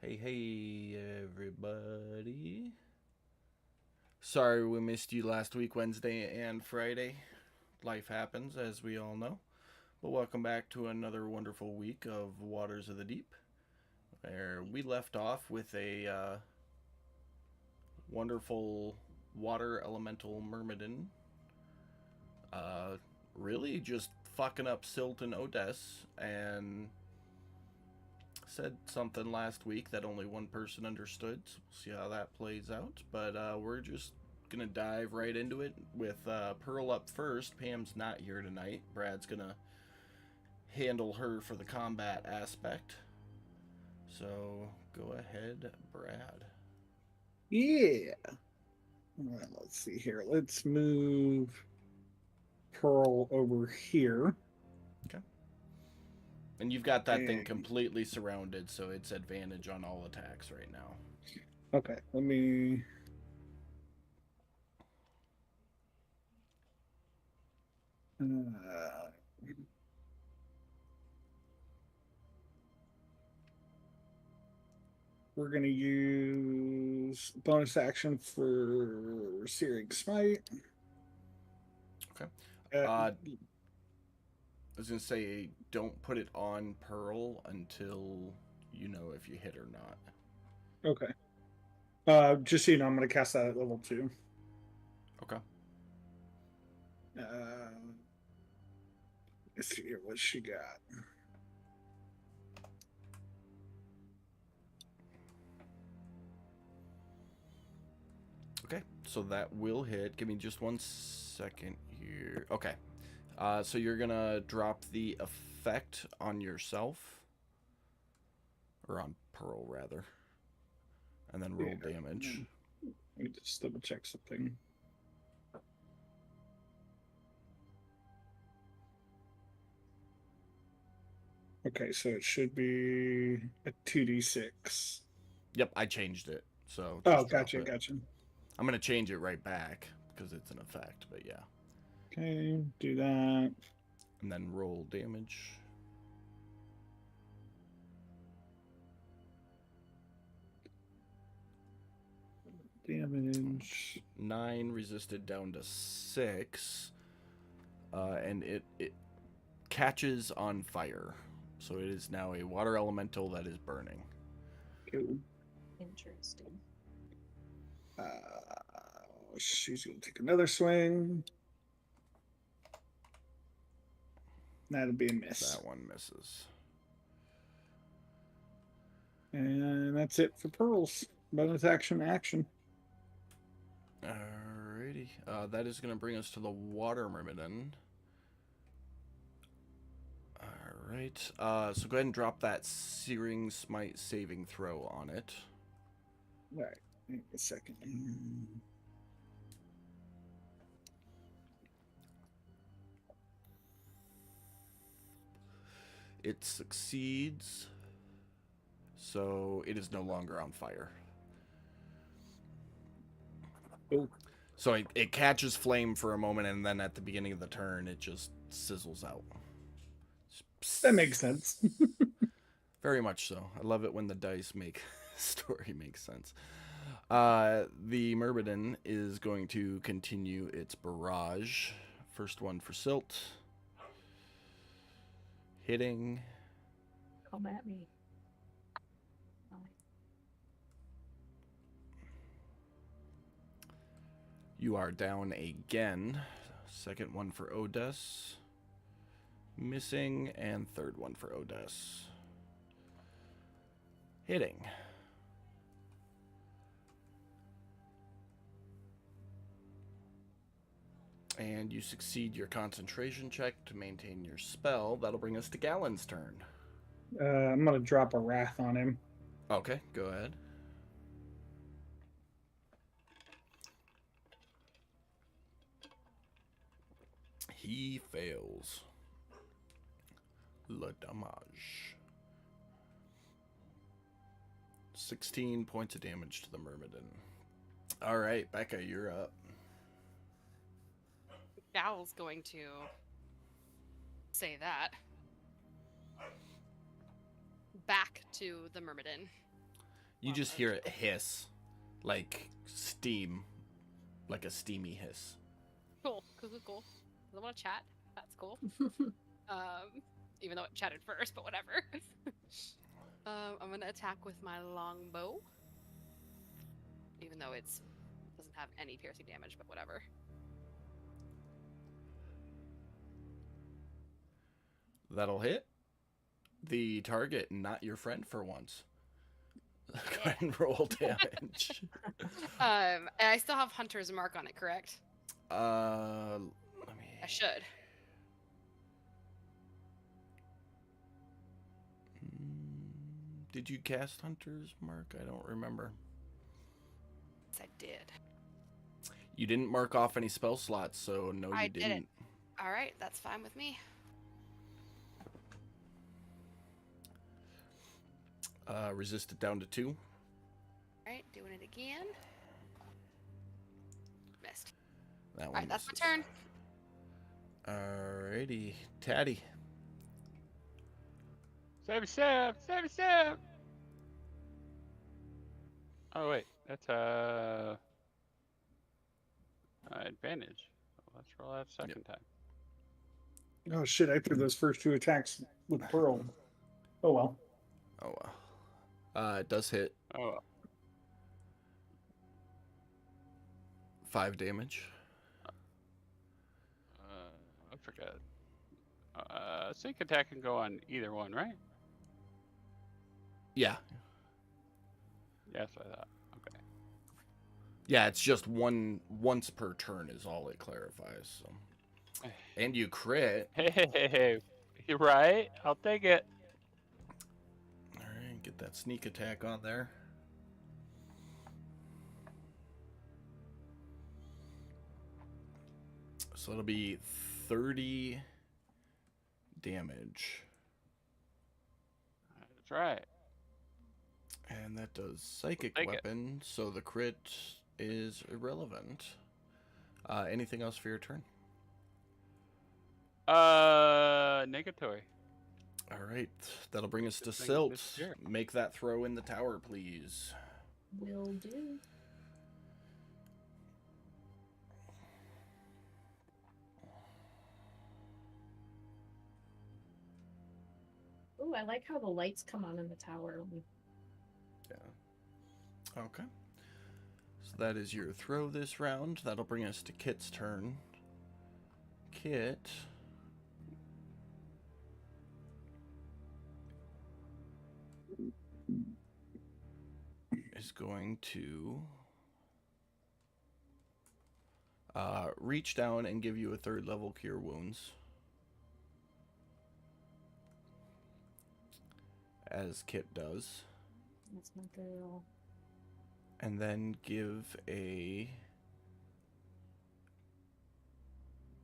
Hey, hey, everybody. Sorry we missed you last week, Wednesday and Friday. Life happens, as we all know. But welcome back to another wonderful week of Waters of the Deep, where we left off with a wonderful water elemental myrmidon. Uh, really just fucking up Silt and Odess, and said something last week that only one person understood. So we'll see how that plays out. But we're just gonna dive right into it with Pearl up first. Pam's not here tonight. Brad's gonna handle her for the combat aspect. So go ahead, Brad. Yeah. Well, let's see here. Let's move Pearl over here. Okay. And you've got that thing And completely surrounded, so it's advantage on all attacks right now. okay, let me. Uh, we're going to use bonus action for Searing Smite. Okay. Uh, I was gonna say don't put it on Pearl until you know if you hit or not. okay. Just so you know, I'm going to cast that at level 2. Okay. Uh, let's see here what she got. Okay, so that will hit. Give me just 1 second here. Okay, so you're gonna drop the effect on yourself, or on Pearl rather, and then Yeah. roll damage. Let me just double check something. Okay, so it should be a 2d6. Yep, I changed it, so Oh, just drop gotcha, it. gotcha. I'm gonna change it right back because it's an effect, but yeah, Okay, do that. and then roll damage. Damage. 9 resisted down to 6, and it catches on fire. So it is now a water elemental that is burning. Cool. Interesting. She's gonna take another swing. That'll be a miss. That one misses. And that's it for pearls. Bonus action. Alrighty. That is going to bring us to the water myrmidon. Alright. So go ahead and drop that Searing Smite saving throw on it. All right, wait a second. It succeeds. So it is no longer on fire. Oh, So it catches flame for a moment, and then at the beginning of the turn, it just sizzles out. that makes sense. Very much so. I love it when the dice make story makes sense. The Myrmidon is going to continue its barrage. First one for Silt. Hitting. Come at me. You are down again. Second one for Odess. Missing. And third one for Odess. Hitting. And you succeed your concentration check to maintain your spell. That'll bring us to Galen's turn. I'm gonna drop a wrath on him. Okay, go ahead. He fails. Le damage. 16 points of damage to the Myrmidon. All right, Becca, you're up. Gal's going to say that. Back to the Myrmidon. You just hear it hiss, like steam, like a steamy hiss. Cool. I want to chat. That's cool. Even though it chatted first, but whatever. I'm gonna attack with my longbow. Even though it doesn't have any piercing damage, but whatever. That'll hit the target, not your friend for once. Go ahead and roll damage. And I still have Hunter's Mark on it, correct? Let me. I should. Did you cast Hunter's Mark? I don't remember. Yes, I did. You didn't mark off any spell slots, so no, I you didn't. didn't. All right, that's fine with me. Resist it down to 2. All right, doing it again. Missed. That All one. right, that's my misses. turn. Alrighty, Tatty. Save Sam! Oh wait, that's advantage. So let's roll that second time. Oh shit! I threw those first 2 attacks with Pearl. Oh well. Oh wow. It does hit. Oh, 5 damage. I forgot. Sync attack can go on either one, right? Yeah. Yes, I thought. Okay. Yeah, it's just once per turn is all it clarifies. So. And you crit. Hey, you're right. I'll take it. Alright, get that sneak attack on there. So it'll be 30 damage. That's right. And that does psychic Take it. weapon, so the crit is irrelevant. Anything else for your turn? Negatory. Alright, that'll bring us to Good thing Silt. this year. Make that throw in the tower, please. Will do. Ooh, I like how the lights come on in the tower. Yeah. Okay. So that is your throw this round. That'll bring us to Kit's turn. Kit. Is going to reach down and give you a 3rd level Cure Wounds. As Kit does. That's my girl. And then give a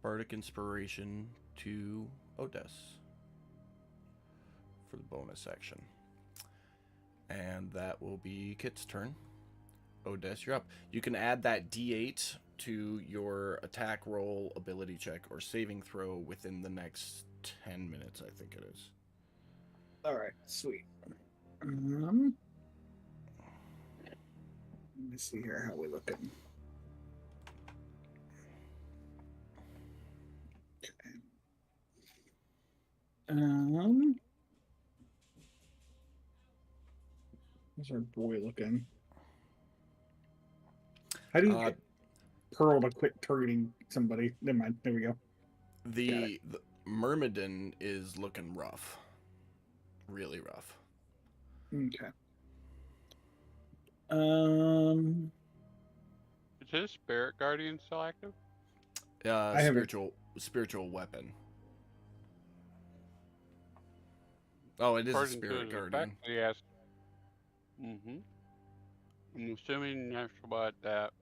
Bardic Inspiration to Odess for the bonus action. And that will be Kit's turn. Odess, you're up. You can add that D8 to your attack roll, ability check, or saving throw within the next 10 minutes, I think it is. All right, sweet. Let me see here how we looking. Okay. How's our boy looking? How do you get Pearl to quit targeting somebody? Never mind. There we go. The Myrmidon is looking rough. Really rough. Okay. Is his Spirit Guardian still active? I haven't- Spiritual weapon. Oh, it is a According to Spirit his Guardian. effect, he has. I'm assuming that's what that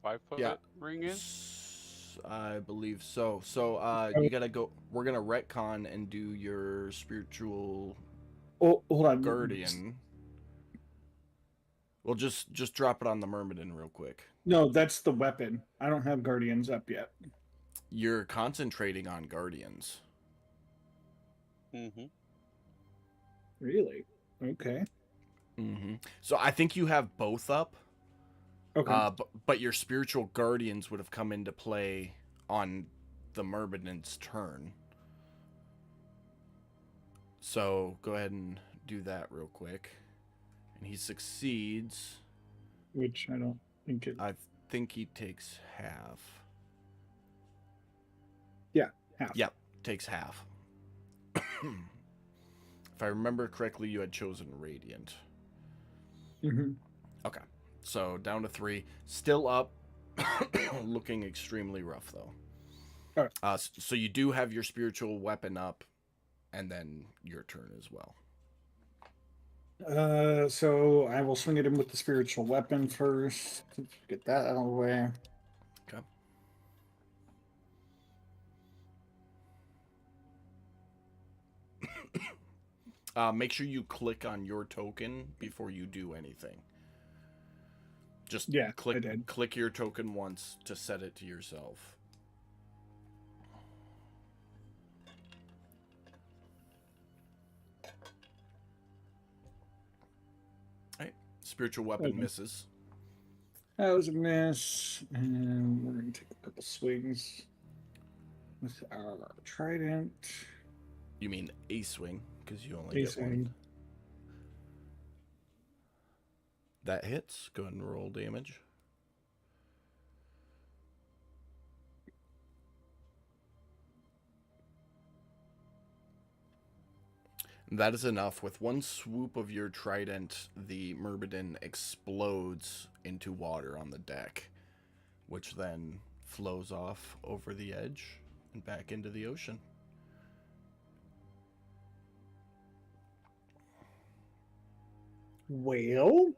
5-foot Yeah. ring is. I believe so. So you gotta go. We're gonna retcon and do your spiritual Oh, hold on. guardian. Well, just drop it on the Myrmidon real quick. No, that's the weapon. I don't have guardians up yet. You're concentrating on guardians. Mm-hmm. Really? Okay. So I think you have both up. Okay. But your spiritual guardians would have come into play on the Myrmidon's turn. So go ahead and do that real quick. And he succeeds. Which I don't think it. I think he takes half. Yeah, half. Yep, takes half. If I remember correctly, you had chosen Radiant. Mm-hmm. Okay, so down to 3. Still up. Looking extremely rough, though. Alright. So you do have your spiritual weapon up, and then your turn as well. So I will swing at him with the spiritual weapon first. Get that out of the way. Okay. Make sure you click on your token before you do anything. Just Yeah, click I did. click your token once to set it to yourself. Alright. Spiritual weapon Okay. misses. That was a miss, and we're gonna take a couple swings with our trident. You mean a swing, because you only A get swing. one. That hits. Go ahead and roll damage. That is enough. With one swoop of your trident, the Myrmidon explodes into water on the deck, which then flows off over the edge and back into the ocean. Well,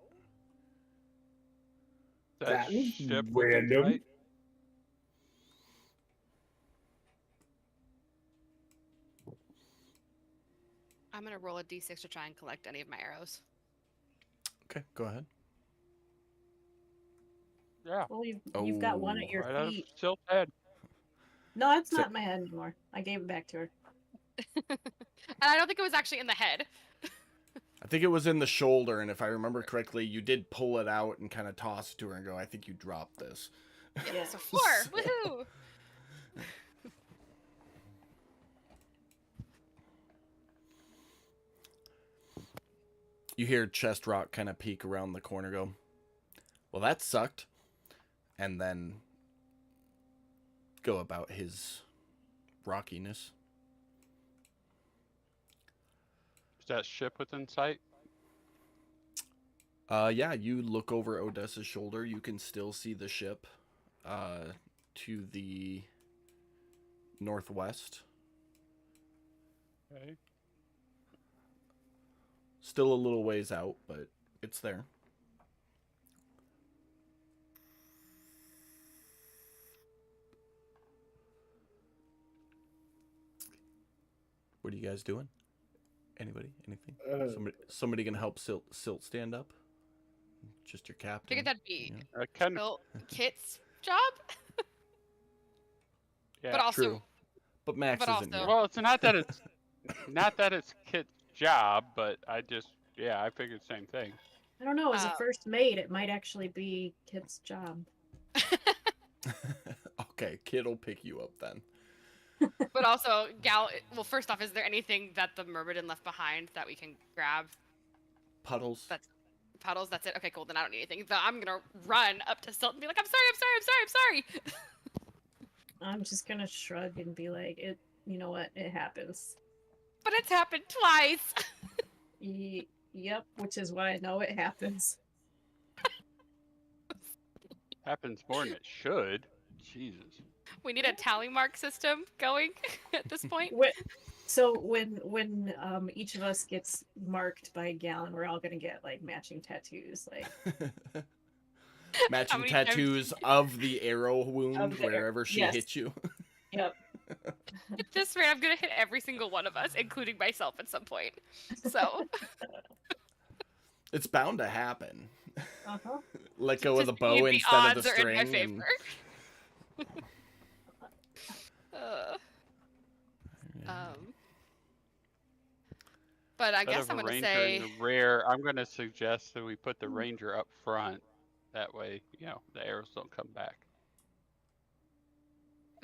That that was ship within random. sight? I'm gonna roll a d6 to try and collect any of my arrows. Okay, go ahead. Yeah. Well, you've got one at your Right out of feet. Silt's head. No, it's So- not in my head anymore. I gave it back to her. And I don't think it was actually in the head. I think it was in the shoulder, and if I remember correctly, you did pull it out and kind of toss it to her and go, I think you dropped this. Yeah. So 4. Woohoo! You hear Chest Rock kind of peek around the corner, go, well, that sucked. And then go about his rockiness. Is that ship within sight? Yeah, you look over Odessa's shoulder. You can still see the ship to the northwest. Okay. Still a little ways out, but it's there. What are you guys doing? Anybody? Anything? Somebody gonna help Silt stand up? Just your I captain? figured that'd be Yeah. Kind of. Bill Kit's job, Yeah. but also True. But Max But isn't also- here. Well, it's not that it's not that it's Kit's job, but I figured the same thing. I don't know. As a Uh, first mate, it might actually be Kit's job. Okay, Kid will pick you up then. but also Gal. Well, first off, is there anything that the Myrmidon left behind that we can grab? Puddles. Puddles. That's it. Okay, cool. Then I don't need anything. So I'm gonna run up to Silt and be like, I'm sorry. I'm just gonna shrug and be like, "It. You know what? It happens." But it's happened twice. Yep. Which is why I know it happens. Happens more than it should. Jesus. We need a tally mark system going at this point. So when each of us gets marked by a gallon, we're all gonna get like matching tattoos. Like Matching many times- tattoos of the arrow wound Of the- wherever she yes. hit you. yep. At this rate, I'm gonna hit every single one of us, including myself at some point. So It's bound to happen. Uh-huh. Let go of the just bow the instead of odds the are in my string. And... favor. Um, But I Instead guess of I'm a gonna ranger say in the rear, I'm gonna suggest that we put the ranger up front. That way, the arrows don't come back.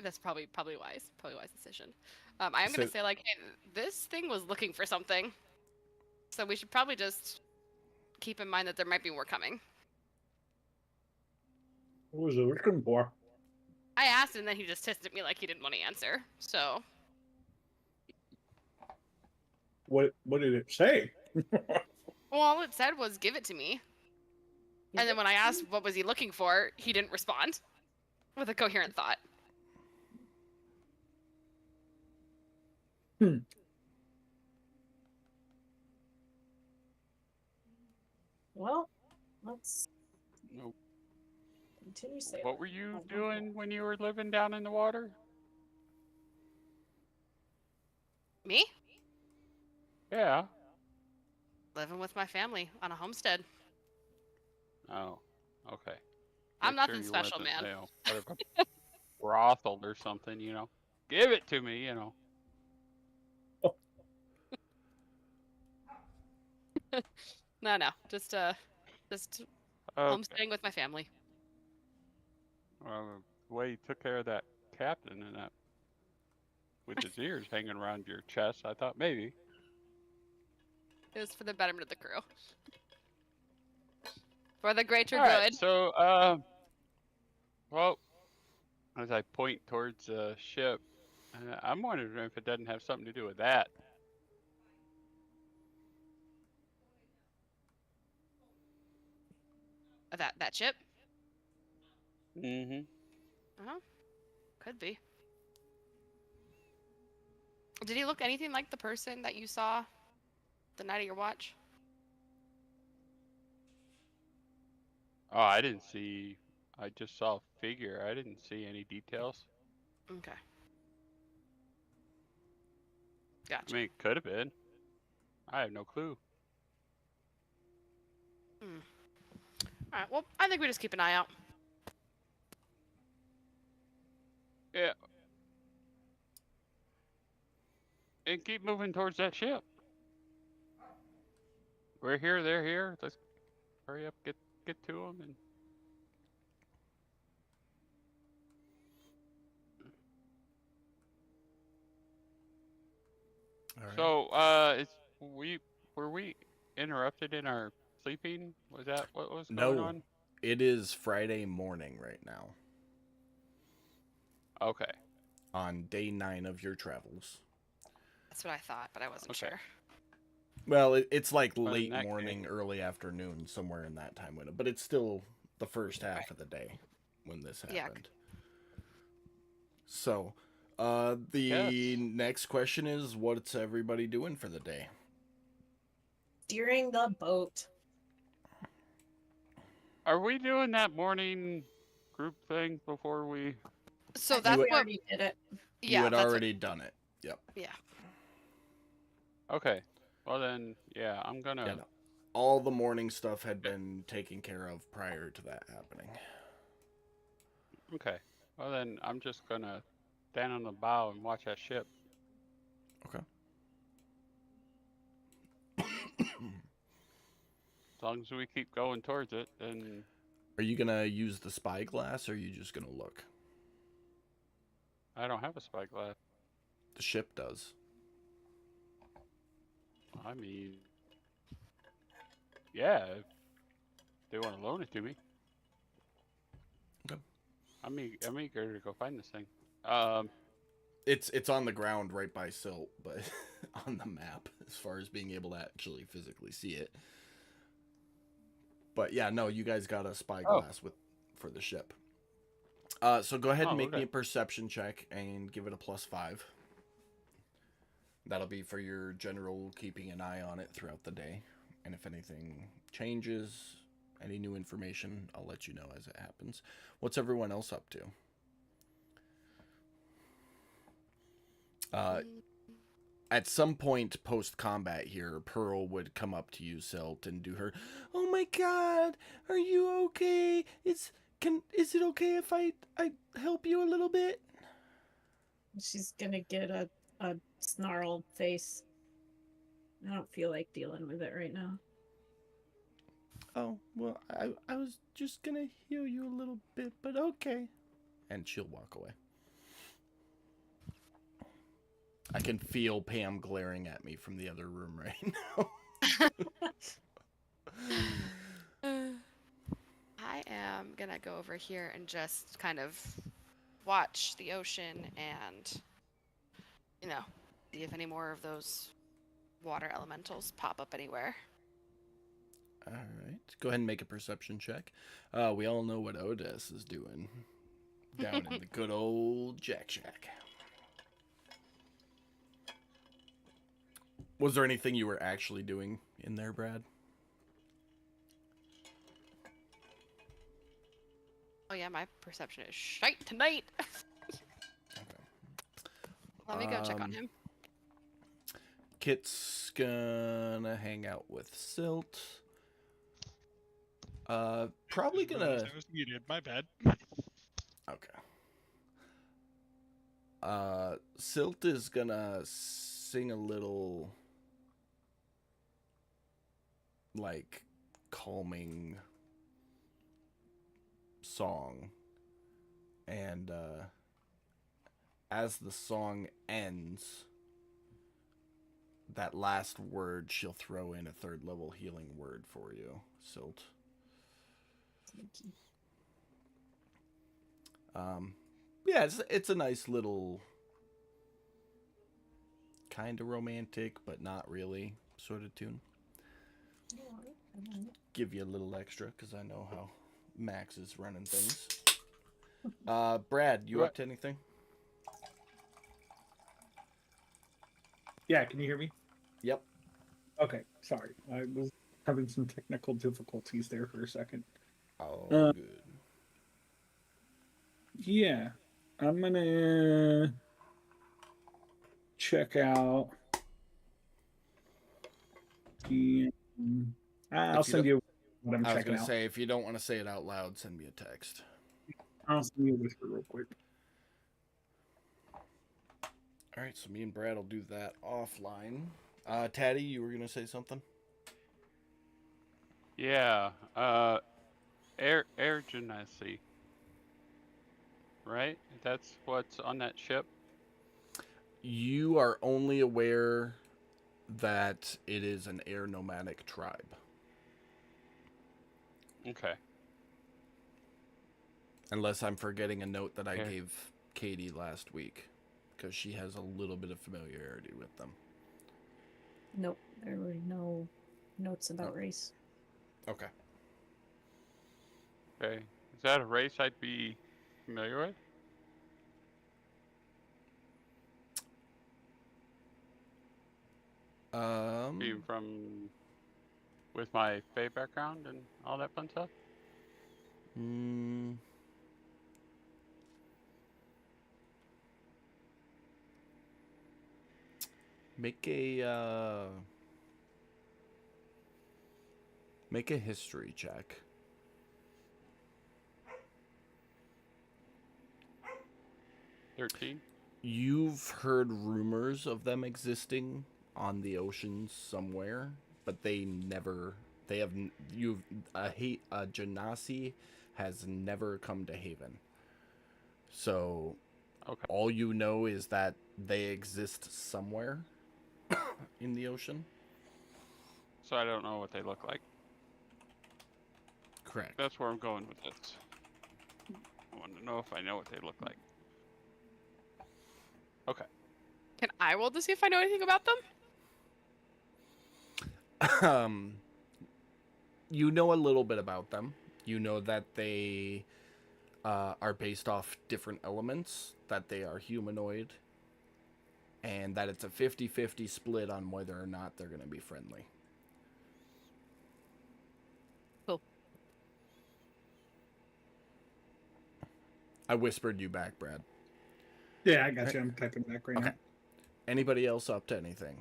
that's probably wise. Probably wise decision. I am So- gonna say like, hey, this thing was looking for something, so we should probably just keep in mind that there might be more coming. What was it looking for? I asked, and then he just hissed at me like he didn't want to answer. So What did it say? well, all it said was "give it to me," and then when I asked what was he looking for, he didn't respond with a coherent thought. Well, let's Nope. continue sailing. What were you doing when you were living down in the water? Me Yeah. living with my family on a homestead. Oh, okay. I'm Make sure nothing you special, wasn't, man. Part of a brothel or something, Give it to me, No, just Okay. homesteading with my family. Well, the way you took care of that captain and that with his ears hanging around your chest, I thought maybe. It was for the betterment of the crew, for the greater All right, good. so, well, as I point towards the ship, I'm wondering if it doesn't have something to do with that. That ship? Mm-hmm. Could be. Did he look anything like the person that you saw the night of your watch? Oh, I didn't see. I just saw a figure. I didn't see any details. Okay. I Gotcha. mean, it could have been. I have no clue. All right. Well, I think we just keep an eye out. Yeah. And keep moving towards that ship. We're here, they're here. Let's hurry up, get to them, and All right. so were we interrupted in our sleeping? Was that what was going No. on? It is Friday morning right now, Okay. on day 9 of your travels. That's what I thought, but I wasn't Okay. sure. Well, it's like Well, in late that morning, case- early afternoon, somewhere in that time window. But it's still the first half of the day when this Yeah. happened. So, the Yes. next question is, what's everybody doing for the day? Steering the boat. Are we doing that morning group thing before we? So I think that's we what. already did it. Yeah, You had that's already done it. Yep. What, yeah. Okay. Well then, yeah, I'm gonna. Yeah, no. All the morning stuff had been taken care of prior to that happening. Okay. Well then, I'm just gonna stand on the bow and watch that ship. Okay. As long as we keep going towards it, then Are you gonna use the spyglass, or are you just gonna look? I don't have a spyglass. The ship does. I mean, yeah, if they want to loan it to me. Okay. I'm eager to go find this thing. It's on the ground right by Silt, but on the map, as far as being able to actually physically see it. But yeah, no, you guys got a spyglass for the ship. So go ahead and make me a perception check and give it a +5. That'll be for your general keeping an eye on it throughout the day. And if anything changes, any new information, I'll let you know as it happens. What's everyone else up to? At some point post-combat here, Pearl would come up to you, Silt, and do her, "Oh my god, are you okay? Is it okay if I help you a little bit?" She's gonna get a snarled face I don't feel like dealing with it right now. Oh, well, I was just gonna heal you a little bit, but okay. And she'll walk away. I can feel Pam glaring at me from the other room right now. I am gonna go over here and just kind of watch the ocean and, you know, see if any more of those water elementals pop up anywhere. All right. Go ahead and make a perception check. We all know what Odess is doing down in the good old Jack Shack. Was there anything you were actually doing in there, Brad? Oh yeah, my perception is shite tonight. Okay. Let me go check on him. Kit's gonna hang out with Silt. Probably Just realized gonna. I was muted. My bad. Okay. Silt is gonna sing a little, like, calming song, and as the song ends, that last word, she'll throw in a third level healing word for you, Silt. Yeah, it's a nice little, kind of romantic, but not really sort of tune. Give you a little extra, because I know how Max is running things. Brad, you What? up to anything? Yeah, can you hear me? Yep. Okay, sorry. I was having some technical difficulties there for a second. Oh, good. Yeah, I'm gonna check out the. I'll If you send you what I'm I was checking gonna out. say, if you don't want to say it out loud, send me a text. I'll send you a whisper real quick. All right, so me and Brad will do that offline. Taddy, you were gonna say something? Yeah. Air Genasi. Right? That's what's on that ship. You are only aware that it is an air nomadic tribe. Okay. Unless I'm forgetting a note that I Okay. gave Katie last week, because she has a little bit of familiarity with them. Nope, there were no notes about race. Okay. Okay. Is that a race I'd be familiar with? Being from with my Fae background and all that fun stuff? mm, make a history check. 13? You've heard rumors of them existing on the oceans somewhere, but they have Genasi has never come to Haven. So Okay. all you know is that they exist somewhere in the ocean. So I don't know what they look like. Correct. That's where I'm going with this. I want to know if I know what they look like. Okay. Can I roll to see if I know anything about them? You know a little bit about them. You know that they are based off different elements, that they are humanoid, and that it's a 50-50 split on whether or not they're going to be friendly. Cool. I whispered you back, Brad. Yeah, I got you. I'm typing back right Okay. now. Anybody else up to anything?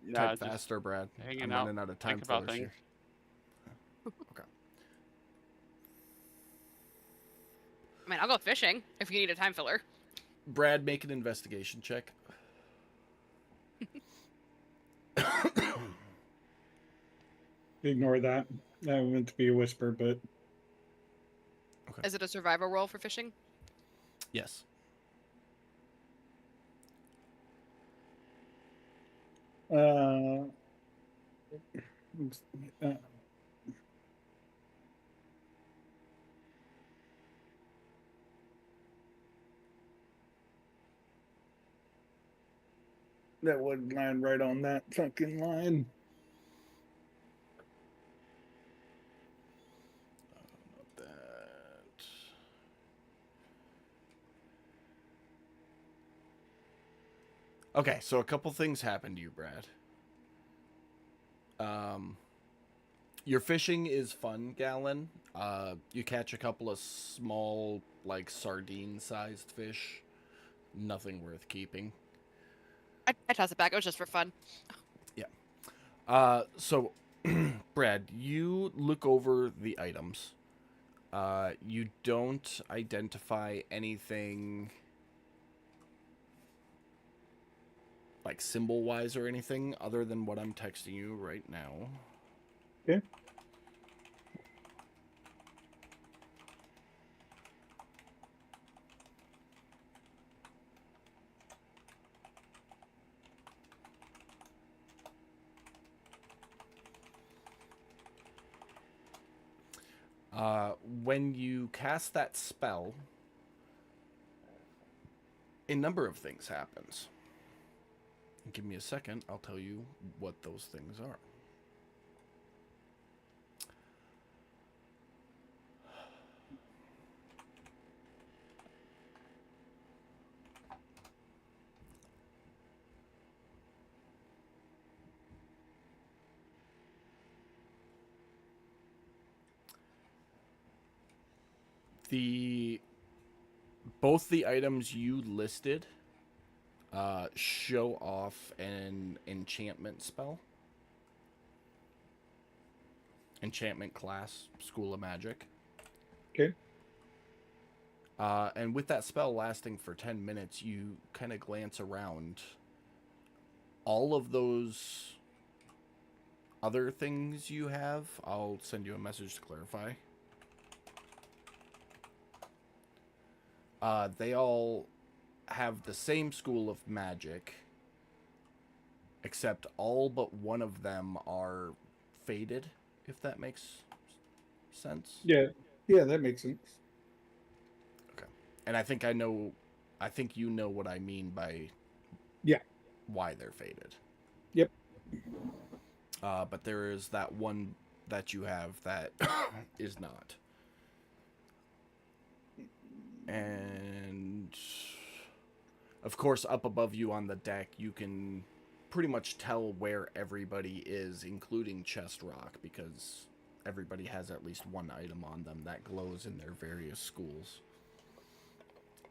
Nah, Type just faster, Brad. hanging I'm out, running out of time think for about us things. here. Okay. I mean, I'll go fishing if you need a time filler. Brad, make an investigation check. Ignore that. That meant to be a whisper, but Is it a survival roll for fishing? Yes. uh, uh that would land right on that fucking line. That. Okay, so a couple things happened to you, Brad. Your fishing is fun, Gallon. You catch a couple of small, like sardine-sized fish. Nothing worth keeping. I toss it back. It was just for fun. So, Brad, you look over the items. You don't identify anything like symbol-wise or anything other than what I'm texting you right now. Okay. When you cast that spell, a number of things happens. Give me a second, I'll tell you what those things are. Both the items you listed show off an enchantment spell. Enchantment class, School of Magic. Okay. And with that spell lasting for 10 minutes, you kind of glance around. All of those other things you have, I'll send you a message to clarify. They all have the same school of magic, except all but one of them are faded, if that makes sense. Yeah, that makes sense. Okay. And I think you know what I mean by why they're faded. Yep. But there is that one that you have that is not. And of course, up above you on the deck, you can pretty much tell where everybody is, including Chest Rock, because everybody has at least one item on them that glows in their various schools.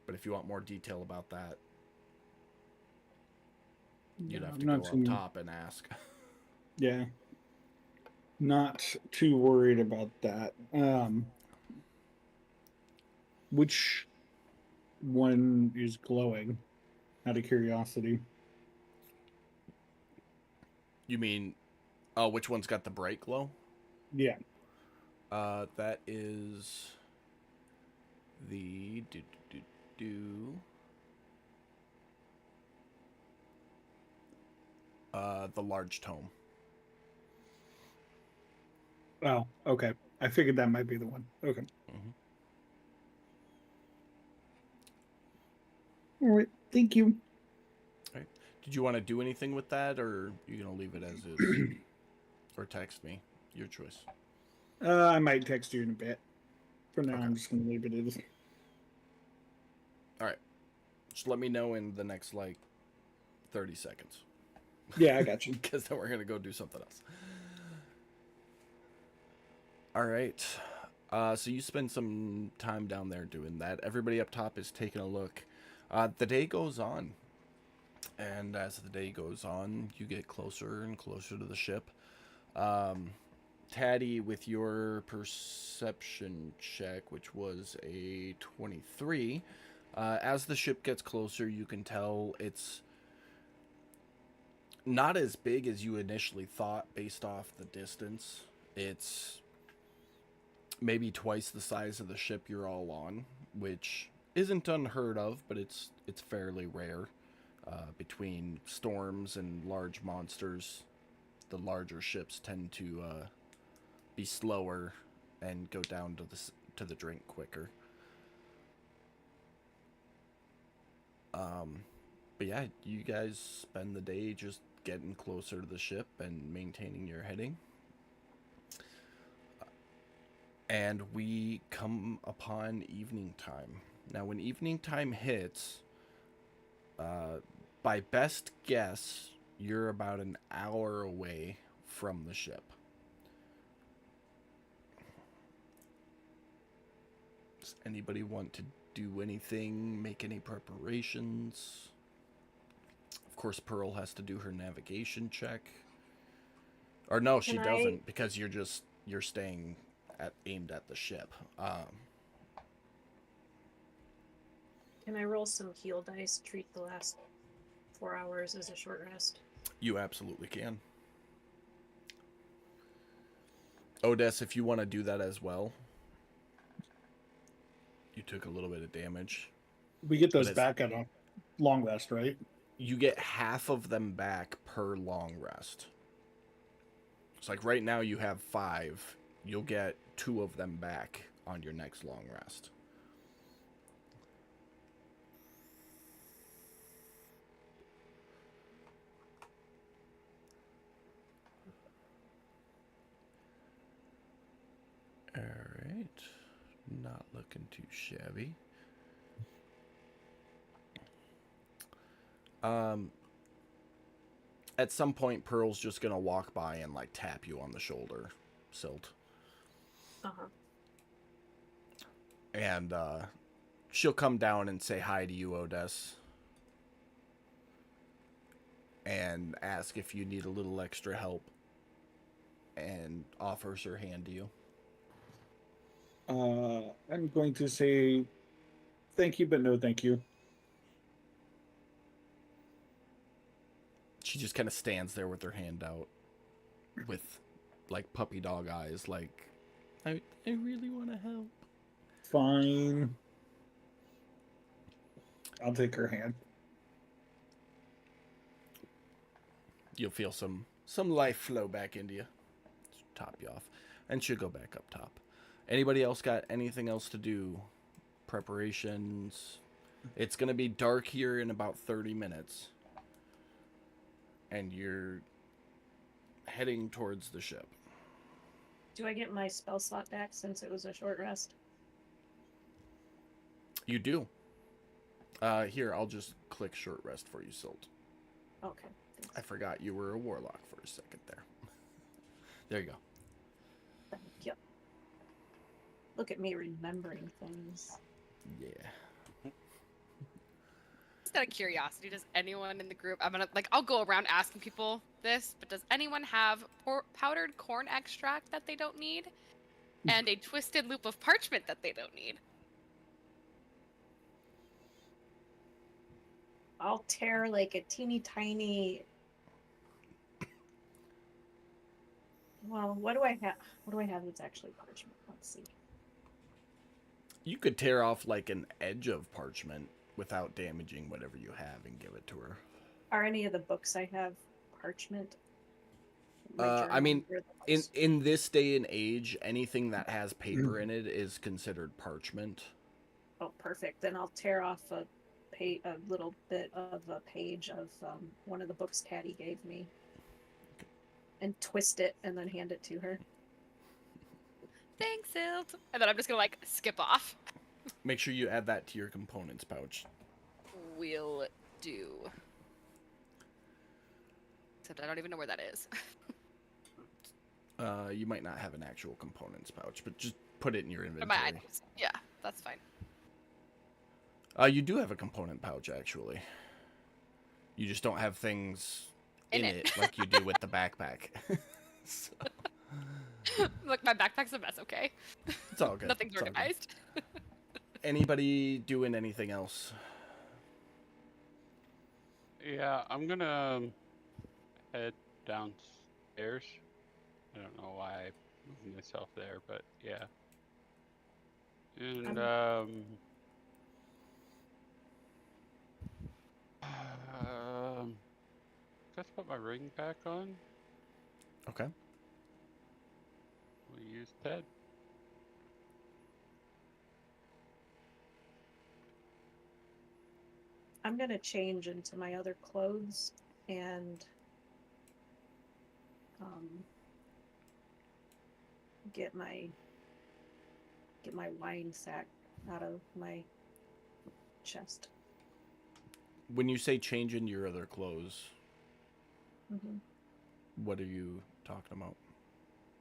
But if you want more detail about that, you'd have to go up top and ask. Yeah. Not too worried about that. Which one is glowing? Out of curiosity. You mean, which one's got the bright glow? Yeah. That is the the large tome. Oh, okay. I figured that might be the one. Okay. Mm-hmm. All right. Thank you. All right. Did you want to do anything with that, or are you gonna leave it as is, or text me? Your choice. I might text you in a bit. For now, Okay. I'm just gonna leave it as. All right. Just let me know in the next 30 seconds. Yeah, I got you. Because then we're gonna go do something else. All right. So you spend some time down there doing that. Everybody up top is taking a look. The day goes on. And as the day goes on, you get closer and closer to the ship. Taddy, with your perception check, which was a 23, as the ship gets closer, you can tell it's not as big as you initially thought based off the distance. It's maybe twice the size of the ship you're all on, which isn't unheard of, but it's fairly rare. Between storms and large monsters, the larger ships tend to be slower and go down to the drink quicker. But yeah, you guys spend the day just getting closer to the ship and maintaining your heading. And we come upon evening time. Now, when evening time hits, by best guess, you're about an hour away from the ship. Does anybody want to do anything, make any preparations? Of course, Pearl has to do her navigation check. Or no, she doesn't, because you're staying aimed at the ship. Can I roll some heal dice? Treat the last 4 hours as a short rest. You absolutely can. Odess, if you want to do that as well. You took a little bit of damage. We get those back at a long rest, right? You get half of them back per long rest. It's like right now you have 5. You'll get 2 of them back on your next long rest. Alright. Not looking too shabby. At some point, Pearl's just gonna walk by and like tap you on the shoulder, Silt. Uh-huh. And she'll come down and say hi to you, Odess. And ask if you need a little extra help. And offers her hand to you. I'm going to say thank you, but no thank you. She just kind of stands there with her hand out. With, like, puppy dog eyes. Like, I really want to help. Fine. I'll take her hand. You'll feel some life flow back into you. Top you off. And she'll go back up top. Anybody else got anything else to do? Preparations? It's going to be dark here in about 30 minutes. And you're heading towards the ship. Do I get my spell slot back since it was a short rest? You do. Here, I'll just click short rest for you, Silt. Okay. Thanks. I forgot you were a warlock for a second there. There you go. Thank you. Look at me remembering things. Yeah. Just out of curiosity, does anyone in the group, I'll go around asking people this, but does anyone have powdered corn extract that they don't need? And a twisted loop of parchment that they don't need? I'll tear like a teeny tiny. Well, what do I have? What do I have that's actually parchment? Let's see. You could tear off like an edge of parchment without damaging whatever you have and give it to her. Are any of the books I have parchment? I mean, in this day and age, anything that has paper in it is considered parchment. Oh, perfect. Then I'll tear off a little bit of a page of one of the books Taddy gave me, and twist it, and then hand it to her. Thanks, Silt. And then I'm just gonna like skip off. Make sure you add that to your components pouch. Will do. Except I don't even know where that is. You might not have an actual components pouch, but just put it in your My inventory. items. Yeah, that's fine. You do have a component pouch, actually. You just don't have things in it like you do with the backpack. So. Look, my backpack's a mess. Okay. It's all good. Nothing's It's all good. organized. Anybody doing anything else? Yeah, I'm gonna head downstairs. I don't know why I moved myself there, but yeah. And let's put my ring back on. Okay. We'll use Ted. I'm gonna change into my other clothes and get my wine sack out of my chest. When you say change into your other clothes, Hmm. what are you talking about?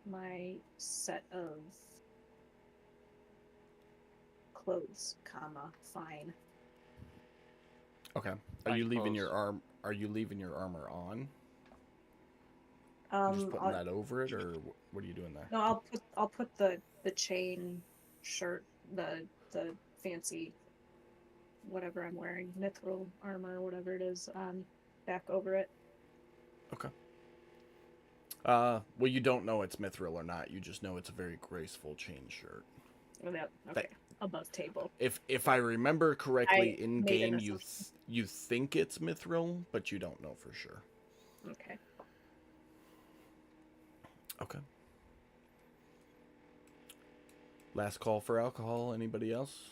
My set of clothes, fine. Okay. Are Fine you leaving your clothes. Are you leaving your armor on? You just putting I'll, that over it, or what are you doing there? no, I'll put the chain shirt, the fancy whatever I'm wearing, mithril armor, whatever it is, back over it. Okay. Well, you don't know it's mithril or not. You just know it's a very graceful chain shirt. Oh, that, okay, above table. If I remember correctly, I in made an game assumption. you think it's mithril, but you don't know for sure. Okay. Okay. Last call for alcohol. Anybody else?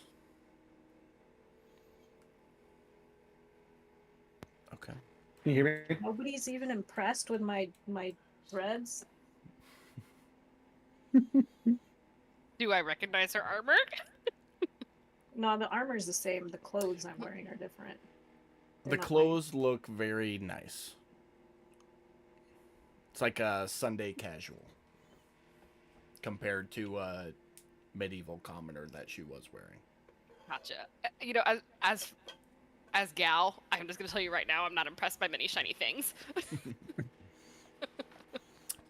Okay. Can you hear me? Nobody's even impressed with my threads. Do I recognize her armor? No, the armor's the same. The clothes I'm wearing are different. They're The not clothes look very nice. It's like a Sunday casual compared to a medieval commoner that she was wearing. Gotcha. You know, as gal, I'm just gonna tell you right now, I'm not impressed by many shiny things.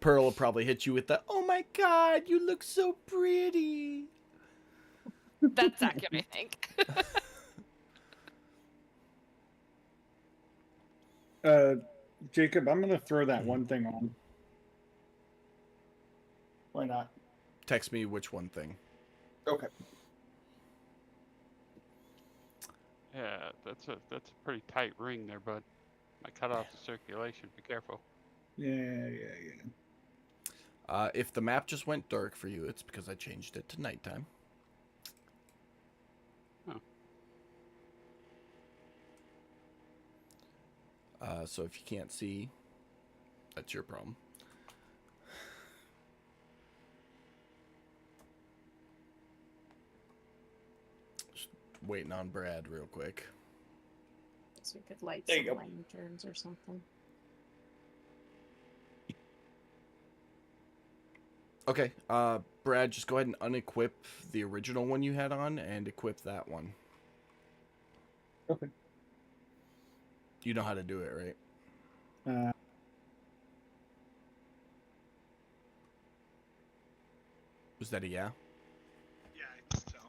Pearl will probably hit you with the, "Oh my god, you look so pretty." That's accurate, I think. Jacob, I'm gonna throw that one thing on. Why not? Text me which one thing. Okay. Yeah, that's a pretty tight ring there, bud. Might cut off the circulation. Be careful. Yeah. If the map just went dark for you, it's because I changed it to nighttime. So if you can't see, that's your problem. Just waiting on Brad real quick. So we could light There you some go. lanterns or something. Okay, Brad, just go ahead and unequip the original one you had on and equip that one. Okay. You know how to do it, right? Was that a yeah? Yeah, I think so.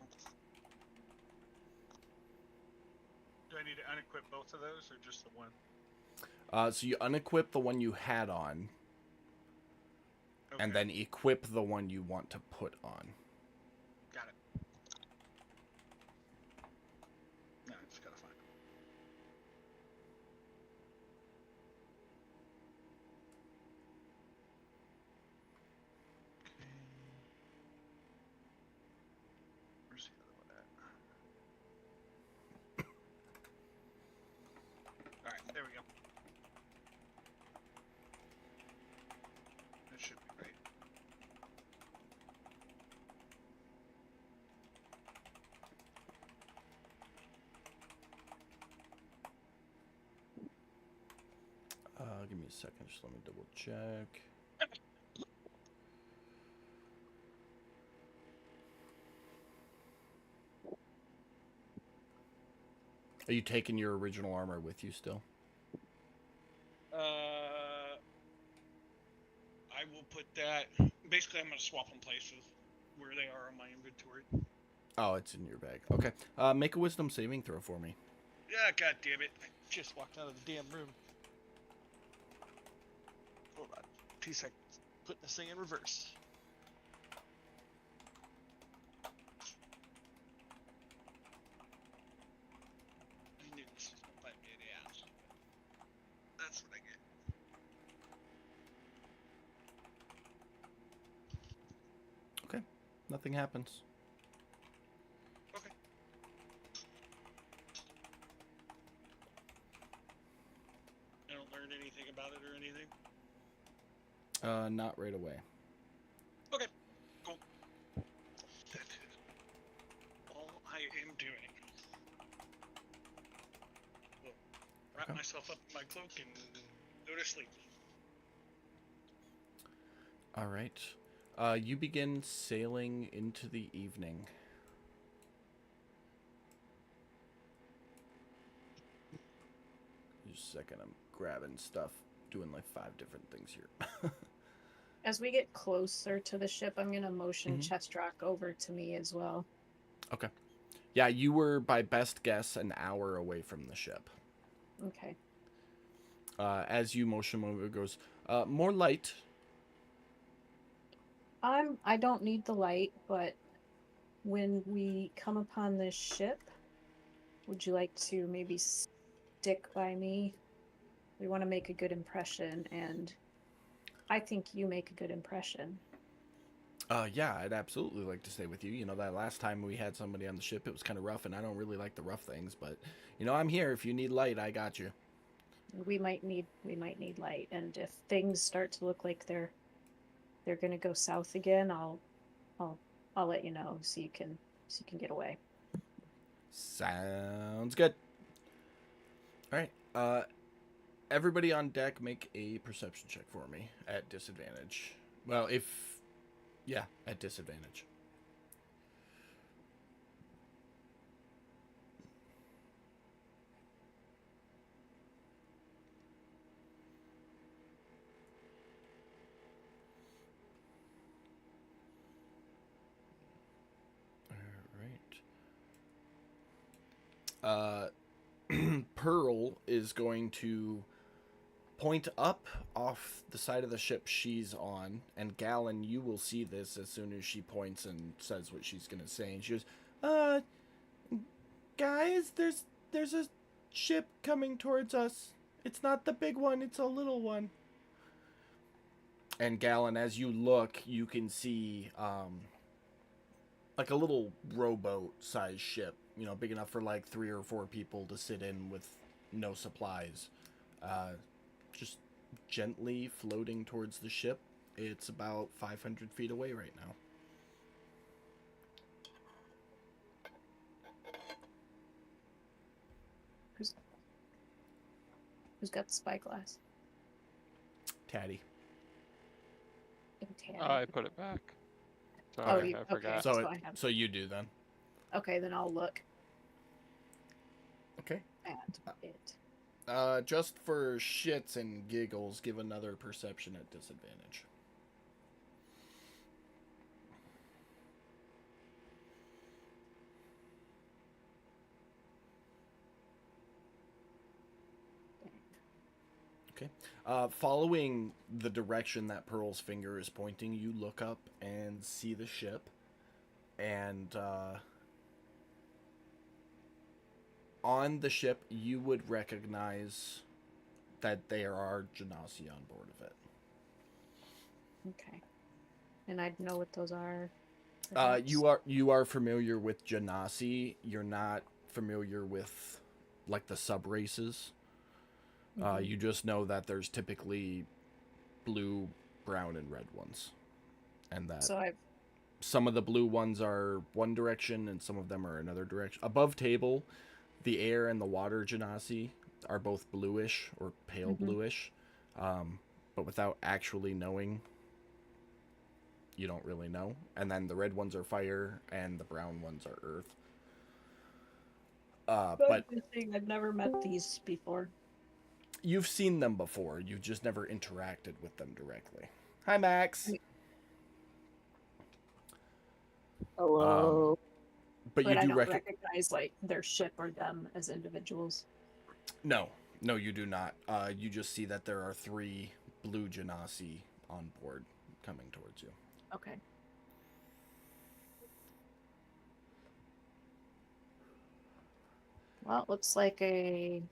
Do I need to unequip both of those or just the one? So you unequip the one you had on, Okay. and then equip the one you want to put on. Got it. No, I just gotta find it. Okay. Where's the other one at? Alright, there we go. That should be right. Give me a second, just let me double check. Are you taking your original armor with you still? I I will put that. Basically, I'm gonna swap them places where they are in my inventory. Oh, it's in your bag. Okay. Make a wisdom saving throw for me. Yeah, god damn it! I just walked out of the damn room. Hold on, 2 seconds. Putting this thing in reverse. I knew this was gonna bite me in the ass. That's what I get. Nothing happens. Okay. I don't learn anything about it or anything. Not right away. Okay, cool. That is all I am doing. Well, wrap Okay. myself up in my cloak and go to sleep. All right. You begin sailing into the evening. Just a second, I'm grabbing stuff, doing like 5 different things here. As we get closer to the ship, I'm gonna motion Mhm. Chestrock over to me as well. Okay. Yeah, you were, by best guess, an hour away from the ship. Okay. As you motion over, it goes, more light. I don't need the light, but when we come upon this ship, would you like to maybe stick by me? We want to make a good impression, and I think you make a good impression. Yeah, I'd absolutely like to stay with you. You know, that last time we had somebody on the ship, it was kind of rough, and I don't really like the rough things, but, you know, I'm here. If you need light, I got you. We might need light, and if things start to look like they're gonna go south again, I'll let you know so you can get away. Sounds good. All right. Everybody on deck, make a perception check for me at disadvantage. Well, at disadvantage. All right. Pearl is going to point up off the side of the ship she's on, and Gallon, you will see this as soon as she points and says what she's gonna say. And she goes, guys, there's a ship coming towards us. It's not the big one, it's a little one. And Gallon, as you look, you can see like a little rowboat-sized ship, you know, big enough for like 3 or 4 people to sit in with no supplies. Just gently floating towards the ship. It's about 500 feet away right now. Who's got the spyglass? Taddy. I put it back. Oh, Sorry, I forgot. so I have. So you do then. Okay, then I'll look Okay. at it. Just for shits and giggles, give another perception at disadvantage. Okay. Following the direction that Pearl's finger is pointing, you look up and see the ship. And on the ship, you would recognize that there are Genasi on board of it. Okay. And I'd know what those are. You are familiar with Genasi. You're not familiar with like the sub races. Mhm. You just know that there's typically blue, brown, and red ones, and that So I've some of the blue ones are one direction and some of them are another direction. Above table, the air and the water Genasi are both bluish or pale Mhm. bluish, but without actually knowing, you don't really know. And then the red ones are fire and the brown ones are earth. But I've never met these before. you've seen them before. You've just never interacted with them directly. Hi, Max. Hello. But you But I do don't recognize. recognize like their ship or them as individuals. No, you do not. You just see that there are 3 blue Genasi on board coming towards you. Okay. Well, it looks like a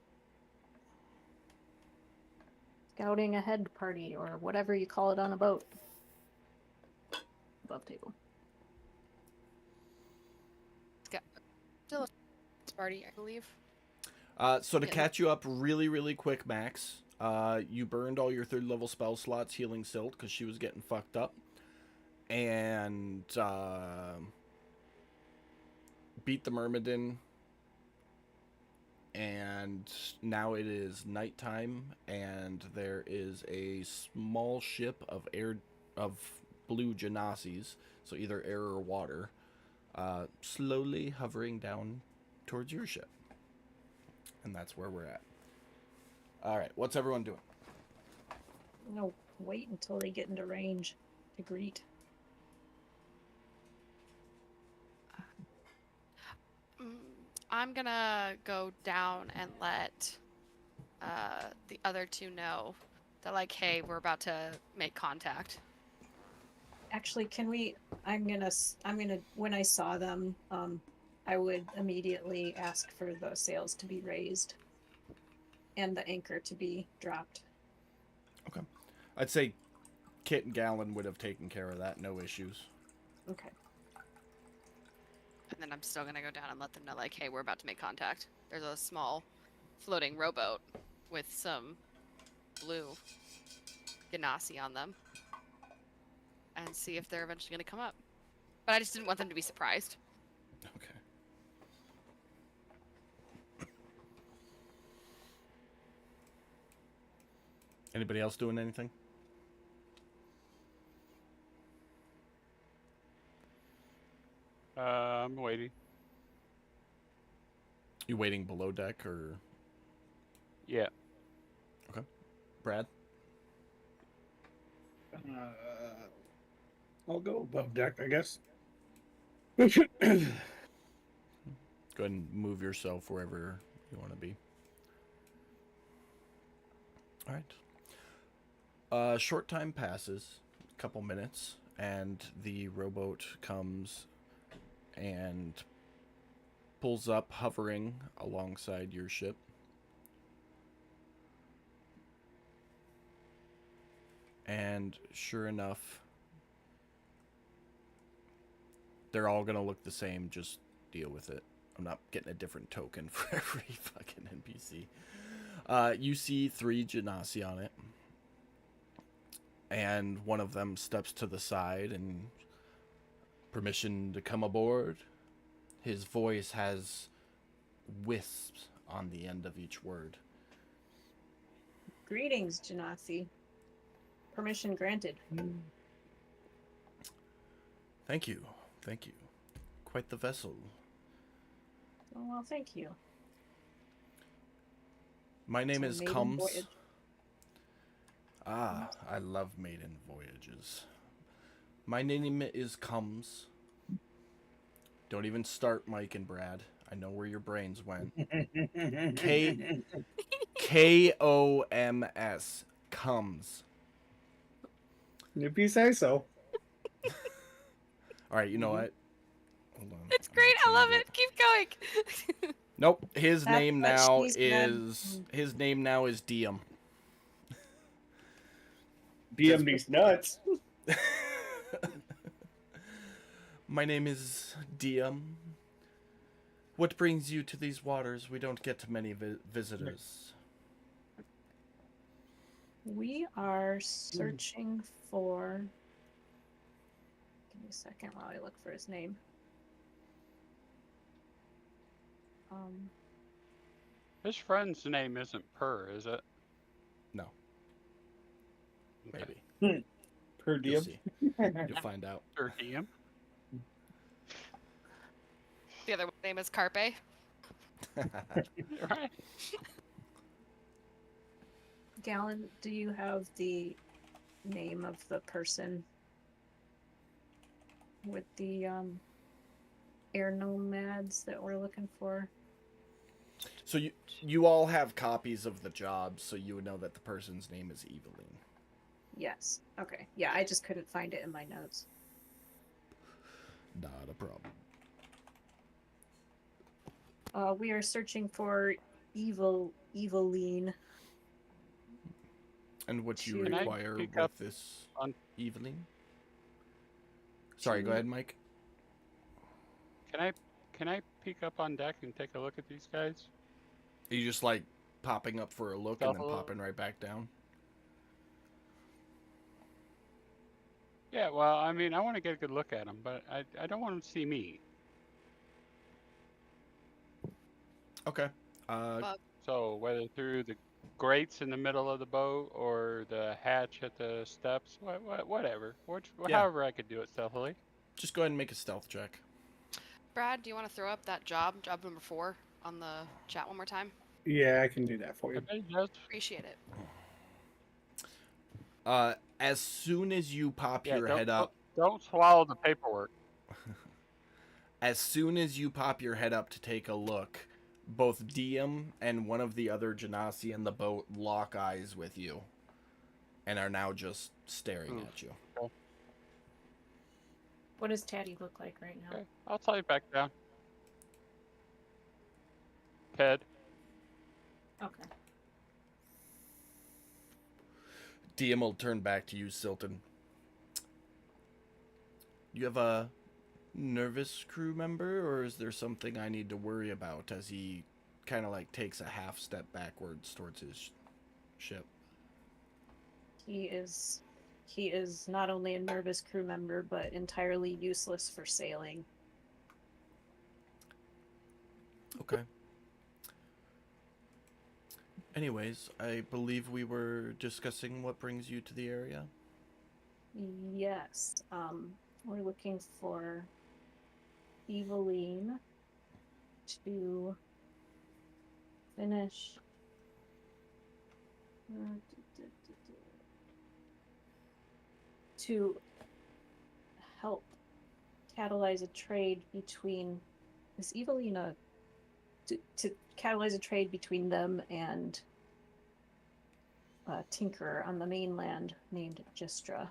scouting ahead party or whatever you call it on a boat. Above table. Still a party, I believe. So to Yeah. catch you up really, really quick, Max, you burned all your 3rd level spell slots healing Silt because she was getting fucked up. And beat the Myrmidon. And now it is nighttime, and there is a small ship of blue Genasis, so either air or water, slowly hovering down towards your ship. And that's where we're at. Alright, what's everyone doing? No, wait until they get into range to greet. I'm gonna go down and let the other 2 know that, like, hey, we're about to make contact. Actually, can we? I'm gonna. When I saw them, I would immediately ask for the sails to be raised and the anchor to be dropped. Okay. I'd say Kit and Gallon would have taken care of that, no issues. Okay. And then I'm still gonna go down and let them know, like, hey, we're about to make contact. There's a small floating rowboat with some blue Genasi on them. And see if they're eventually gonna come up. But I just didn't want them to be surprised. Okay. Anybody else doing anything? I'm waiting. You waiting below deck or Yeah. Brad? I'll go above deck, I guess. Go ahead and move yourself wherever you want to be. All right. Short time passes, a couple minutes, and the rowboat comes and pulls up, hovering alongside your ship. And sure enough, they're all gonna look the same, just deal with it. I'm not getting a different token for every fucking NPC. You see 3 Genasi on it. And one of them steps to the side and permission to come aboard. His voice has wisps on the end of each word. Greetings, Genasi. Permission granted. Thank you. Thank you. Quite the vessel. Oh, well, thank you. My name It's is a maiden Comes. voyage. Ah, I love maiden voyages. My name is Comes. Don't even start, Mike and Brad. I know where your brains went. K-O-M-S. Comes. If you say so. All right, you know what? Hold on. It's I'm gonna great. I love change it. Keep going. Nope. His That's name what now she said. is Diem. DM these nuts. My name is Diem. What brings you to these waters? We don't get many visitors. We are searching for. Give me a second while I look for his name. His friend's name isn't Per, is it? No. Okay. Maybe. Per You'll diem. see. You'll find out. Per diem. The other name is Carpe. Right. Gallon, do you have the name of the person with the air nomads that we're looking for. So you all have copies of the job, so you would know that the person's name is Eveline. Yes. Okay. Yeah, I just couldn't find it in my notes. Not a problem. We are searching for Eveline. And what you Can I require pick with up this on- Eveline? Sorry, go ahead, Mike. Can I peek up on deck and take a look at these guys? Are you just like popping up for a look and then Double- popping right back down? Yeah, well, I mean, I want to get a good look at them, but I don't want them to see me. Okay. So whether through the grates in the middle of the boat or the hatch at the steps, whatever, Yeah. however I could do it stealthily. Just go ahead and make a stealth check. Brad, do you want to throw up that job number 4, on the chat one more time? Yeah, I can do that for I you. bet he does. Appreciate it. As soon as you pop Yeah, your don't- head up, Don't swallow the paperwork. as soon as you pop your head up to take a look, both Diem and one of the other Genasi in the boat lock eyes with you, and are now just staring Oof. at you. What does Taddy look like right now? Okay, I'll tell you back down. Ted, Okay. Diem will turn back to you, Silton. You have a nervous crew member, or is there something I need to worry about as he kind of like takes a half step backwards towards his ship? He is not only a nervous crew member, but entirely useless for sailing. Okay. Anyways, I believe we were discussing what brings you to the area. Yes. We're looking for Eveline to finish. To help catalyze a trade between is Evelina to catalyze a trade between them and a tinkerer on the mainland named Gistra.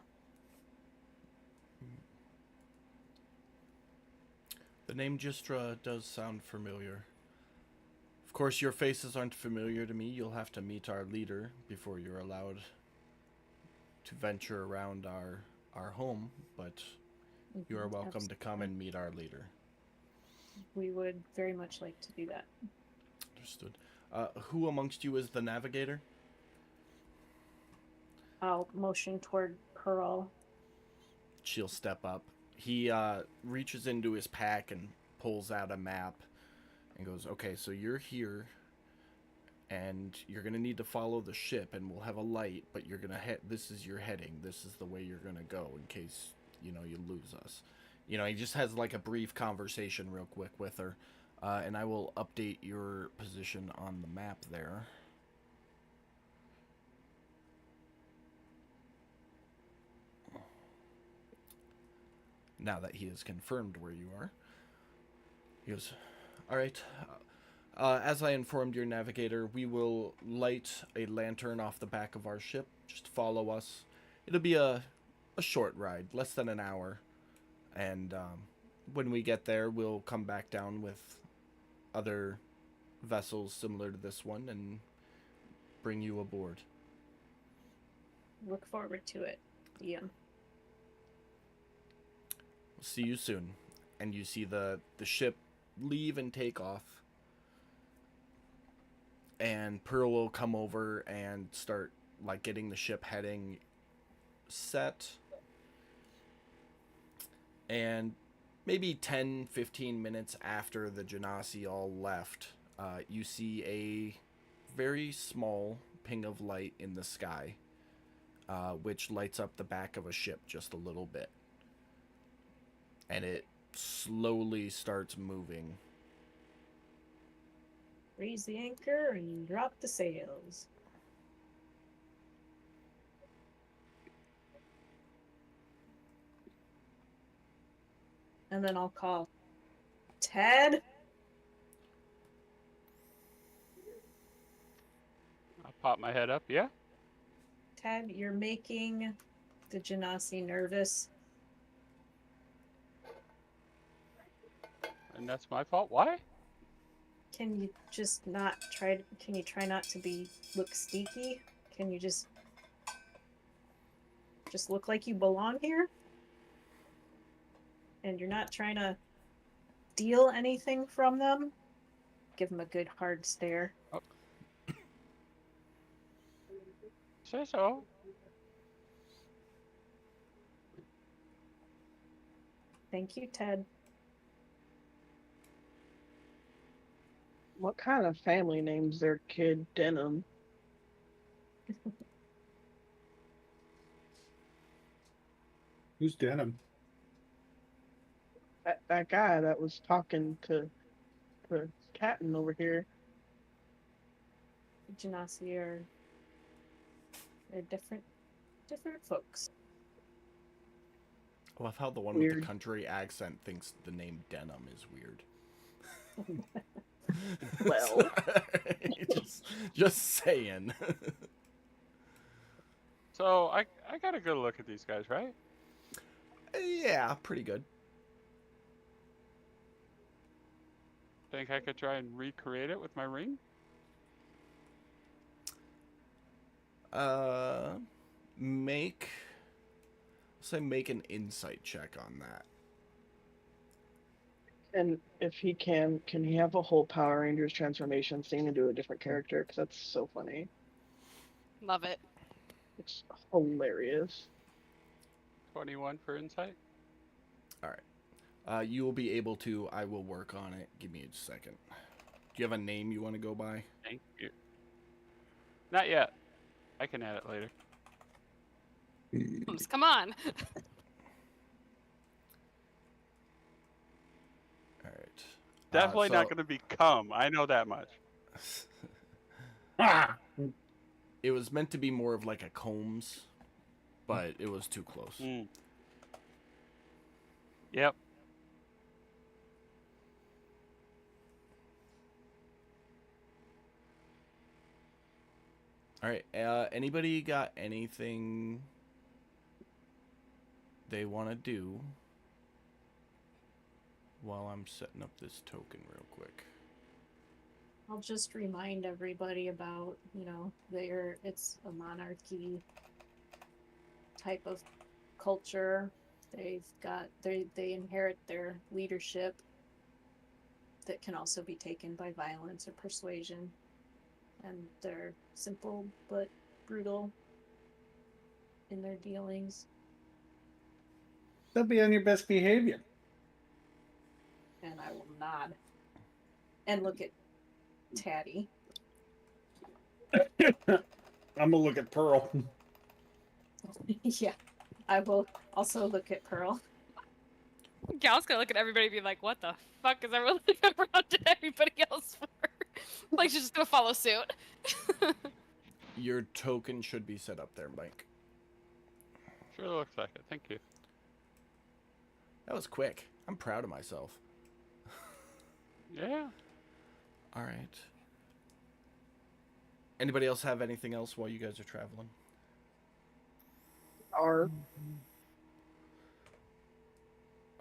The name Gistra does sound familiar. Of course, your faces aren't familiar to me. You'll have to meet our leader before you're allowed to venture around our home, but you are welcome to come and meet our leader. We would very much like to do that. Understood. Who amongst you is the navigator? I'll motion toward Pearl. She'll step up. He reaches into his pack and pulls out a map and goes, okay, so you're here and you're going to need to follow the ship and we'll have a light, but you're going to this is your heading. This is the way you're going to go in case, you lose us. He just has like a brief conversation real quick with her. And I will update your position on the map there. Now that he has confirmed where you are. He goes, all right. As I informed your navigator, we will light a lantern off the back of our ship. Just follow us. It'll be a short ride, less than an hour. And when we get there, we'll come back down with other vessels similar to this one and bring you aboard. Look forward to it, Ian. We'll see you soon. And you see the ship leave and take off. And Pearl will come over and start like getting the ship heading set. And maybe 10-15 minutes after the Genasi all left, you see a very small ping of light in the sky, which lights up the back of a ship just a little bit. And it slowly starts moving. Raise the anchor and drop the sails. and then I'll call Ted. I'll pop my head up. Yeah. Ted, you're making the Genasi nervous. And that's my fault. Why? Can you just not try? Can you try not to look sneaky? Can you just look like you belong here? And you're not trying to steal anything from them? Give them a good hard stare. Say so. Thank you, Ted. What kind of family names their kid Denim? Who's Denim? That guy that was talking to Captain over here. Genasi are they're different folks. I love how the one with Weird. the country accent thinks the name Denim is weird. Well. just saying. So I got a good look at these guys, right? Yeah, pretty good. Think I could try and recreate it with my ring? Make an insight check on that. And if he can he have a whole Power Rangers transformation scene and do a different character? Because that's so funny. Love it. It's hilarious. 21 for insight. You will be able to. I will work on it. Give me a second. Do you have a name you want to go by? Thank you. Not yet. I can add it later. Come on. All right. Definitely not going to be cum. I know that much. Ah! It was meant to be more of like a Combs, but it was too close. Mm. Yep. All right. Anybody got anything they want to do while I'm setting up this token real quick? I'll just remind everybody about, it's a monarchy type of culture. They inherit their leadership that can also be taken by violence or persuasion. And they're simple but brutal in their dealings. They'll be on your best behavior. And I will nod and look at Taddy. I'm gonna look at Pearl. Yeah, I will also look at Pearl. Yeah, I was gonna look at everybody and be like, what the fuck is everyone looking around to everybody else for? Like, she's just gonna follow suit. Your token should be set up there, Mike. Sure looks like it. Thank you. That was quick. I'm proud of myself. Yeah. All right. Anybody else have anything else while you guys are traveling? Or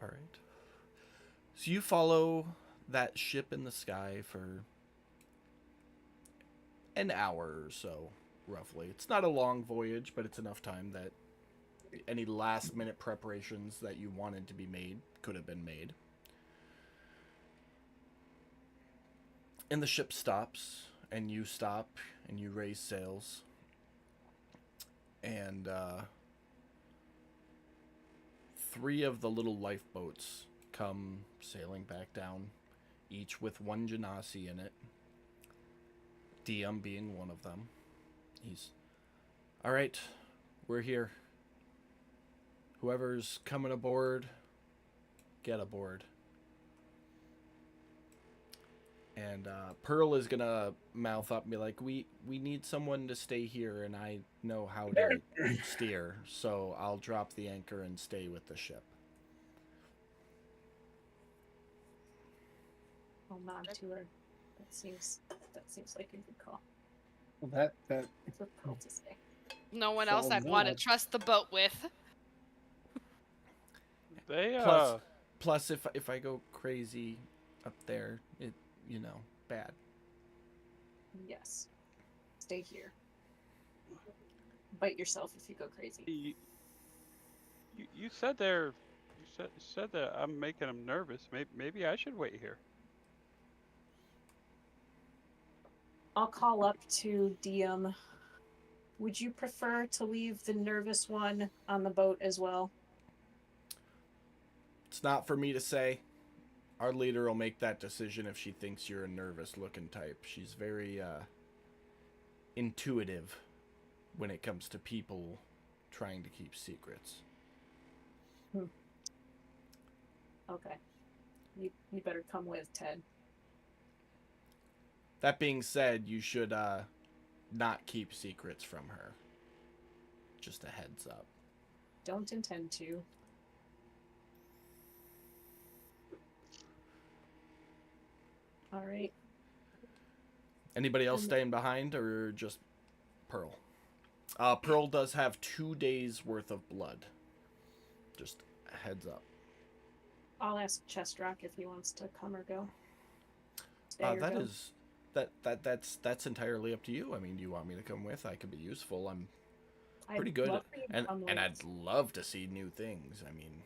All right. So you follow that ship in the sky for an hour or so, roughly. It's not a long voyage, but it's enough time that any last minute preparations that you wanted to be made could have been made. And the ship stops, and you stop, and you raise sails. And 3 of the little lifeboats come sailing back down, each with 1 Genasi in it. Diem being one of them. He's, all right, we're here. Whoever's coming aboard, get aboard. And Pearl is gonna mouth up and be like, we need someone to stay here, and I know how to steer, so I'll drop the anchor and stay with the ship. I'll nod to her. That seems like a good call. Well, that It's what Pearl to say. No one else So I'd want to that- trust the boat with. They Plus, if I go crazy up there, it bad. Yes. Stay here. Bite yourself if you go crazy. you said there. You said that I'm making them nervous. Maybe I should wait here. I'll call up to Diem. Would you prefer to leave the nervous one on the boat as well? It's not for me to say. Our leader will make that decision if she thinks you're a nervous-looking type. She's very intuitive when it comes to people trying to keep secrets. Okay. You better come with, Ted. That being said, you should not keep secrets from her. Just a heads up. Don't intend to. All right. Anybody else And- staying behind, or just Pearl? Pearl does have 2 days worth of blood. Just a heads up. I'll ask Chestrock if he wants to come or go. Stay or That go. is that's entirely up to you. I mean, do you want me to come with? I could be useful. I'm pretty I'd good, love for you to and come and with. I'd love to see new things. I mean,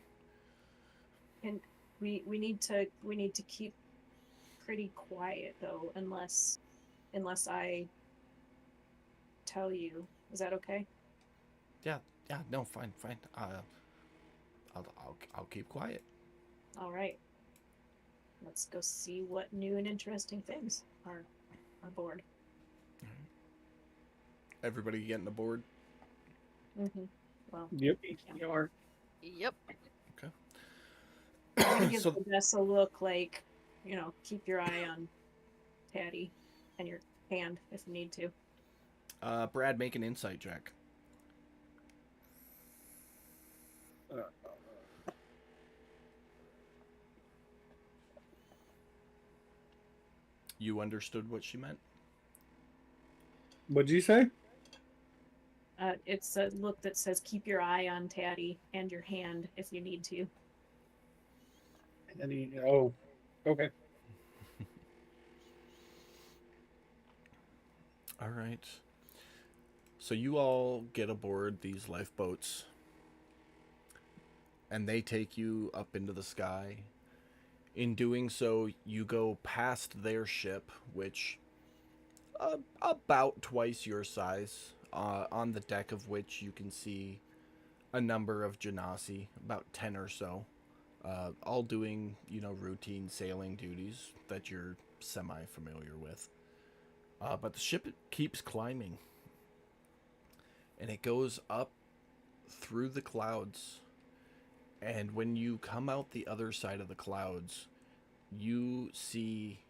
And we need to keep pretty quiet though, unless I tell you. Is that okay? yeah, no, fine. I'll keep quiet. All right. Let's go see what new and interesting things are aboard. Everybody getting aboard. Mm-hmm. Well, Yep. You are. Yep. I'm gonna give So Odessa a look like, keep your eye on Patty and your hand if you need to. Brad, make an insight check. You understood what she meant? What'd you say? It's a look that says keep your eye on Taddy and your hand if you need to. Oh, okay. All right. So you all get aboard these lifeboats, and they take you up into the sky. In doing so, you go past their ship, which about twice your size, on the deck of which you can see a number of Genasi, about 10 or so, all doing, routine sailing duties that you're semi-familiar with. But the ship keeps climbing, and it goes up through the clouds. And when you come out the other side of the clouds, you see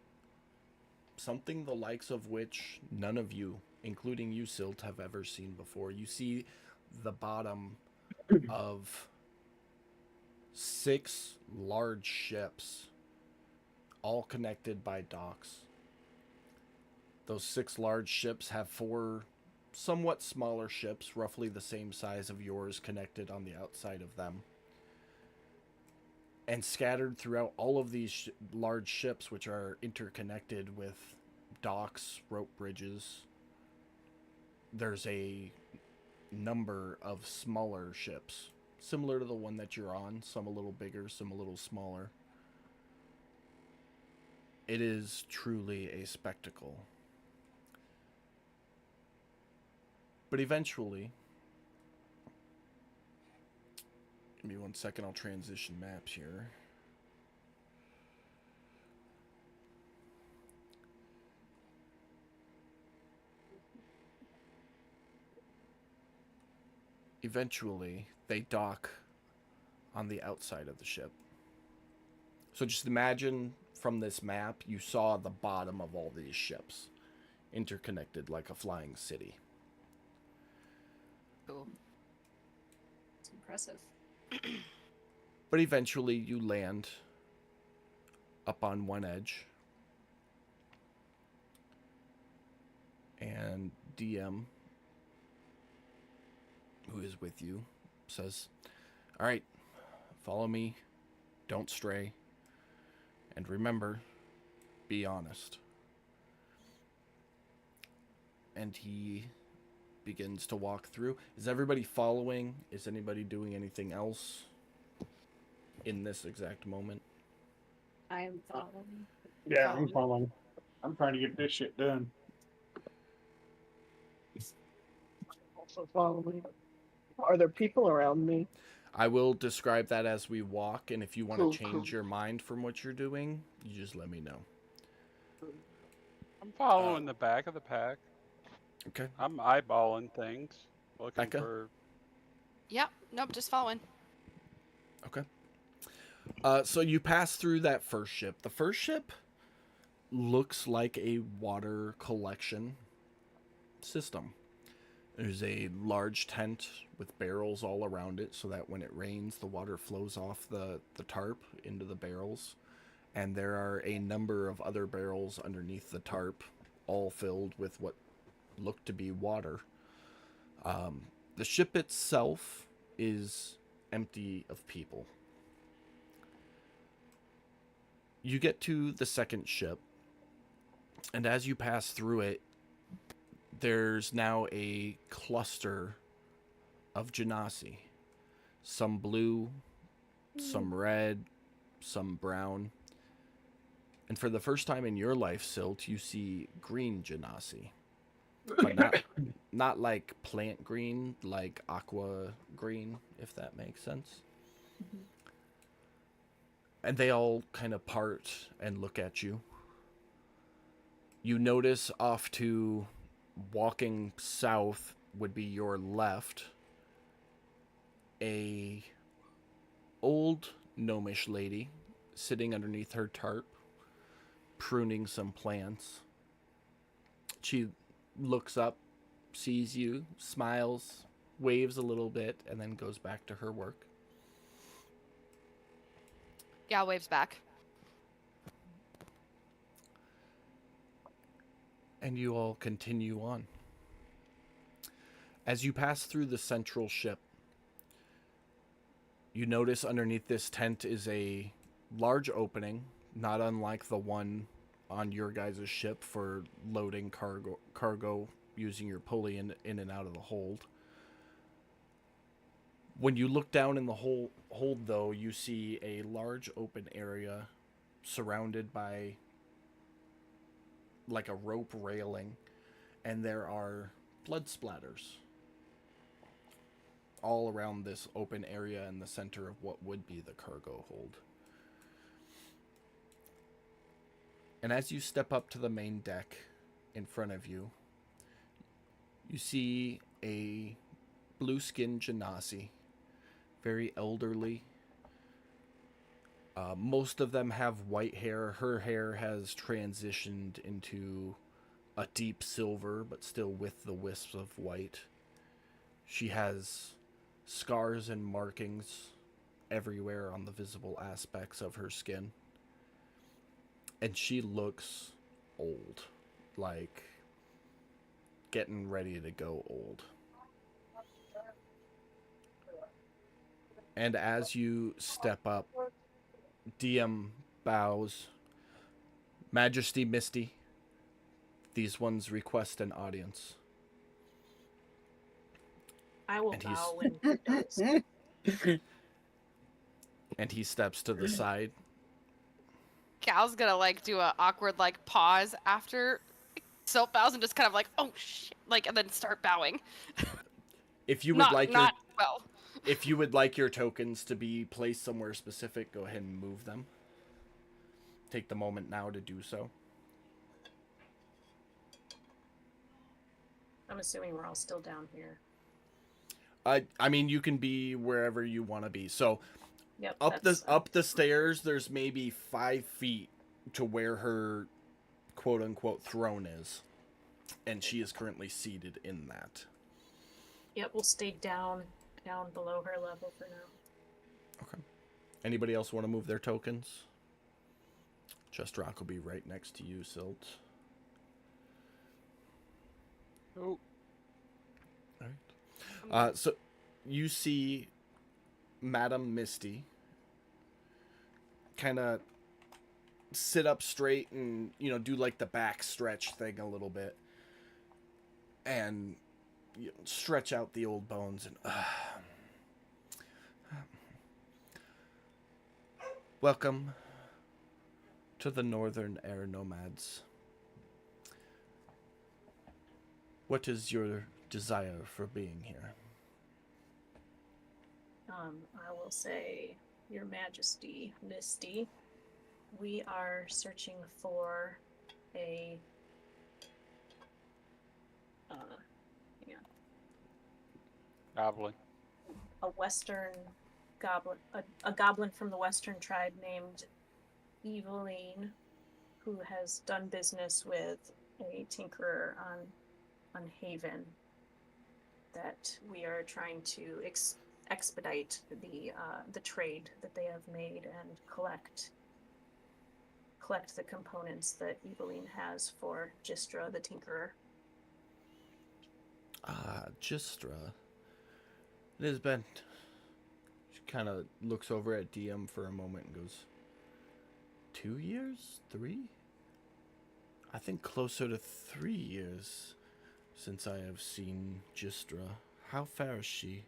something the likes of which none of you, including you, Silt, have ever seen before. You see the bottom of 6 large ships, all connected by docks. Those 6 large ships have 4 somewhat smaller ships, roughly the same size of yours, connected on the outside of them. And scattered throughout all of these large ships, which are interconnected with docks, rope bridges, there's a number of smaller ships, similar to the one that you're on, some a little bigger, some a little smaller. It is truly a spectacle. But eventually, give me 1 second, I'll transition maps here. Eventually, they dock on the outside of the ship. So just imagine from this map, you saw the bottom of all these ships, interconnected like a flying city. Cool. It's impressive. But eventually you land up on one edge, And DM, who is with you, says, "All right, follow me. Don't stray. And remember, be honest." And he begins to walk through. Is everybody following? Is anybody doing anything else in this exact moment? I am following. Yeah, I'm following. I'm trying to get this shit done. Also following. Are there people around me? I will describe that as we walk, and if you want to Cool, change cool. your mind from what you're doing, you just let me know. I'm following the back of the pack. Okay. I'm eyeballing things, looking Becca? for. Yep. Nope. Just following. Okay. So you pass through that first ship. The first ship looks like a water collection system. There's a large tent with barrels all around it so that when it rains, the water flows off the tarp into the barrels. And there are a number of other barrels underneath the tarp, all filled with what look to be water. The ship itself is empty of people. You get to the second ship, and as you pass through it, there's now a cluster of genasi. Some blue, some red, some brown. And for the first time in your life, Silt, you see green genasi. But not like plant green, like aqua green, if that makes sense. And they all kind of part and look at you. You notice off to walking south would be your left, a old gnomish lady sitting underneath her tarp, pruning some plants. She looks up, sees you, smiles, waves a little bit, and then goes back to her work. Gal waves back. And you all continue on. As you pass through the central ship, you notice underneath this tent is a large opening, not unlike the one on your guys' ship for loading cargo using your pulley in and out of the hold. When you look down in the hold, though, you see a large open area surrounded by like a rope railing, and there are blood splatters all around this open area in the center of what would be the cargo hold. And as you step up to the main deck in front of you, you see a blue-skinned genasi, very elderly. Most of them have white hair. Her hair has transitioned into a deep silver, but still with the wisps of white. She has scars and markings everywhere on the visible aspects of her skin. And she looks old, like getting ready to go old. And as you step up, DM bows. Majesty Misty, these ones request an audience. I will And he's- bow when he does. And he steps to the side. Gal's gonna like do a awkward like pause after Silt bows and just kind of like, oh shit, like, and then start bowing. If you would Not like not well. if you would like your tokens to be placed somewhere specific, go ahead and move them. Take the moment now to do so. I'm assuming we're all still down here. I mean, you can be wherever you want to be. So Yep. up the stairs, there's maybe 5 feet to where her quote unquote throne is, and she is currently seated in that. Yep, we'll stay down below her level for now. Okay. Anybody else want to move their tokens? Just Rock will be right next to you, Silt. Oh, So you see Madame Misty kind of sit up straight and, do like the back stretch thing a little bit. And stretch out the old bones and welcome to the Northern Air Nomads. What is your desire for being here? I will say, Your Majesty, Misty, we are searching for a hang on, goblin. a western goblin, a goblin from the western tribe named Eveline, who has done business with a tinkerer on Haven, that we are trying to expedite the trade that they have made and collect the components that Eveline has for Gistra the tinkerer. Gistra. It has been... She kind of looks over at DM for a moment and goes, 2 years? 3? I think closer to 3 years since I have seen Gistra. How fair is she?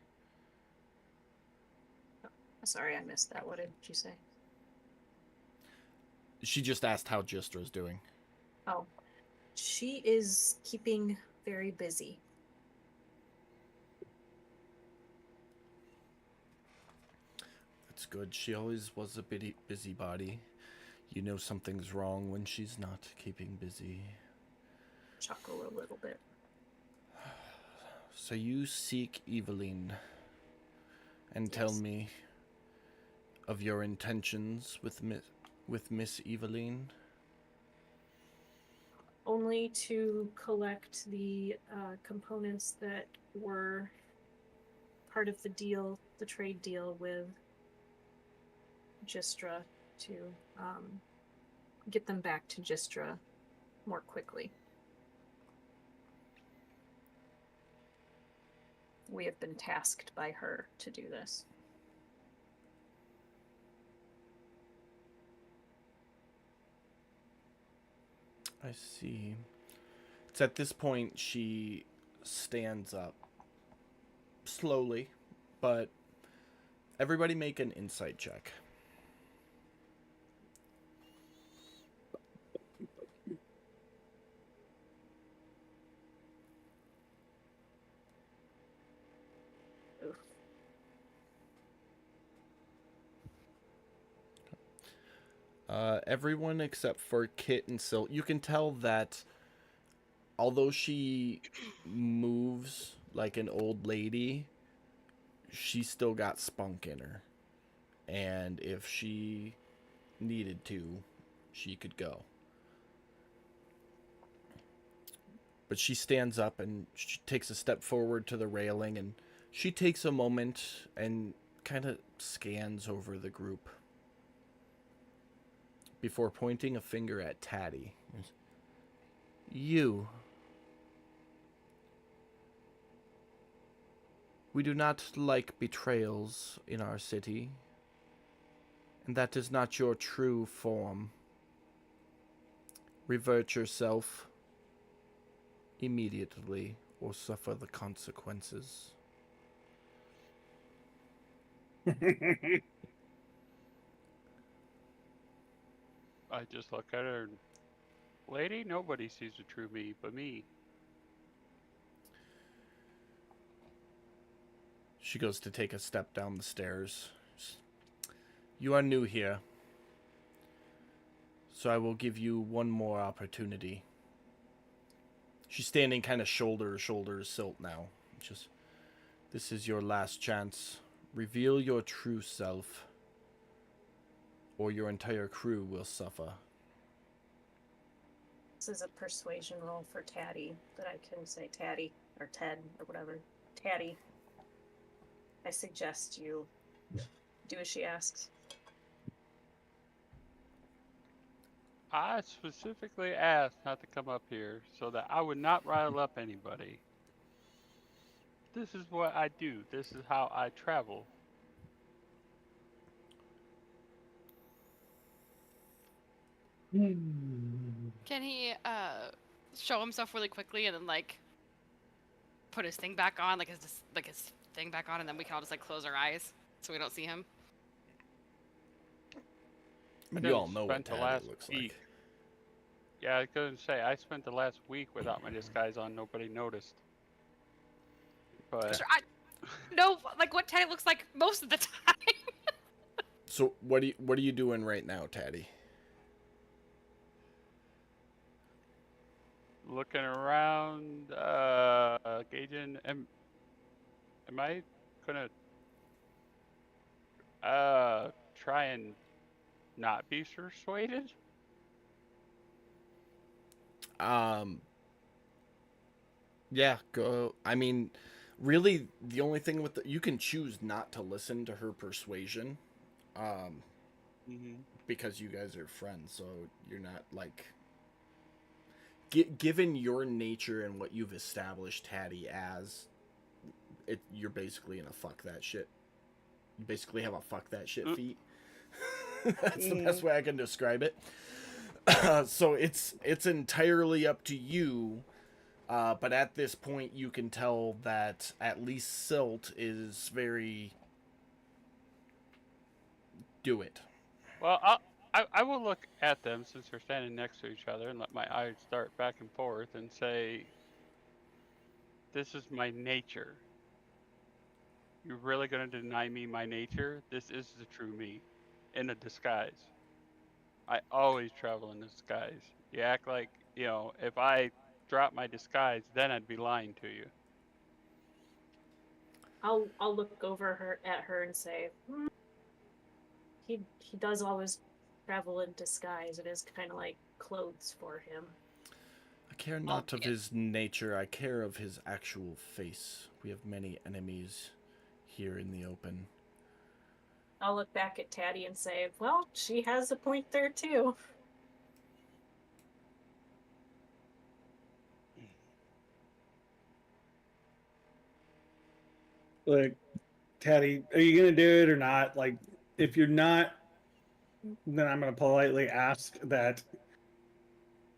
Sorry, I missed that. What did you say? She just asked how Gistra's doing. Oh, she is keeping very busy. That's good. She always was a busybody. You know something's wrong when she's not keeping busy. Chuckle a little bit. So you seek Eveline and tell Yes. me of your intentions with Miss Eveline. Only to collect the components that were part of the deal, the trade deal with Gistra, to get them back to Gistra more quickly. We have been tasked by her to do this. I see. It's at this point she stands up. Slowly, but everybody make an insight check. Oof. Everyone except for Kit and Sil. You can tell that although she moves like an old lady, she's still got spunk in her. And if she needed to, she could go. But she stands up and she takes a step forward to the railing, and she takes a moment and kind of scans over the group before pointing a finger at Taddy. You. We do not like betrayals in our city, and that is not your true form. Revert yourself immediately or suffer the consequences. I just look at her and, lady, nobody sees the true me but me. She goes to take a step down the stairs. You are new here, so I will give you one more opportunity. She's standing kind of shoulder to shoulder with Silt now. Just, this is your last chance. Reveal your true self, or your entire crew will suffer. This is a persuasion roll for Taddy, that I can say Taddy, or Ted, or whatever. Taddy, I suggest you do as she asks. I specifically asked not to come up here so that I would not rile up anybody. This is what I do. This is how I travel. Can he show himself really quickly and then like put his thing back on, like his thing back on, and then we can all just like close our eyes so we don't see him? And I you all know what spent the Taddy last looks week. like. Yeah, I was gonna say I spent the last week without my disguise on. Nobody noticed. But Sure, I know like what Teddy looks like most of the time. So what are you doing right now, Taddy? looking around, gauging. Am I gonna try and not be persuaded? Yeah, go. I mean, really, the only thing with you can choose not to listen to her persuasion, because you guys are friends, so you're not like. Given your nature and what you've established Taddy as, you're basically in a fuck that shit. You basically have a fuck that shit feat. That's the best way I can describe it. So it's entirely up to you. But at this point, you can tell that at least Silt is very. Do it. Well, I will look at them since they're standing next to each other and let my eyes dart back and forth and say, this is my nature. You're really going to deny me my nature? This is the true me, in a disguise. I always travel in disguise. You act like, if I drop my disguise, then I'd be lying to you. I'll look over at her and say, he does always travel in disguise. It is kind of like clothes for him. I care not of his nature, I care of his actual face. We have many enemies here in the open. I'll look back at Taddy and say, well, she has a point there too. Like, Taddy, are you gonna do it or not? Like, if you're not, then I'm gonna politely ask that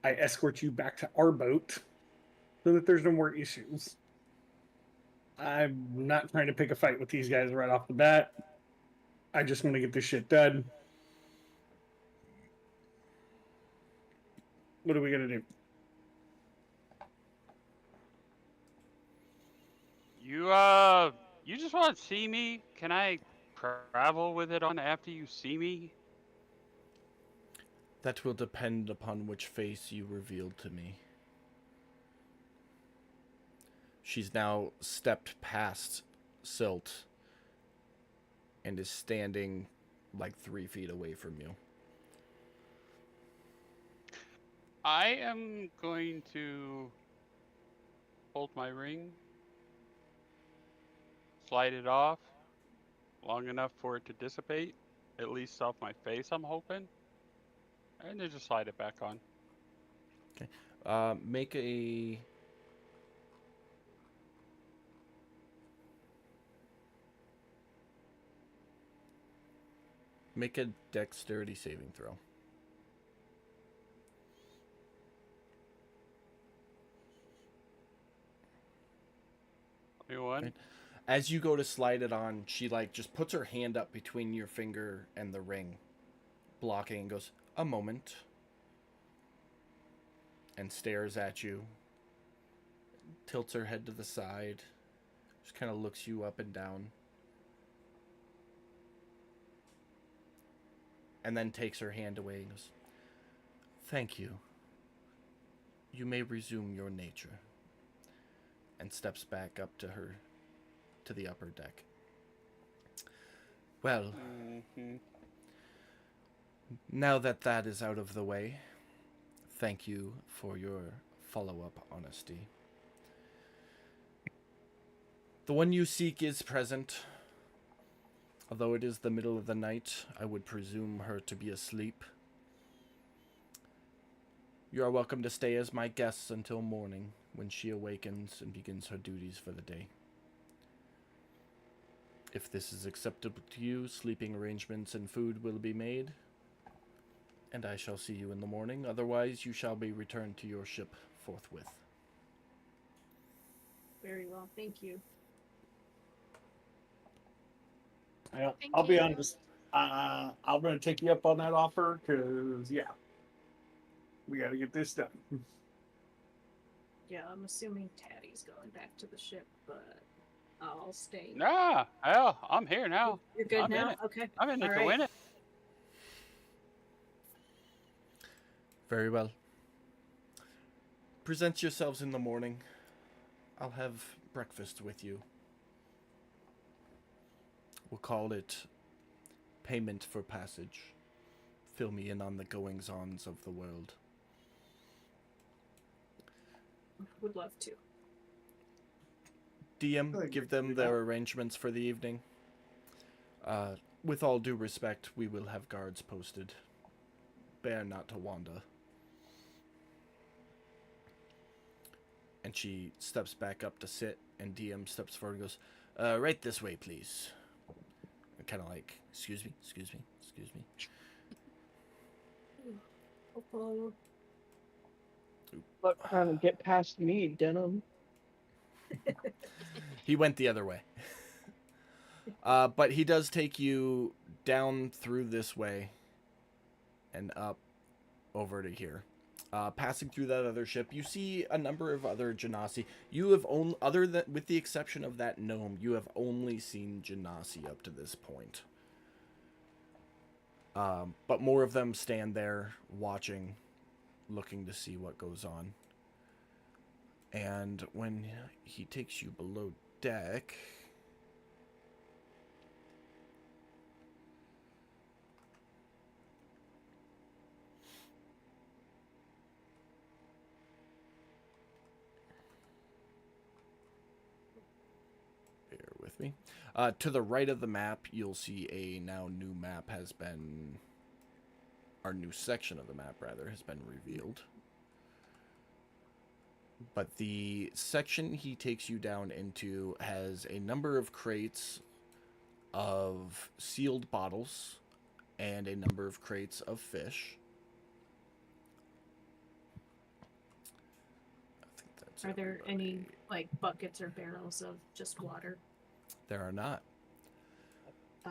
I escort you back to our boat so that there's no more issues. I'm not trying to pick a fight with these guys right off the bat. I just want to get this shit done. What are we gonna do? You just want to see me? Can I travel with it on after you see me? That will depend upon which face you reveal to me. She's now stepped past Silt and is standing like 3 feet away from you. I am going to hold my ring, slide it off long enough for it to dissipate, at least off my face, I'm hoping, and then just slide it back on. Okay. Make a... Make a dexterity saving throw. Right. As you go to slide it on, she just puts her hand up between your finger and the ring, blocking, and goes, "A moment," and stares at you, tilts her head to the side, just kind of looks you up and down, and then takes her hand away and goes, "Thank you. You may resume your nature," and steps back up to her, to the upper deck. Well, now that that is out of the way, thank you for your follow-up honesty. The one you seek is present. Although it is the middle of the night, I would presume her to be asleep. You are welcome to stay as my guests until morning, when she awakens and begins her duties for the day. If this is acceptable to you, sleeping arrangements and food will be made, and I shall see you in the morning. Otherwise, you shall be returned to your ship forthwith. Very well, thank you. Well, Thank I'll be you. honest. I'm going to take you up on that offer because, yeah, we got to get this done. Yeah, I'm assuming Taddy's going back to the ship, but I'll stay. Nah, hell, I'm here now. You're good I'm in now? it. Okay. I'm in it All to right. win it. Very well. Present yourselves in the morning. I'll have breakfast with you. We'll call it payment for passage. Fill me in on the goings-ons of the world. Would love to. DM, think we give can them do their that. arrangements for the evening. With all due respect, we will have guards posted. Bear not to wander. And she steps back up to sit, and DM steps forward and goes, right this way, please. And kind of like, excuse me. Oh, Look, trying to get past me, Denim. He went the other way. But he does take you down through this way and up over to here. Passing through that other ship, you see a number of other Genasi. You have only, other than with the exception of that gnome, you have only seen Genasi up to this point. But more of them stand there watching, looking to see what goes on. And when he takes you below deck, bear with me. To the right of the map, you'll see a now new map has been, our new section of the map rather, has been revealed. But the section he takes you down into has a number of crates of sealed bottles and a number of crates of fish. I think that's are there any everybody. like buckets or barrels of just water? There are not.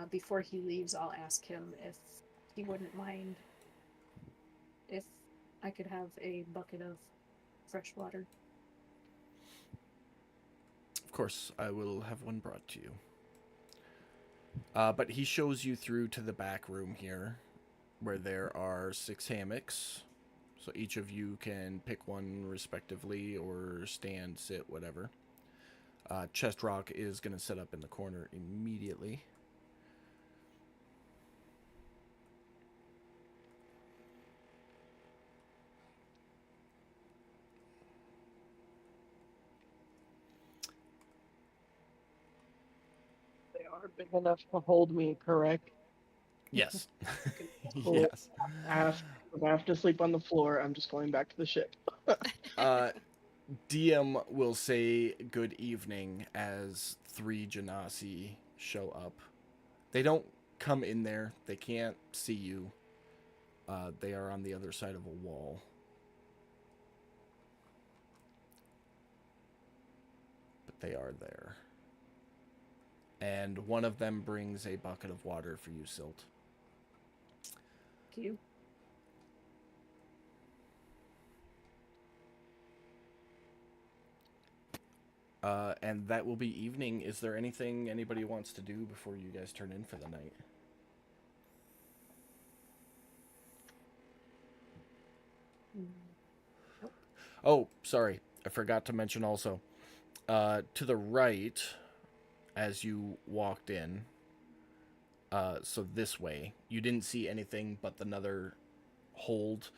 Before he leaves, I'll ask him if he wouldn't mind if I could have a bucket of fresh water. Of course, I will have one brought to you. But he shows you through to the back room here, where there are 6 hammocks. So each of you can pick one respectively, or stand, sit, whatever. Chest Rock is going to set up in the corner immediately. They are big enough to hold me, correct? Yes. Cool. Yes. If I have to sleep on the floor, I'm just going back to the ship. DM will say good evening as 3 Genasi show up. They don't come in there. They can't see you. They are on the other side of a wall. But they are there. And one of them brings a bucket of water for you, Silt. Thank you. And that will be evening. Is there anything anybody wants to do before you guys turn in for the night? Oh, sorry. I forgot to mention also. To the right, as you walked in, so this way, you didn't see anything but another hold.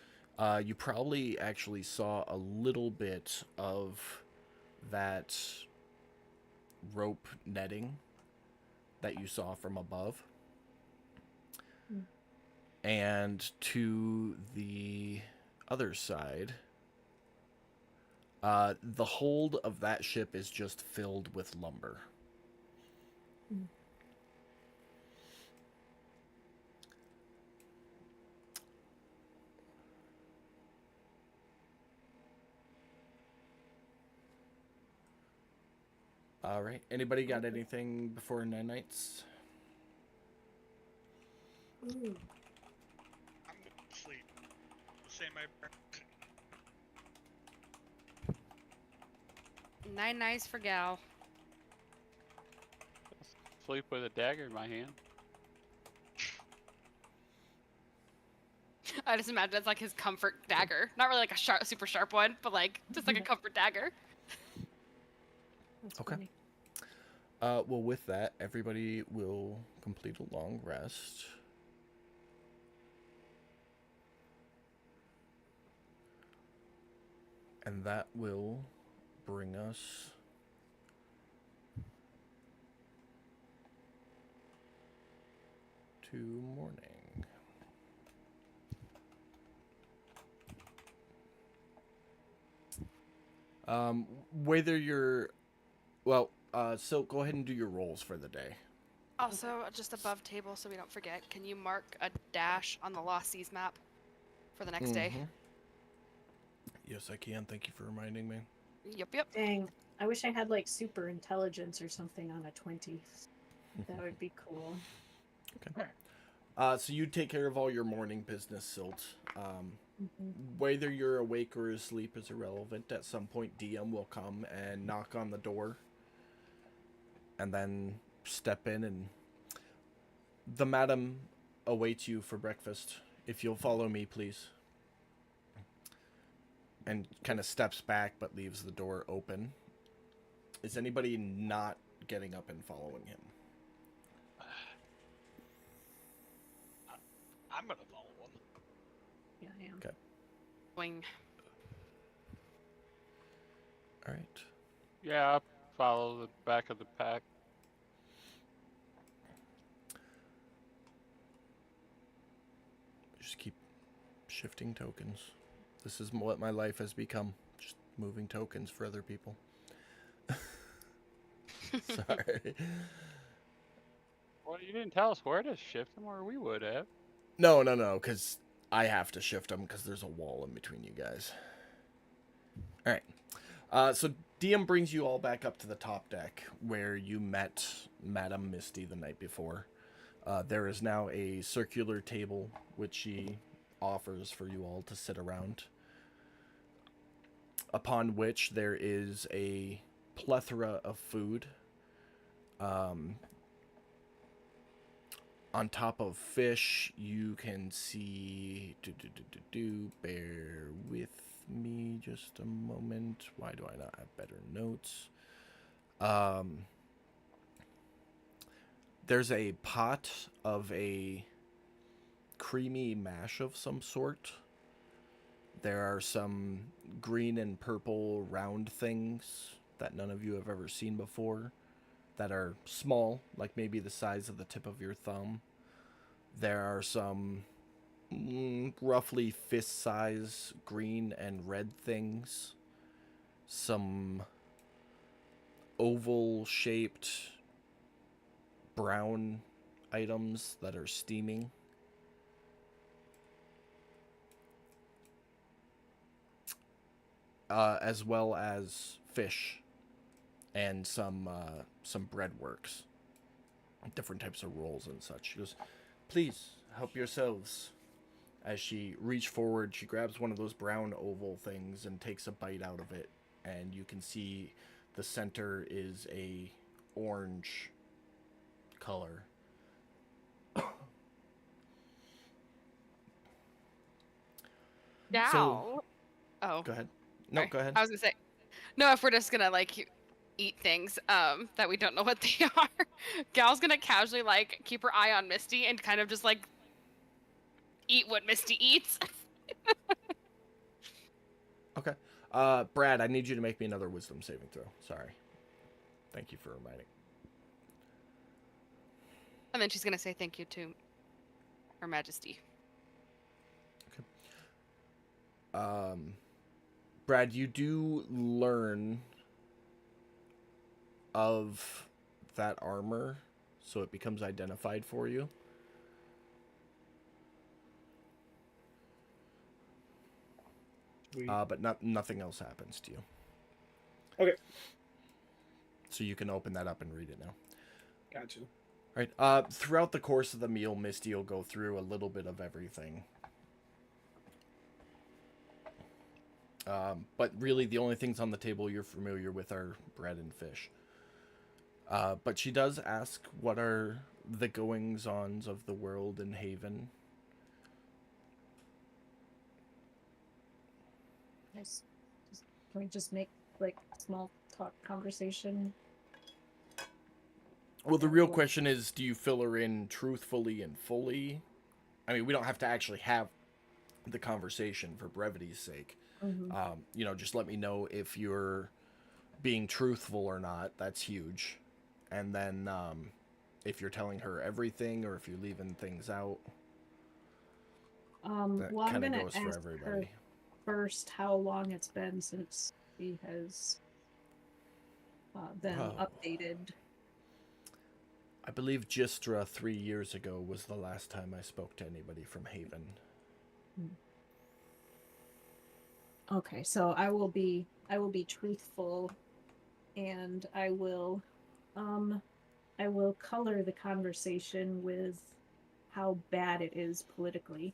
You probably actually saw a little bit of that rope netting that you saw from above. And to the other side, the hold of that ship is just filled with lumber. All right. Anybody got anything before 9 nights? Ooh. I'm going to sleep. Say my prayer. 9 nights for Gal. Sleep with a dagger in my hand. I just imagine it's like his comfort dagger. Not really like a sharp, super sharp one, but like just like a comfort dagger. That's Okay. funny. Well, with that, everybody will complete a long rest. And that will bring us to morning. Whether you're, well, so go ahead and do your rolls for the day. Also, just above table, so we don't forget, can you mark a dash on the Lost Seas map for the next day? Mhm. Yes, I can. Thank you for reminding me. Yep. Dang. I wish I had like super intelligence or something on a 20. That would be cool. So you take care of all your morning business, Silt. Mhm. Whether you're awake or asleep is irrelevant. At some point, DM will come and knock on the door, and then step in, and the madam awaits you for breakfast. If you'll follow me, please. And kind of steps back, but leaves the door open. Is anybody not getting up and following him? I'm going to follow him. Yeah, I am. Okay. Wing. All right. Yeah, I'll follow the back of the pack. Just keep shifting tokens. This is what my life has become. Just moving tokens for other people. Sorry. Well, you didn't tell us where to shift them, or we would have. No, because I have to shift them because there's a wall in between you guys. All right. So DM brings you all back up to the top deck where you met Madame Misty the night before. There is now a circular table which she offers for you all to sit around, upon which there is a plethora of food. On top of fish, you can see... Bear with me just a moment. Why do I not have better notes? There's a pot of a creamy mash of some sort. There are some green and purple round things that none of you have ever seen before that are small, like maybe the size of the tip of your thumb. There are some roughly fist-size green and red things. Some oval-shaped brown items that are steaming. As well as fish and some breadworks, different types of rolls and such. She goes, "Please help yourselves." As she reaches forward, she grabs one of those brown oval things and takes a bite out of it, and you can see the center is a orange color. Gal. Oh. Go ahead. No, sorry. go ahead. I was gonna say, no, if we're just gonna like eat things that we don't know what they are, Gal's gonna casually like keep her eye on Misty and kind of just like eat what Misty eats. Okay. Brad, I need you to make me another wisdom saving throw. Sorry. Thank you for reminding. And then she's gonna say thank you to Her Majesty. Brad, you do learn of that armor, so it becomes identified for you. But nothing else happens to you. Okay. So you can open that up and read it now. Gotcha. All right. Throughout the course of the meal, Misty will go through a little bit of everything. But really, the only things on the table you're familiar with are bread and fish. But she does ask, what are the goings-ons of the world in Haven? Nice. Can we just make like small talk conversation? Well, the real question is, do you fill her in truthfully and fully? I mean, we don't have to actually have the conversation for brevity's sake. Mm-hmm. Just let me know if you're being truthful or not. That's huge. And then if you're telling her everything or if you're leaving things out, that Well, I'm kind of gonna goes ask for her everybody. first how long it's been since he has been updated. I believe Gistra 3 years ago was the last time I spoke to anybody from Haven. Okay, so I will be truthful, and I will color the conversation with how bad it is politically.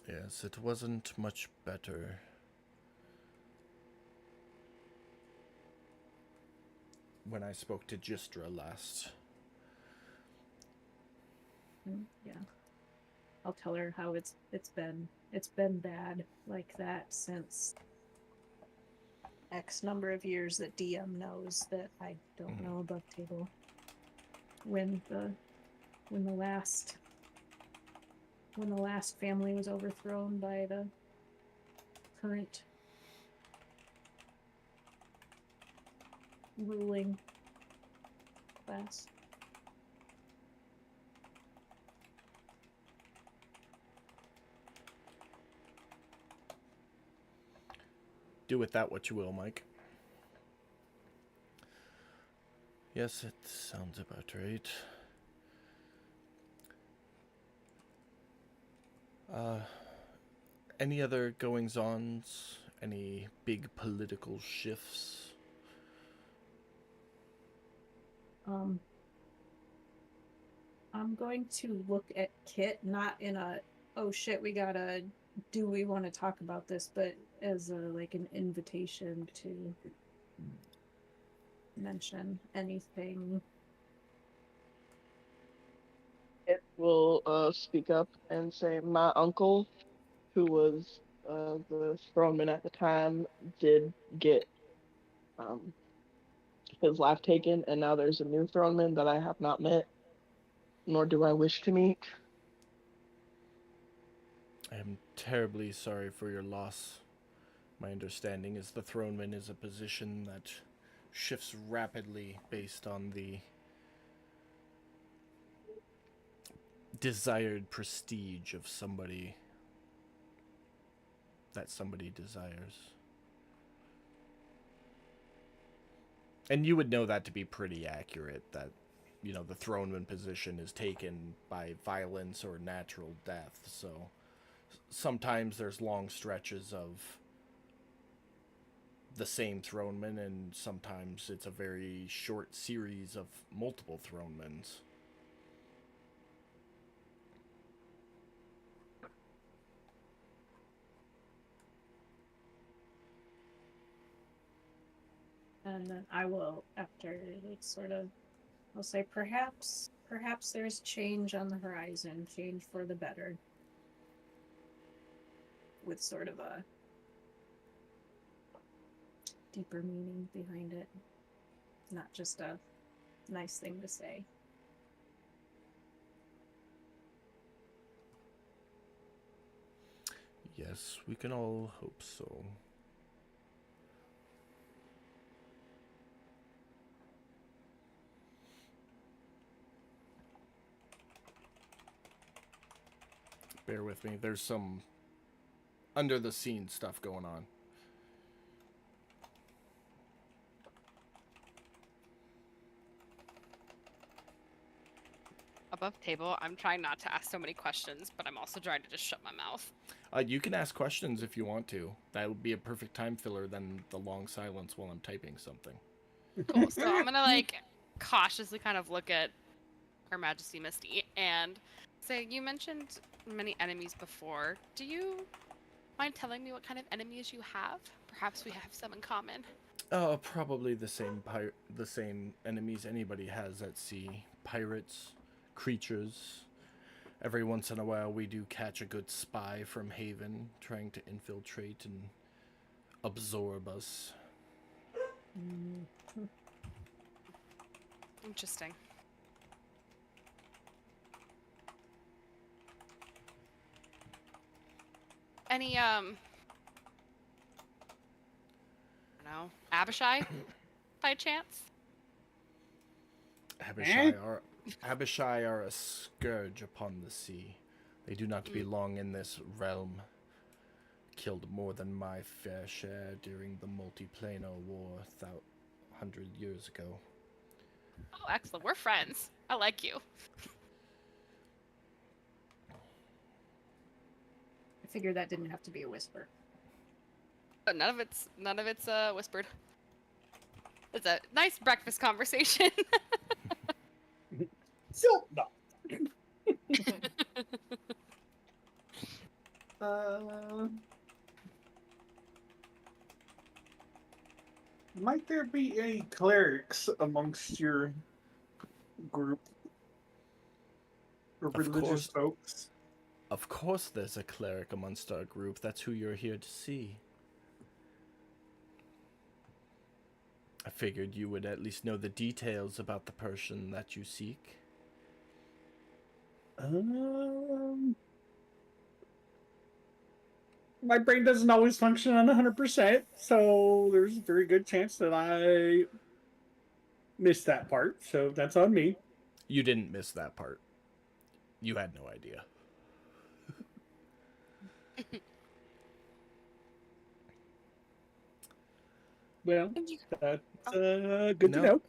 Yes, it wasn't much better. When I spoke to Gistra last. Yeah. I'll tell her how it's been bad like that since X number of years that DM knows that I don't know above table. When the last family was overthrown by the current ruling class. Do with that what you will, Mike. Yes, it sounds about right. Any other goings-ons? Any big political shifts? I'm going to look at Kit, not in a, oh shit, do we want to talk about this, but as like an invitation to mention anything. It will speak up and say, my uncle, who was the throneman at the time, did get his life taken, and now there's a new throneman that I have not met, nor do I wish to meet. I am terribly sorry for your loss. My understanding is the throneman is a position that shifts rapidly based on the desired prestige of somebody that somebody desires. And you would know that to be pretty accurate, that, the throneman position is taken by violence or natural death, so sometimes there's long stretches of the same throneman, and sometimes it's a very short series of multiple thronemans. And then I will, after like I'll say perhaps there's change on the horizon, change for the better, with sort of a deeper meaning behind it, not just a nice thing to say. Yes, we can all hope so. Bear with me. There's some under the scene stuff going on. Above table, I'm trying not to ask so many questions, but I'm also trying to just shut my mouth. You can ask questions if you want to. That would be a perfect time filler than the long silence while I'm typing something. Cool. So I'm gonna like cautiously kind of look at Her Majesty Misty and say, you mentioned many enemies before. Do you mind telling me what kind of enemies you have? Perhaps we have some in common. Probably the same enemies anybody has at sea. Pirates, creatures. Every once in a while we do catch a good spy from Haven trying to infiltrate and absorb us. Interesting. Any I don't know, Abishai by chance? Abishai are a scourge upon the sea. They do not belong in this realm. Killed more than my fair share during the Multiplanar War 100 years ago. Oh, excellent. We're friends. I like you. I figured that didn't have to be a whisper. But none of it's whispered. It's a nice breakfast conversation. So, no. Might there be any clerics amongst your group? Or religious folks? Of course there's a cleric amongst our group. That's who you're here to see. I figured you would at least know the details about the person that you seek. My brain doesn't always function on 100%, so there's a very good chance that I missed that part, so that's on me. You didn't miss that part. You had no idea. Well, that's good to know.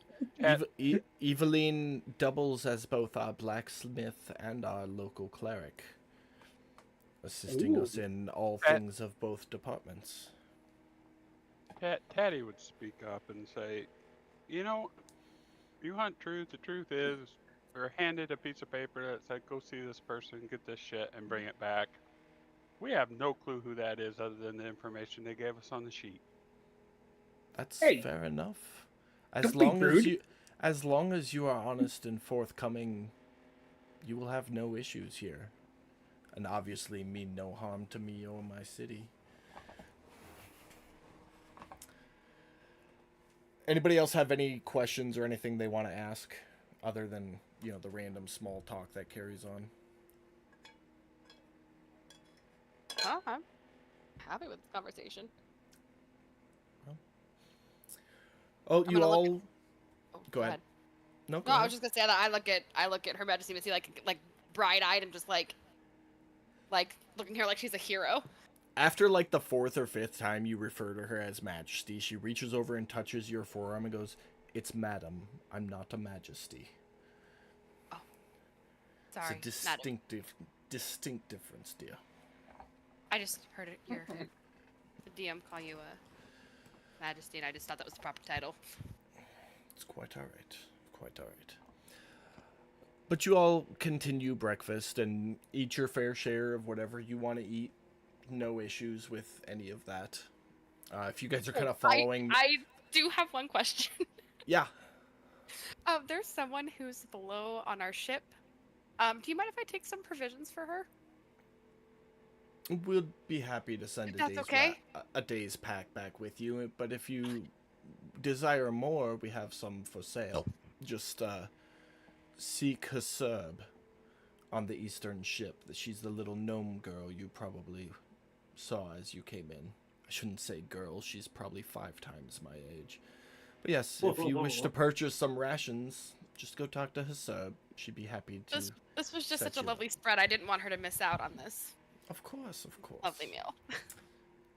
Eveline doubles as both our blacksmith and our local cleric, assisting us in all things of both departments. Taddy would speak up and say, you know, you hunt truth. The truth is, we were handed a piece of paper that said, go see this person, get this shit, and bring it back. We have no clue who that is other than the information they gave us on the sheet. That's Hey, fair enough. don't be rude. As long as you are honest and forthcoming, you will have no issues here. And obviously mean no harm to me or my city. Anybody else have any questions or anything they want to ask other than, you know, the random small talk that carries on? Oh, I'm happy with this conversation. Oh, I'm you gonna all Oh, go ahead. No, go No, I ahead. was just gonna say that I look at Her Majesty Misty like bright-eyed and just like looking at her like she's a hero. After like the 4th or 5th time you refer to her as Majesty, she reaches over and touches your forearm and goes, "It's Madam. I'm not a Majesty." Oh, sorry, It's a distinct difference, dear. I just heard the DM call you Majesty, and I just thought that was the proper title. It's quite alright. Quite alright. But you all continue breakfast and eat your fair share of whatever you want to eat. No issues with any of that. If you guys are kind of following... I do have one question. Yeah. There's someone who's below on our ship. Do you mind if I take some provisions for her? We'll be happy to send If that's day's okay. a day's pack back with you, but if you desire more, we have some for sale. Just seek Hesub on the eastern ship. She's the little gnome girl you probably saw as you came in. I shouldn't say girl, she's probably 5 times my age. But yes, if you wish to purchase some rations, just go talk to Hesub. She'd be happy to. This was just set such a you lovely up. spread. I didn't want her to miss out on this Of course, of course. lovely meal.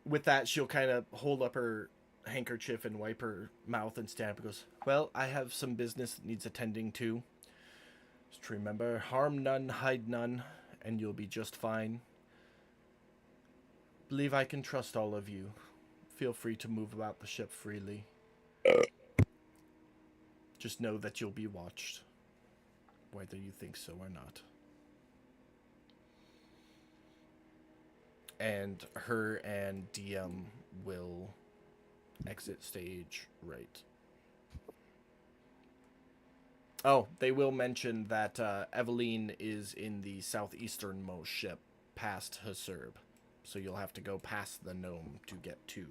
with that, she'll kind of hold up her handkerchief and wipe her mouth and stand up and goes, well, I have some business that needs attending to. Just remember, harm none, hide none, and you'll be just fine. Believe I can trust all of you. Feel free to move about the ship freely. Just know that you'll be watched, whether you think so or not. And her and DM will exit stage right. Oh, they will mention that Eveline is in the southeasternmost ship, past Hasurb. So you'll have to go past the gnome to get to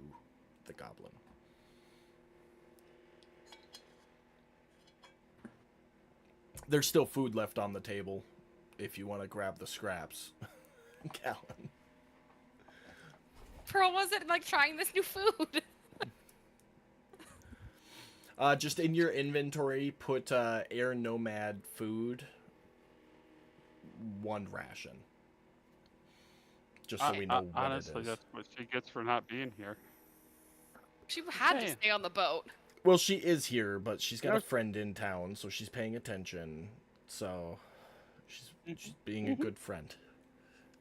the goblin. There's still food left on the table if you want to grab the scraps. Callan. Pearl wasn't like trying this new food. Just in your inventory, put Air Nomad food, 1 ration. Just so we know what honestly, it is. that's what she gets for not being here. She had to Damn. stay on the boat. Well, she is here, but she's got a Okay. friend in town, so she's paying attention. So she's being a good friend,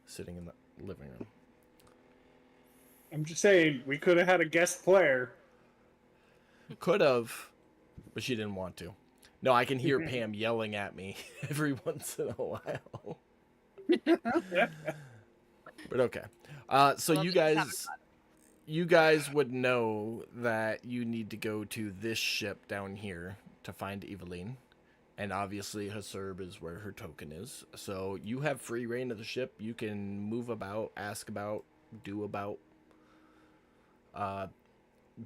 sitting in the living room. I'm just saying, we could have had a guest player. Could have, but she didn't want to. No, I can hear Pam yelling at me every once in a while. But okay. So Love you that you guys, you guys would know that you need to go to this ship down here to find Eveline. And obviously Hasurb is where her token is. So you have free reign of the ship. You can move about, ask about, do about.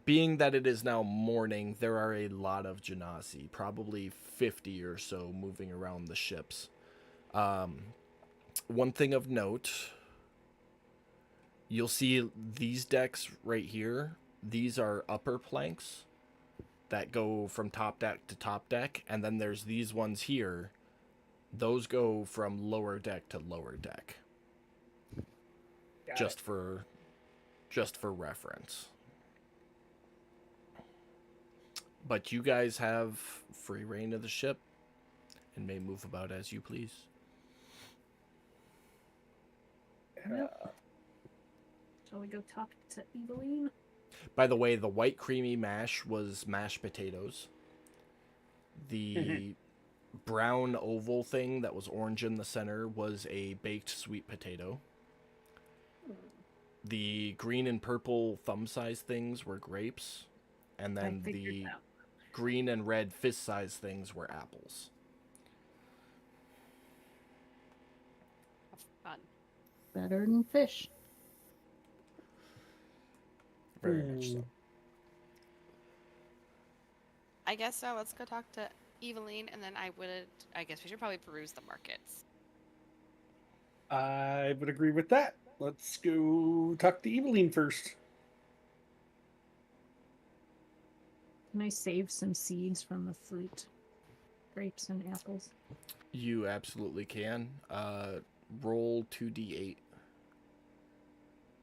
Being that it is now morning, there are a lot of Genasi, probably 50 or so moving around the ships. One thing of note, you'll see these decks right here. These are upper planks that go from top deck to top deck, and then there's these ones here. Those go from lower deck to lower deck. Just for reference. But you guys have free reign of the ship and may move about as you please. Shall we go talk to Eveline? By the way, the white creamy mash was mashed potatoes. The brown oval thing that was orange in the center was a baked sweet potato. The green and purple thumb-sized things were grapes. And then the green and red fist-sized things were apples. Fun. Better than fish. Very much so. I guess so. Let's go talk to Eveline, and then I guess we should probably peruse the markets. I would agree with that. Let's go talk to Eveline first. Can I save some seeds from the fruit? Grapes and apples. You absolutely can. Roll 2d8.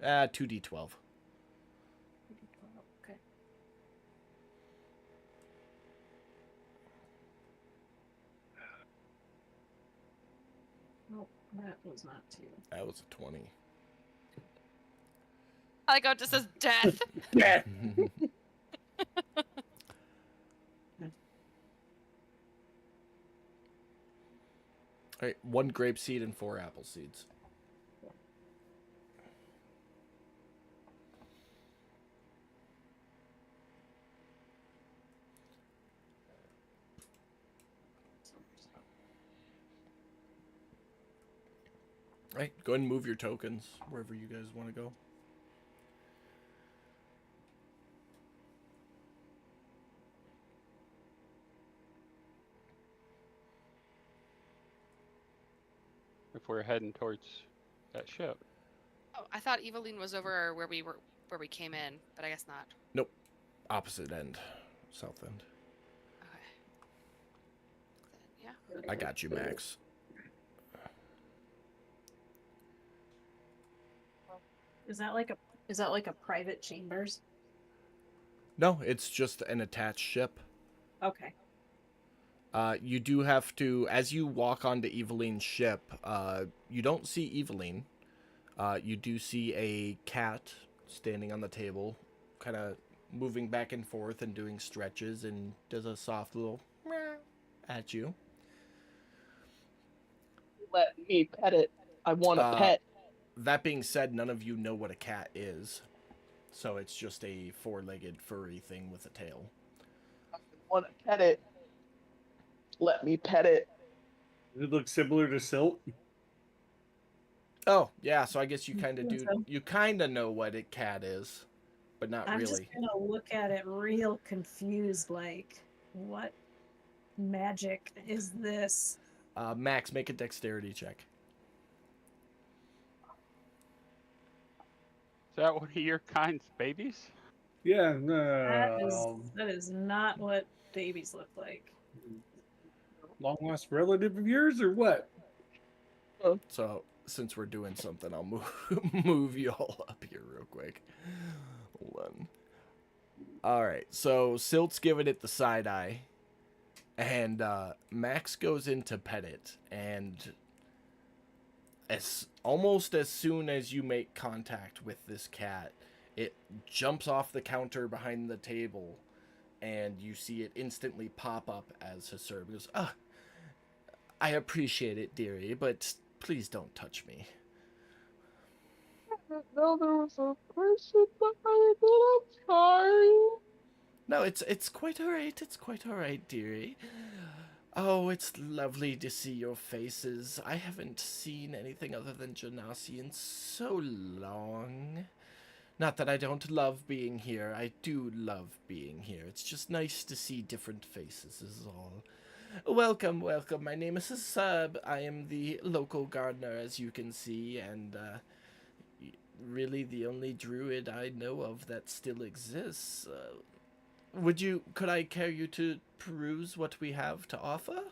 2d12. Okay. Nope, that was not 2. That was a 20. I like how it just says death. Yeah. All right, 1 grape seed and 4 apple seeds. All right, go ahead and move your tokens wherever you guys want to go. If we're heading towards that ship. Oh, I thought Eveline was over where we came in, but I guess not. Nope. Opposite end. South end. Okay. Then, yeah. I got you, Max. Is that like a Is that like a private chambers? No, it's just an attached ship. Okay. You do have to, as you walk onto Eveline's ship, you don't see Eveline. You do see a cat standing on the table, kind of moving back and forth and doing stretches, and does a soft little meow at you. Let me pet it. I want a pet. That being said, none of you know what a cat is. So it's just a four-legged furry thing with a tail. I want to pet it. Let me pet it. Does it look similar to Silt? Oh, yeah, so I guess you kind of think do. so. You kind of know what a cat is, but not I'm really. just gonna look at it real confused, like, what magic is this? Max, make a dexterity check. Is that one of your kind's babies? Yeah, That is not what babies look like. long lost relative of yours or what? So, since we're doing something, I'll move you all up here real quick. Hold on. Alright, so Silt's giving it the side eye. And Max goes in to pet it. And almost as soon as you make contact with this cat, it jumps off the counter behind the table. And you see it instantly pop up as Hasur goes, I appreciate it, dearie, but please don't touch me. No, there was a person behind it. I'm sorry. No, it's quite alright. It's quite alright, dearie. Oh, it's lovely to see your faces. I haven't seen anything other than Genasi in so long. Not that I don't love being here. I do love being here. It's just nice to see different faces is all. Welcome, welcome. My name is Hasub. I am the local gardener, as you can see, and really the only druid I know of that still exists. Could I carry you to peruse what we have to offer?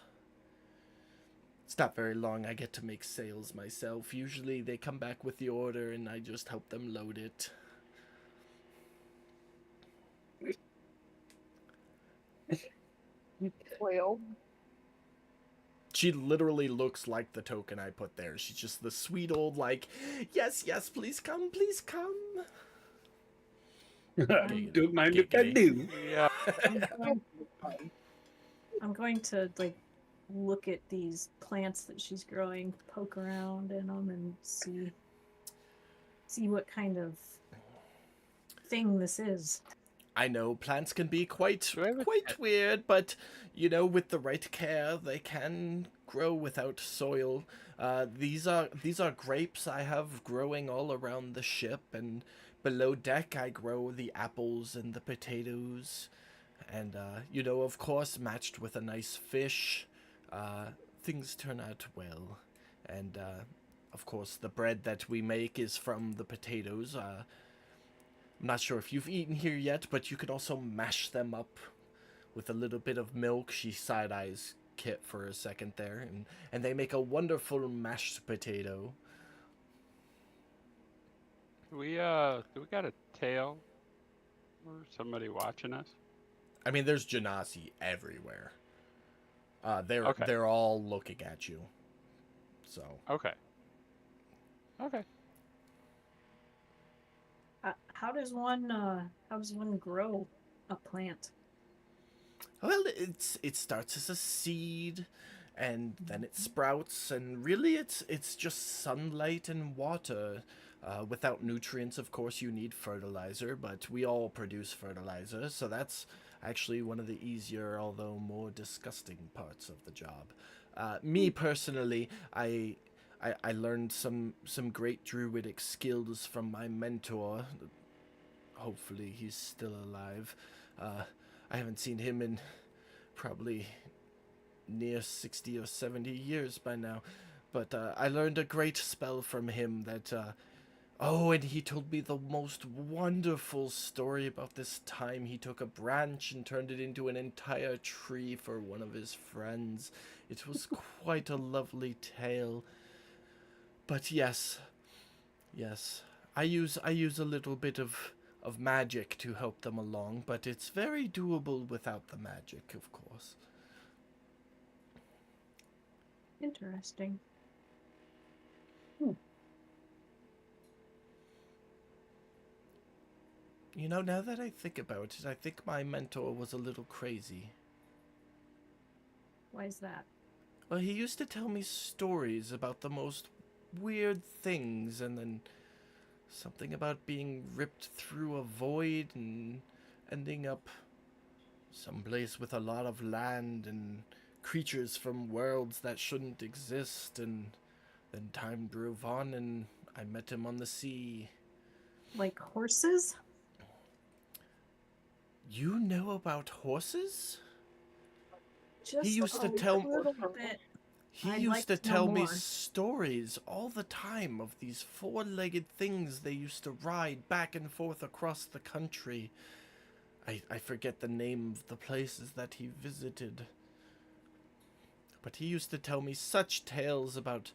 It's not very long. I get to make sales myself. Usually they come back with the order and I just help them load it. Well, She literally looks like the token I put there. She's just the sweet old, like, yes, yes, please come, please come. Don't mind if I do. Yeah. I'm going to like look at these plants that she's growing, poke around in them, and see what kind of thing this is. I know plants can be quite Do I have a weird, but you know, with the right care, they can grow without soil. These are grapes I have growing all around the ship, and below deck I grow the apples and the potatoes, and you know, of course, matched with a nice fish, things turn out well. And of course, the bread that we make is from the potatoes. I'm not sure if you've eaten here yet, but you can also mash them up with a little bit of milk. She side-eyes Kit for a second there, and they make a wonderful mashed potato. Do we got a tail? Or somebody watching us? I mean, there's Genasi everywhere. Okay. They're all looking at you. So Okay. Okay. How does one grow a plant? well, it starts as a seed, and then it sprouts, and really it's just sunlight and water. Without nutrients, of course, you need fertilizer, but we all produce fertilizer, so that's actually one of the easier, although more disgusting parts of the job. Me personally, I learned some great druidic skills from my mentor. Hopefully he's still alive. I haven't seen him in probably near 60 or 70 years by now. But I learned a great spell from him that... and he told me the most wonderful story about this time he took a branch and turned it into an entire tree for one of his friends. It was quite a lovely tale. But yes, I use a little bit of magic to help them along, but it's very doable without the magic, of course. Interesting. You know, now that I think about it, I think my mentor was a little crazy. Why is that? Well, he used to tell me stories about the most weird things, and then something about being ripped through a void and ending up someplace with a lot of land and creatures from worlds that shouldn't exist, and then time drove on and I met him on the sea. Like horses? You know about horses? Just He used to a tell little bit. He I'd used like to to know tell me more. stories all the time of these four-legged things they used to ride back and forth across the country. I forget the name of the places that he visited. But he used to tell me such tales about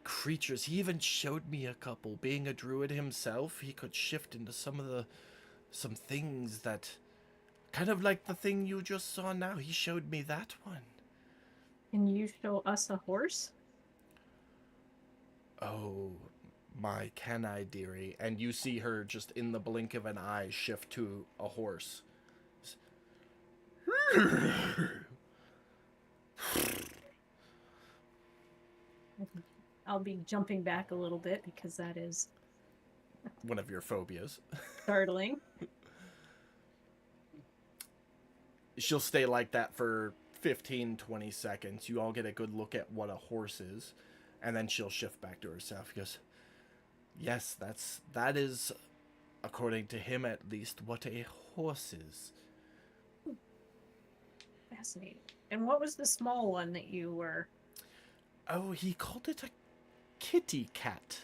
creatures. He even showed me a couple. Being a druid himself, he could shift into some things that, kind of like the thing you just saw now. He showed me that one. Can you show us a horse? Oh, my, can I, dearie? And you see her just in the blink of an eye shift to a horse. I'll be jumping back a little bit because that is One of your phobias. startling. She'll stay like that for 15, 20 seconds. You all get a good look at what a horse is. And then she'll shift back to herself. She goes, yes, that is, according to him at least, what a horse is. Fascinating. And what was the small one that you were? Oh, he called it a kitty cat.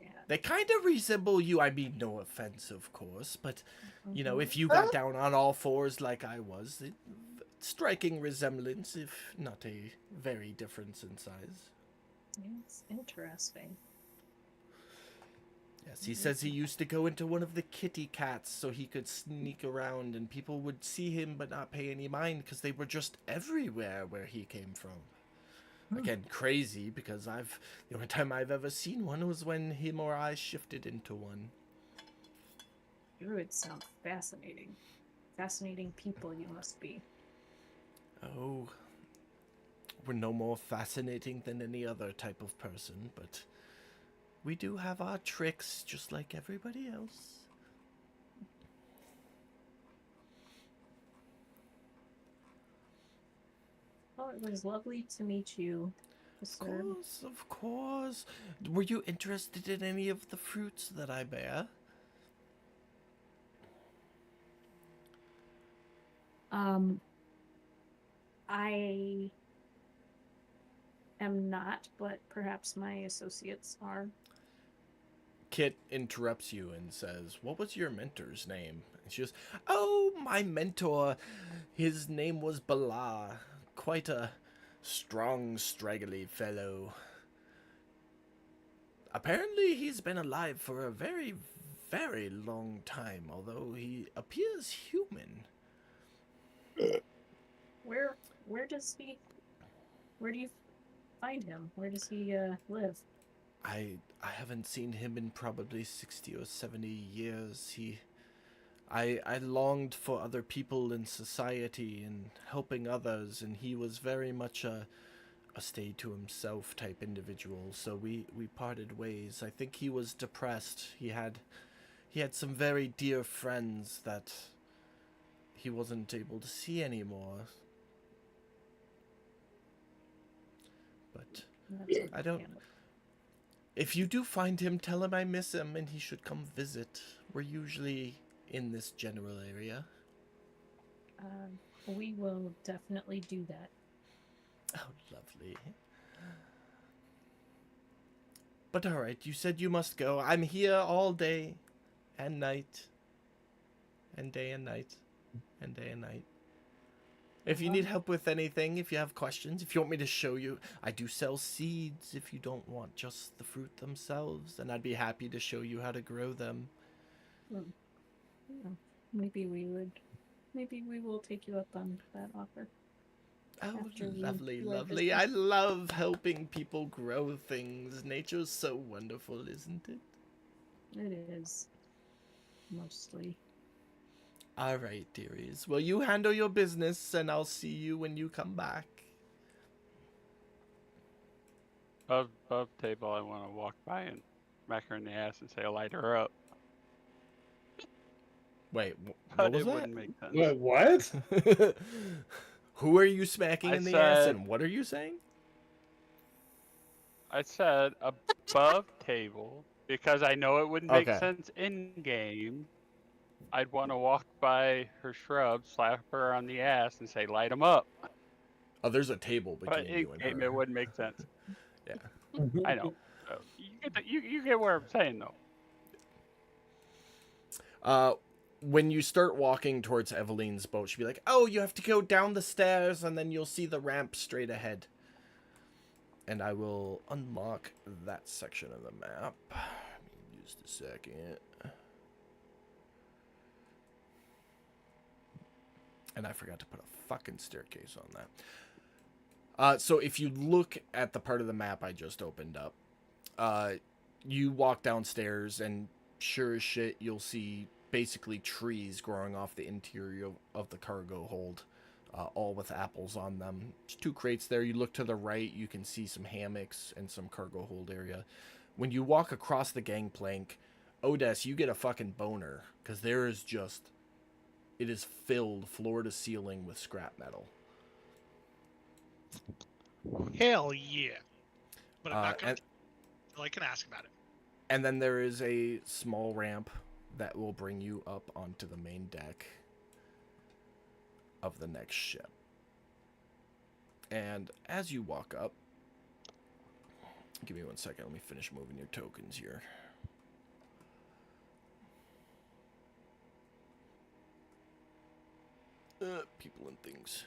Yeah. They kind of resemble you. I mean, no offense, of course, but, you know, if you got down on all fours like I was, striking resemblance, if not a very difference in size. It's interesting. Yes, he says he used to go into one of the kitty cats so he could sneak around and people would see him but not pay any mind because they were just everywhere where he came from. Again, crazy because the only time I've ever seen one was when him or I shifted into one. Druids sound fascinating. Fascinating people you must be. Oh, we're no more fascinating than any other type of person, but we do have our tricks just like everybody else. Well, it was lovely to meet you, Of Sir. course, of course. Were you interested in any of the fruits that I bear? I am not, but perhaps my associates are. Kit interrupts you and says, what was your mentor's name? And she goes, oh, my mentor, his name was Bala. Quite a strong, straggly fellow. Apparently he's been alive for a very, very long time, although he appears human. Where do you find him? Where does he live? I haven't seen him in probably 60 or 70 years. I longed for other people in society and helping others, and he was very much a stay to himself type individual, so we parted ways. I think he was depressed. He had some very dear friends that he wasn't able to see anymore. But That's I don't- understandable. if you do find him, tell him I miss him and he should come visit. We're usually in this general area. We will definitely do that. Oh, lovely. But alright, you said you must go. I'm here all day and night. And day and night. And day and night. If you need help with anything, if you have questions, if you want me to show you, I do sell seeds if you don't want just the fruit themselves, and I'd be happy to show you how to grow them. Yeah, maybe we will take you up on that offer. Oh, After we lovely, do our lovely. business. I love helping people grow things. Nature's so wonderful, isn't it? It is. Mostly. All right, dearies. Well, you handle your business, and I'll see you when you come back. Above table, I want to walk by and smack her in the ass and say, light her up. Wait, But what was it that? wouldn't make sense. Wait, what? Who are you smacking I in the ass, said- and what are you saying? I said above table because I know it wouldn't make Okay. sense in game. I'd want to walk by her shrub, slap her on the ass, and say, light 'em up. Oh, there's a table But between in you and game, her. it wouldn't make sense. Yeah. I know. So you get what I'm saying, though. When you start walking towards Eveline's boat, she'll be like, oh, you have to go down the stairs, and then you'll see the ramp straight ahead. And I will unlock that section of the map. Just a second. And I forgot to put a fucking staircase on that. So if you look at the part of the map I just opened up, you walk downstairs, and sure as shit, you'll see basically trees growing off the interior of the cargo hold, all with apples on them. There's 2 crates there. You look to the right, you can see some hammocks and some cargo hold area. When you walk across the gangplank, Odess, you get a fucking boner, because there is just... It is filled floor to ceiling with scrap metal. Hell yeah. But I'm not going and, to... Well, I can ask about it. and then there is a small ramp that will bring you up onto the main deck of the next ship. And as you walk up... Give me 1 second. Let me finish moving your tokens here. People and things.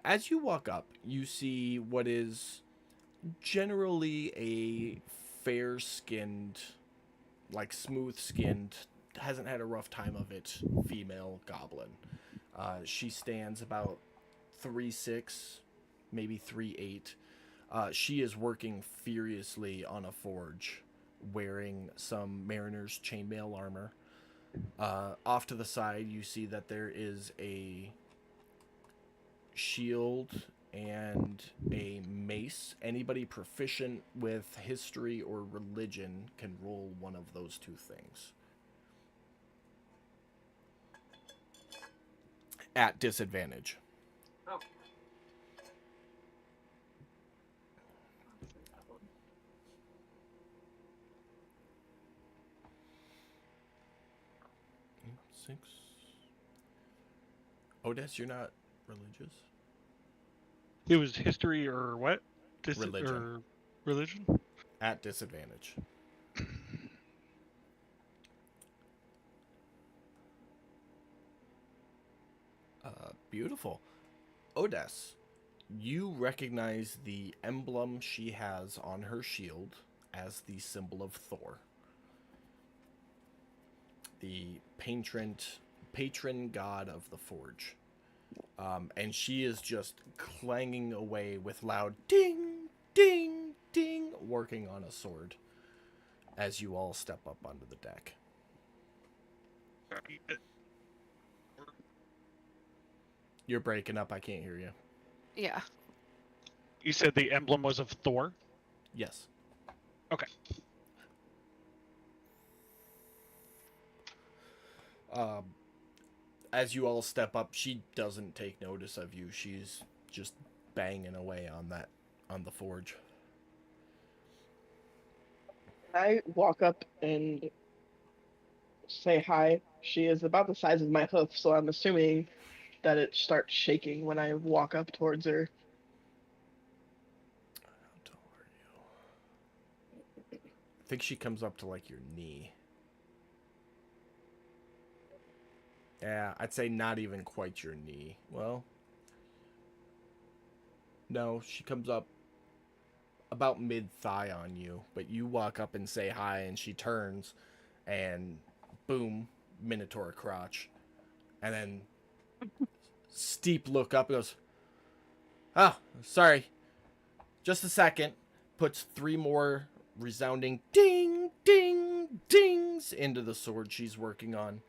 As you walk up, you see what is generally a fair-skinned, like smooth-skinned, hasn't had a rough time of it, female goblin. She stands about 3'6", maybe 3'8". She is working furiously on a forge, wearing some mariner's chainmail armor. Off to the side, you see that there is a shield and a mace. Anybody proficient with history or religion can roll one of those 2 things. At disadvantage. Oh. Six. Odess, you're not religious? It was history or what? Religion. Or religion? At disadvantage. Beautiful. Odess, you recognize the emblem she has on her shield as the symbol of Thor. The patron god of the forge. And she is just clanging away with loud ding, ding, ding, working on a sword as you all step up onto the deck. You're breaking up. I can't hear you. Yeah. You said the emblem was of Thor? Yes. Okay. As you all step up, she doesn't take notice of you. She's just banging away on the forge. I walk up and say hi. She is about the size of my hoof, so I'm assuming that it starts shaking when I walk up towards her. How tall are you? I think she comes up to like your knee. Yeah, I'd say not even quite your knee. Well, no, she comes up about mid-thigh on you, but you walk up and say hi, and she turns, and boom, Minotaur crotch. And then steep look up and goes, "Oh, sorry. Just a second." Puts 3 more resounding ding, ding, dings into the sword she's working on.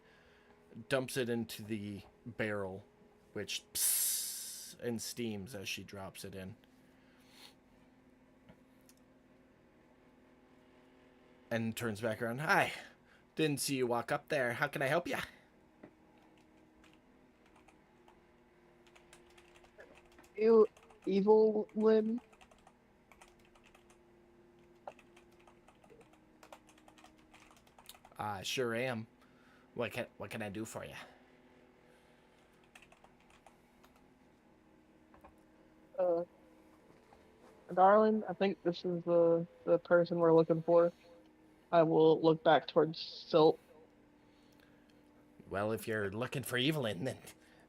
Dumps it into the barrel, which pssts and steams as she drops it in. And turns back around. "Hi. Didn't see you walk up there. How can I help you?" You evil Lynn? I sure am. What can I do for you? Darling, I think this is the person we're looking for. I will look back towards Silt. Well, if you're looking for Evelyn,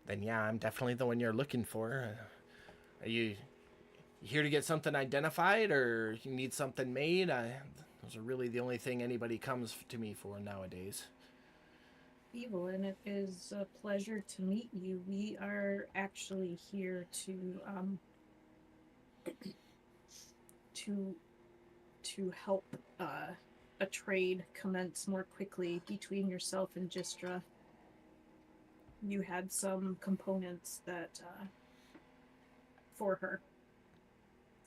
then yeah, I'm definitely the one you're looking for. Are you here to get something identified, or you need something made? Those are really the only thing anybody comes to me for nowadays. Evelyn, it is a pleasure to meet you. We are actually here to help a trade commence more quickly between yourself and Gistra. You had some components that for her,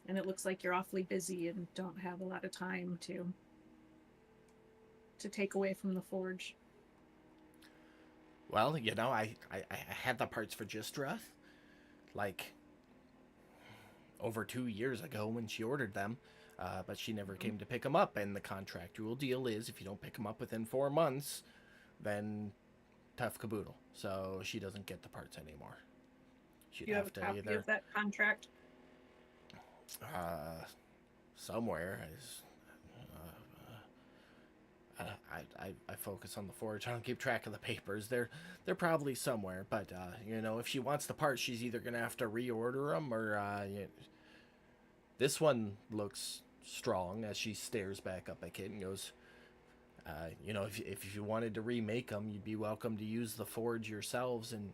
and it looks like you're awfully busy and don't have a lot of time to take away from the forge. Well, you know, I had the parts for Gistra, like, over 2 years ago when she ordered them, but she never came to pick them up, and the contractual deal is if you don't pick them up within 4 months, then tough caboodle. So she doesn't get the parts anymore. She'd Do you have a copy of that contract? Somewhere. I focus on the forge. I don't keep track of the papers. They're probably somewhere. But you know, if she wants the parts, she's either gonna have to reorder them or this one looks strong as she stares back up at Kit and goes, you know, if you wanted to remake them, you'd be welcome to use the forge yourselves and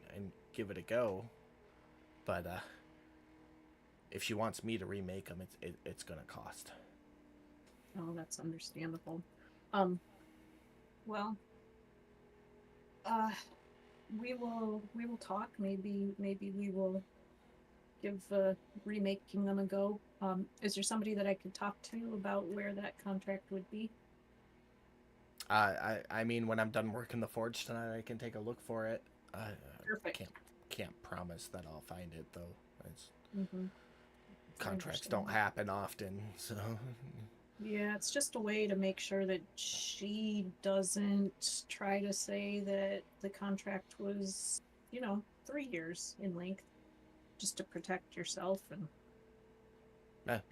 give it a go. But if she wants me to remake them, it's gonna cost. Oh, that's understandable. Well, we will talk. Maybe we will give remaking them a go. Is there somebody that I could talk to about where that contract would be? I mean, when I'm done working the forge tonight, I can take a look for it. Perfect. Can't promise that I'll find it though. Mm-hmm. Contracts don't happen often, so. Yeah, it's just a way to make sure that she doesn't try to say that the contract was, 3 years in length, just to protect yourself and.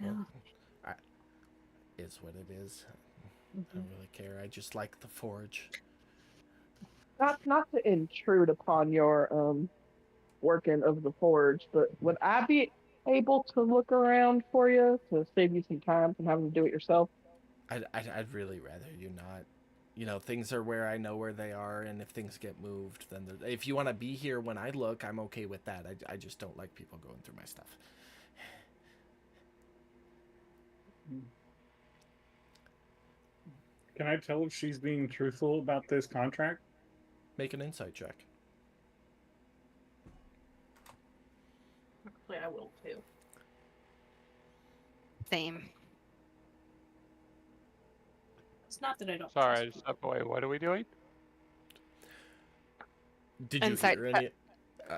Well, is what it is. I don't really care. I just like the forge. Not to intrude upon your working of the forge, but would I be able to look around for you to save you some time from having to do it yourself? I'd really rather you not. You know, things are where I know where they are, and if things get moved, then if you want to be here when I look, I'm okay with that. I just don't like people going through my stuff. Can I tell if she's being truthful about this contract? Make an insight check. Actually, I will too. Same. It's not that I don't. Sorry, I trust just you. stepped away. What are we doing? Did you Insight hear any?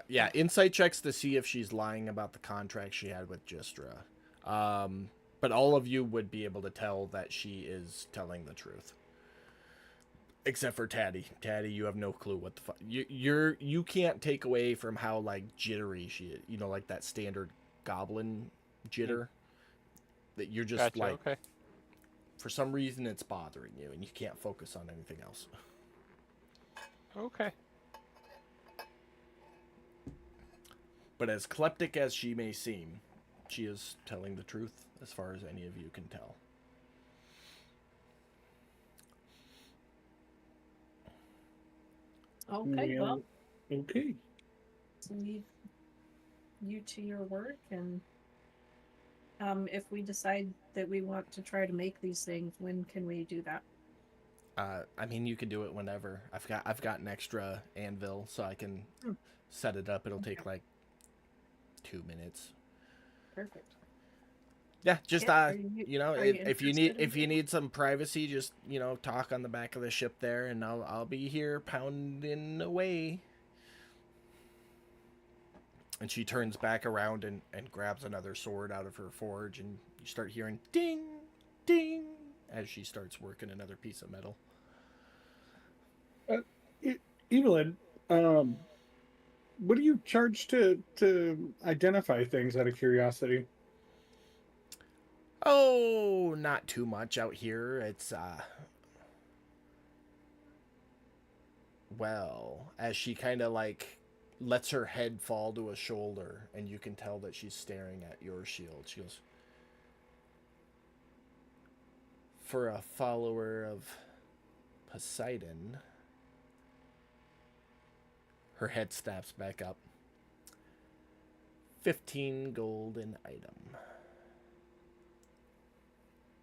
Yeah, insight checks to see if she's lying about the contract she had with Gistra. But all of you would be able to tell that she is telling the truth. Except for Taddy. Taddy, you have no clue what the fuck. You can't take away from how, like, jittery she is. You know, like that standard goblin jitter. That you're just Gotcha, like, okay. for some reason it's bothering you and you can't focus on anything else. Okay. But as kleptic as she may seem, she is telling the truth as far as any of you can tell. Okay, well, Okay. leave you to your work, and if we decide that we want to try to make these things, when can we do that? I mean, you can do it whenever. I've got an extra anvil, so I can Hmm. set it up. It'll take Okay. like 2 minutes. Perfect. Yeah, just Kit, are you, you know, are you if you interested need in it? some privacy, just talk on the back of the ship there, and I'll be here pounding away. And she turns back around and grabs another sword out of her forge, and you start hearing ding, ding as she starts working another piece of metal. Evelyn, what do you charge to identify things out of curiosity? Oh, not too much out here. It's well, as she kind of like lets her head fall to a shoulder, and you can tell that she's staring at your shield. She goes, for a follower of Poseidon. Her head snaps back up. 15 gold an item.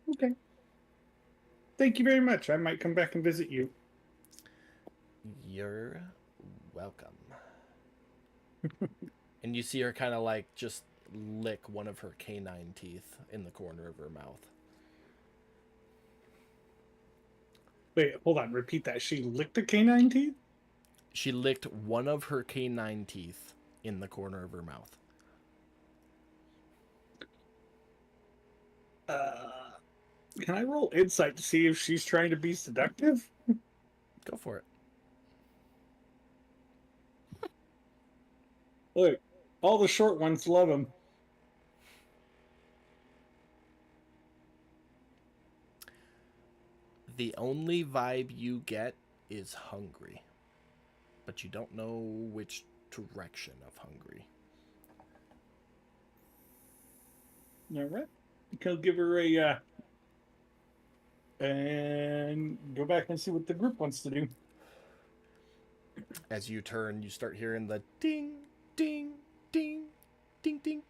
Okay. Thank you very much. I might come back and visit you. You're welcome. And you see her kind of like just lick one of her canine teeth in the corner of her mouth. Wait, hold on. Repeat that. She licked a canine teeth? She licked one of her canine teeth in the corner of her mouth. Can I roll insight to see if she's trying to be seductive? Go for it. Look, all the short ones love him. The only vibe you get is hungry. But you don't know which direction of hungry. All right. I'll give her a and go back and see what the group wants to do. As you turn, you start hearing the ding, ding, ding, ding, ding,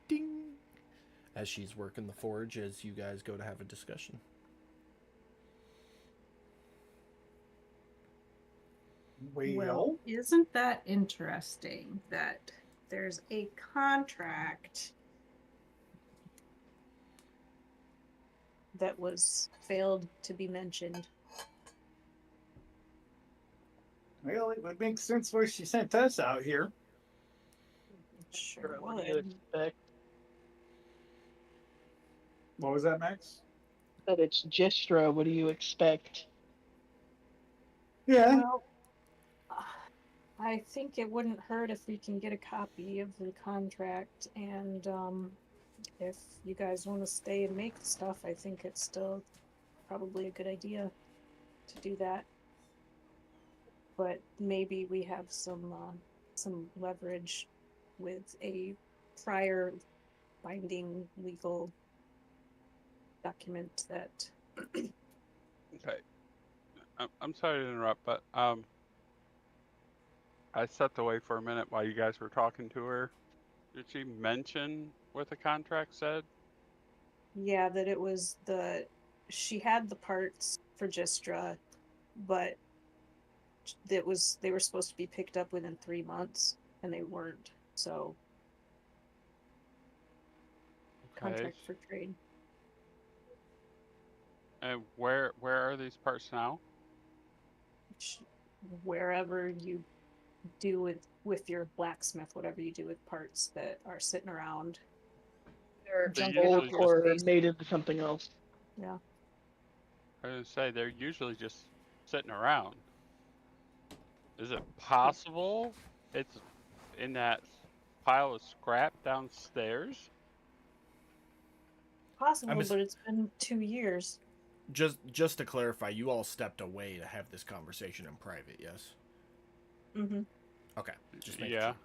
ding, as she's working the forge, as you guys go to have a discussion. Well, isn't that interesting that there's a contract that was failed to be mentioned? Well, it would make sense why she sent us out here. Sure What do you would. expect? What was that, Max? That it's Gistra. What do you expect? Yeah. Well, I think it wouldn't hurt if we can get a copy of the contract, and if you guys want to stay and make the stuff, I think it's still probably a good idea to do that. But maybe we have some leverage with a prior binding legal document that. Okay. I'm sorry to interrupt, but I stepped away for a minute while you guys were talking to her. Did she mention what the contract said? Yeah, that it was she had the parts for Gistra, but they were supposed to be picked up within 3 months, and they weren't. So contract for trade. And where are these parts now? Wherever you do with your blacksmith, whatever you do with parts that are sitting around. They're Jumping old up or space. native to something else. Yeah. I was gonna say they're usually just sitting around. Is it possible it's in that pile of scrap downstairs? Possible, I'm but it's been 2 years. Just to clarify, you all stepped away to have this conversation in private, yes? Mm-hmm. Okay. Just making Yeah. sure.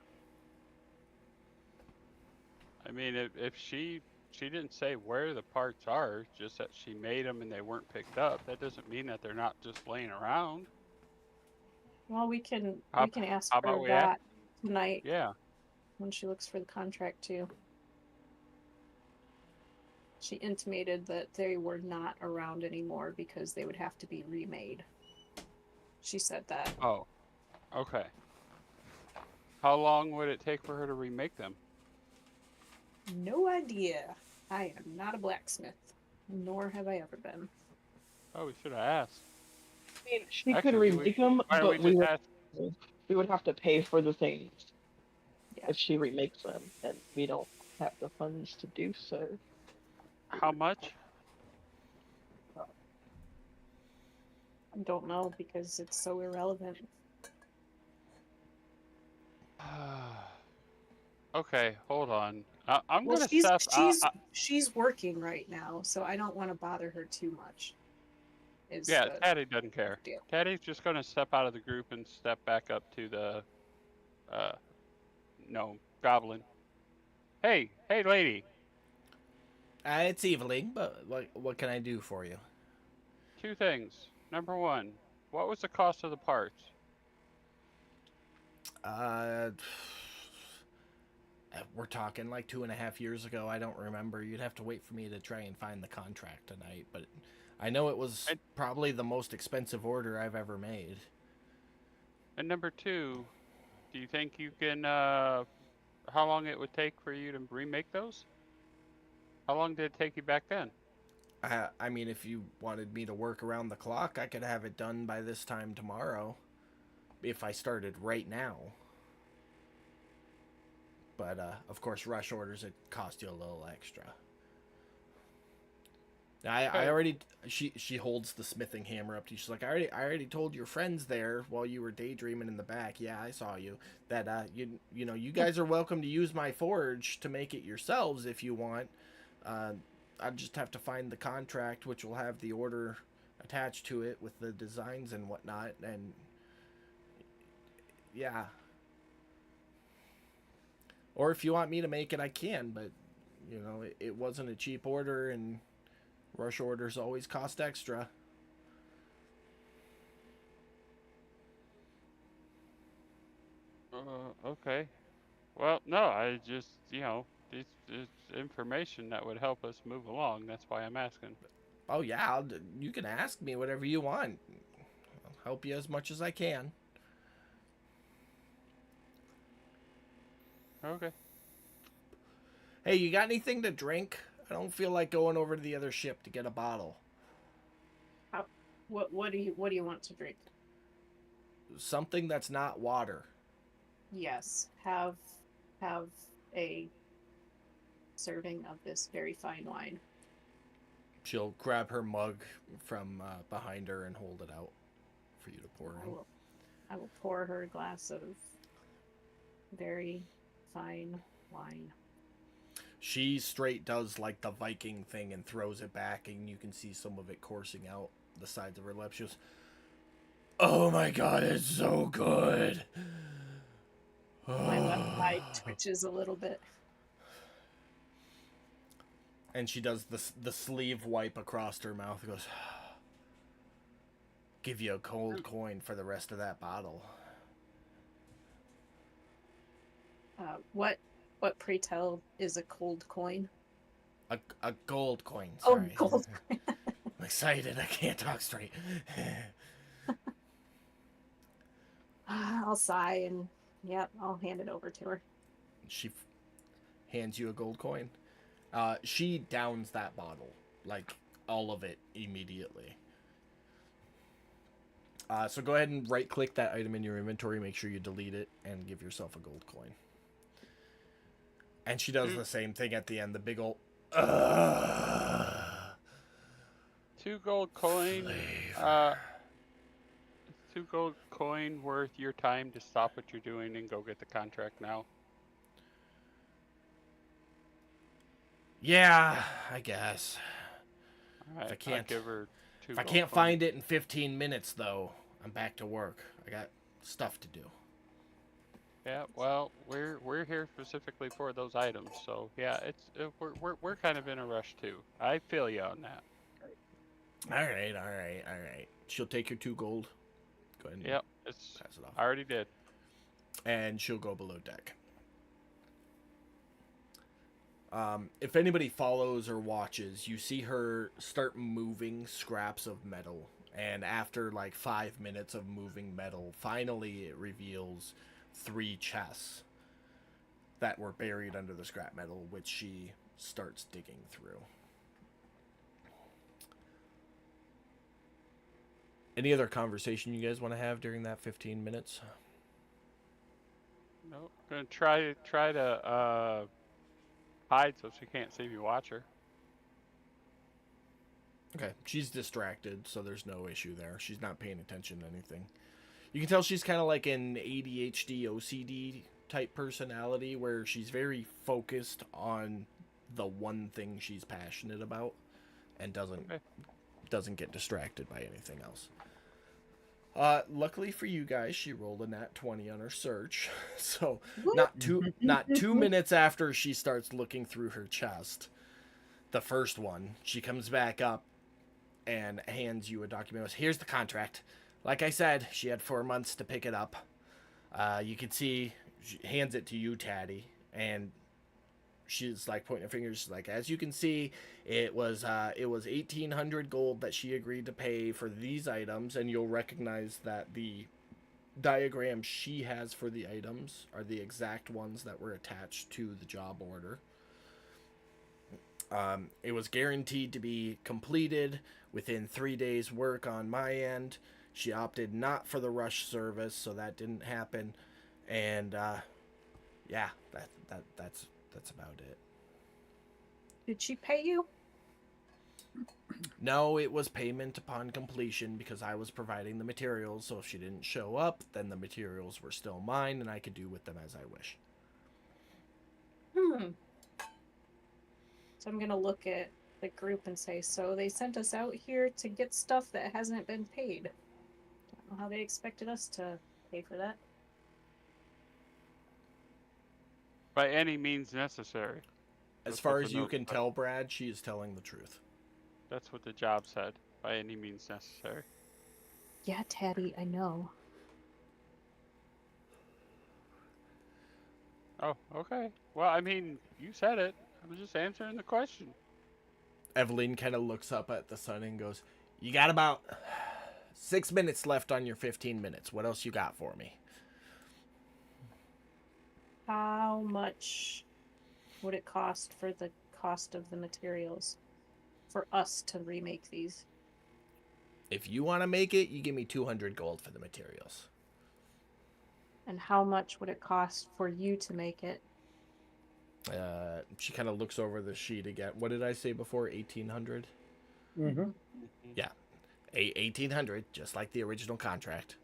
I mean, if she didn't say where the parts are, just that she made them and they weren't picked up, that doesn't mean that they're not just laying around. Well, we can How, ask how her about we that ask? tonight Yeah. when she looks for the contract too. She intimated that they were not around anymore because they would have to be remade. She said that. Oh, okay. How long would it take for her to remake them? No idea. I am not a blacksmith, nor have I ever been. Oh, we should have asked. I mean, she could Actually, remake them, why don't but we just ask? we would have to pay for the things Yeah. if she remakes them, and we don't have the funds to do so. How much? I don't know because it's so irrelevant. Okay, hold on. I'm Well, gonna she's working right now, so I don't want to bother her too much. Yeah, Taddy doesn't care. deal. Taddy's just gonna step out of the group and step back up to the, no, goblin. Hey, lady. It's Evelyn, but what can I do for you? 2 things. Number 1, what was the cost of the parts? We're talking like 2.5 years ago. I don't remember. You'd have to wait for me to try and find the contract tonight, but I know it was probably the most expensive order I've ever made. And number 2, do you think you can, how long it would take for you to remake those? How long did it take you back then? I mean, if you wanted me to work around the clock, I could have it done by this time tomorrow. If I started right now. But, of course, rush orders, it cost you a little extra. I already, she holds the smithing hammer up to you. She's like, I already told your friends there while you were daydreaming in the back. Yeah, I saw you. That, you know, you guys are welcome to use my forge to make it yourselves if you want. I just have to find the contract, which will have the order attached to it with the designs and whatnot. And, yeah. Or if you want me to make it, I can, but, you know, it wasn't a cheap order, and rush orders always cost extra. Okay. Well, no, I just, you know, it's information that would help us move along. That's why I'm asking. Oh, yeah, you can ask me whatever you want. I'll help you as much as I can. Okay. Hey, you got anything to drink? I don't feel like going over to the other ship to get a bottle. What do you want to drink? Something that's not water. Yes, have a serving of this very fine wine. She'll grab her mug from behind her and hold it out for you to pour in. I will pour her a glass of very fine wine. She straight does like the Viking thing and throws it back, and you can see some of it coursing out the sides of her lips. She goes, "Oh my god, it's so good." My left eye twitches a little bit. And she does the sleeve wipe across her mouth and goes, "Give you a cold coin for the rest of that bottle." What pray tell is a cold coin? A gold coin, Oh, sorry. gold coin. I'm excited, I can't talk straight. I'll sigh and, yep, I'll hand it over to her. She hands you a gold coin. She downs that bottle, like all of it immediately. So go ahead and right click that item in your inventory, make sure you delete it, and give yourself a gold coin. And she does the same thing at the end, the big old 2 gold coin. flavor. 2 gold coin worth your time to stop what you're doing and go get the contract now. Yeah, I guess. All right, I can't- I'll give her 2 If I gold can't coin. find it in 15 minutes, though, I'm back to work. I got stuff to do. Yeah, well, we're here for specifically for those items. So yeah, we're kind of in a rush too. I feel you on that. All right. She'll take your 2 gold. Go ahead and Yep, it's pass it off. I already did. And she'll go below deck. If anybody follows or watches, you see her start moving scraps of metal. And after like 5 minutes of moving metal, finally it reveals 3 chests that were buried under the scrap metal, which she starts digging through. Any other conversation you guys want to have during that 15 minutes? Nope. Gonna try to hide so she can't see me watch her. Okay, she's distracted, so there's no issue there. She's not paying attention to anything. You can tell she's kind of like an ADHD, OCD type personality where she's very focused on the one thing she's passionate about and doesn't get distracted by anything else. Luckily for you guys, she rolled a nat 20 on her search, so not 2 minutes after she starts looking through her chest, the first one, she comes back up and hands you a document. Here's the contract. Like I said, she had 4 months to pick it up. You can see she hands it to you, Taddy, and she's like pointing her fingers. She's like, as you can see, it was 1,800 gold that she agreed to pay for these items, and you'll recognize that the diagrams she has for the items are the exact ones that were attached to the job order. It was guaranteed to be completed within 3 days' work on my end. She opted not for the rush service, so that didn't happen. And yeah, that's about it. Did she pay you? No, it was payment upon completion because I was providing the materials. So if she didn't show up, then the materials were still mine, and I could do with them as I wish. So I'm gonna look at the group and say, so they sent us out here to get stuff that hasn't been paid. Don't know how they expected us to pay for that. By any means necessary. As That's far what as the you note can said. tell, Brad, she is telling the truth. That's what the job said. By any means necessary. Yeah, Taddy, I know. Oh, okay. Well, I mean, you said it. I was just answering the question. Evelyn kind of looks up at the sun and goes, you got about 6 minutes left on your 15 minutes. What else you got for me? How much would it cost for the cost of the materials for us to remake these? If you want to make it, you give me 200 gold for the materials. And how much would it cost for you to make it? She kind of looks over the sheet again. What did I say before? 1,800? Mm-hmm. Yeah. 1,800, just like the original contract.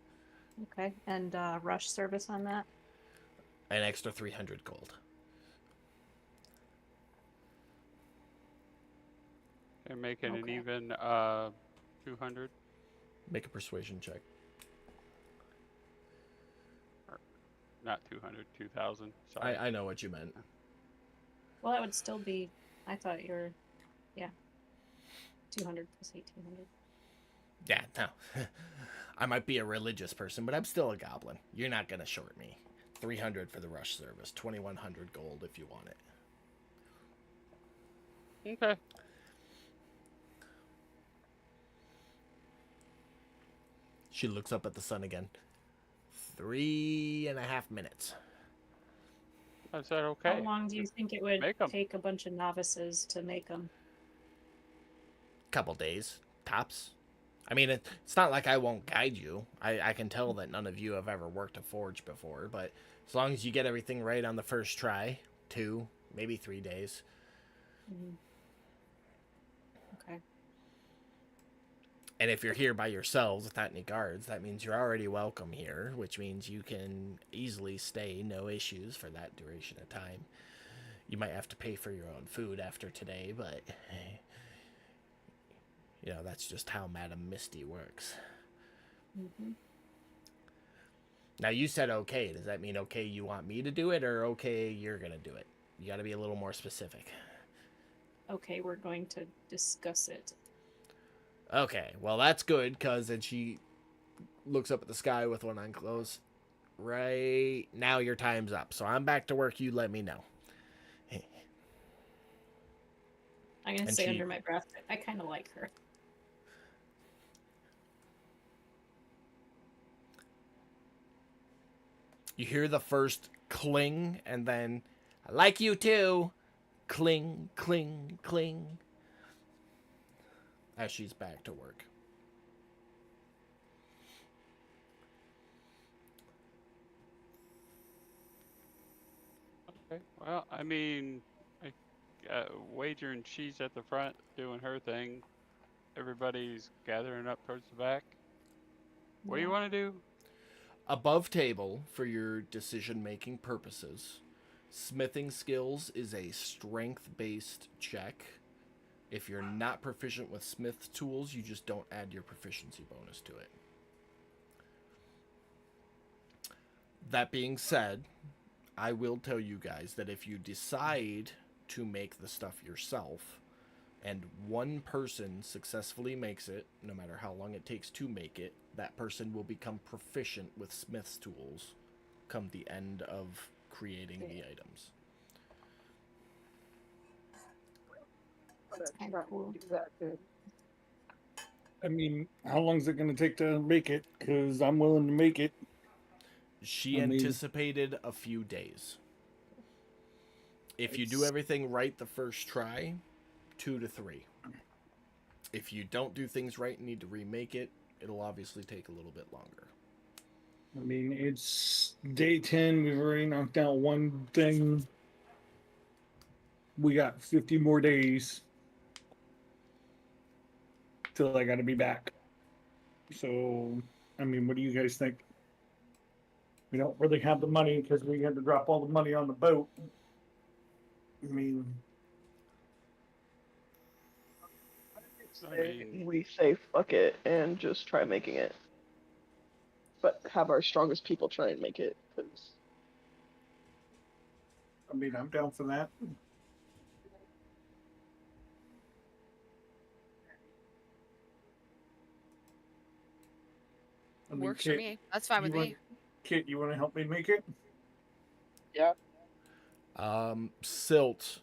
Okay, and rush service on that? An extra 300 gold. And making an Okay. even 200. Make a persuasion check. Not 200, 2,000. Sorry. I know what you meant. Well, that would still be, I thought you were, yeah, 200 plus 1,800. Yeah, no. I might be a religious person, but I'm still a goblin. You're not going to short me. 300 for the rush service. 2,100 gold if you want it. Okay. She looks up at the sun again. 3.5 minutes. Is that okay? How long do you think it would Make 'em. take a bunch of novices to make them? Couple days, tops. I mean, it's not like I won't guide you. I can tell that none of you have ever worked a forge before, but as long as you get everything right on the first try, 2, maybe 3 days. Okay. And if you're here by yourselves without any guards, that means you're already welcome here, which means you can easily stay, no issues, for that duration of time. You might have to pay for your own food after today, but, you know, that's just how Madame Misty works. Now you said okay. Does that mean okay you want me to do it or okay you're gonna do it? You got to be a little more specific. Okay, we're going to discuss it. Okay, well that's good because then she looks up at the sky with one eye closed. Right now your time's up, so I'm back to work. You let me know. I'm gonna And say she- under my breath, I kind of like her. You hear the first cling, and then I like you too. Cling, cling, cling. As she's back to work. Okay. Well, I mean, wagering she's at the front doing her thing. Everybody's gathering up towards the back. What do you Yeah. want to do? Above table, for your decision-making purposes, smithing skills is a strength-based check. If you're not proficient with smith tools, you just don't add your proficiency bonus to it. That being said, I will tell you guys that if you decide to make the stuff yourself, and one person successfully makes it, no matter how long it takes to make it, that person will become proficient with smith's tools come the end of creating the items. That's kind of cool. I mean, how long is it going to take to make it? Because I'm willing to make it. She I mean- anticipated a few days. If you do everything right the first try, 2 to 3. If you don't do things right and need to remake it, it'll obviously take a little bit longer. I mean, it's day 10. We've already knocked out one thing. We got 50 more days till I got to be back. So, I mean, what do you guys think? We don't really have the money because we had to drop all the money on the boat. I mean, I mean, We say fuck it and just try making it. But have our strongest people try and make it. Cause I'm down for that. I mean, Works for me. That's fine with you me. Kit, you want to help me make it? Silt,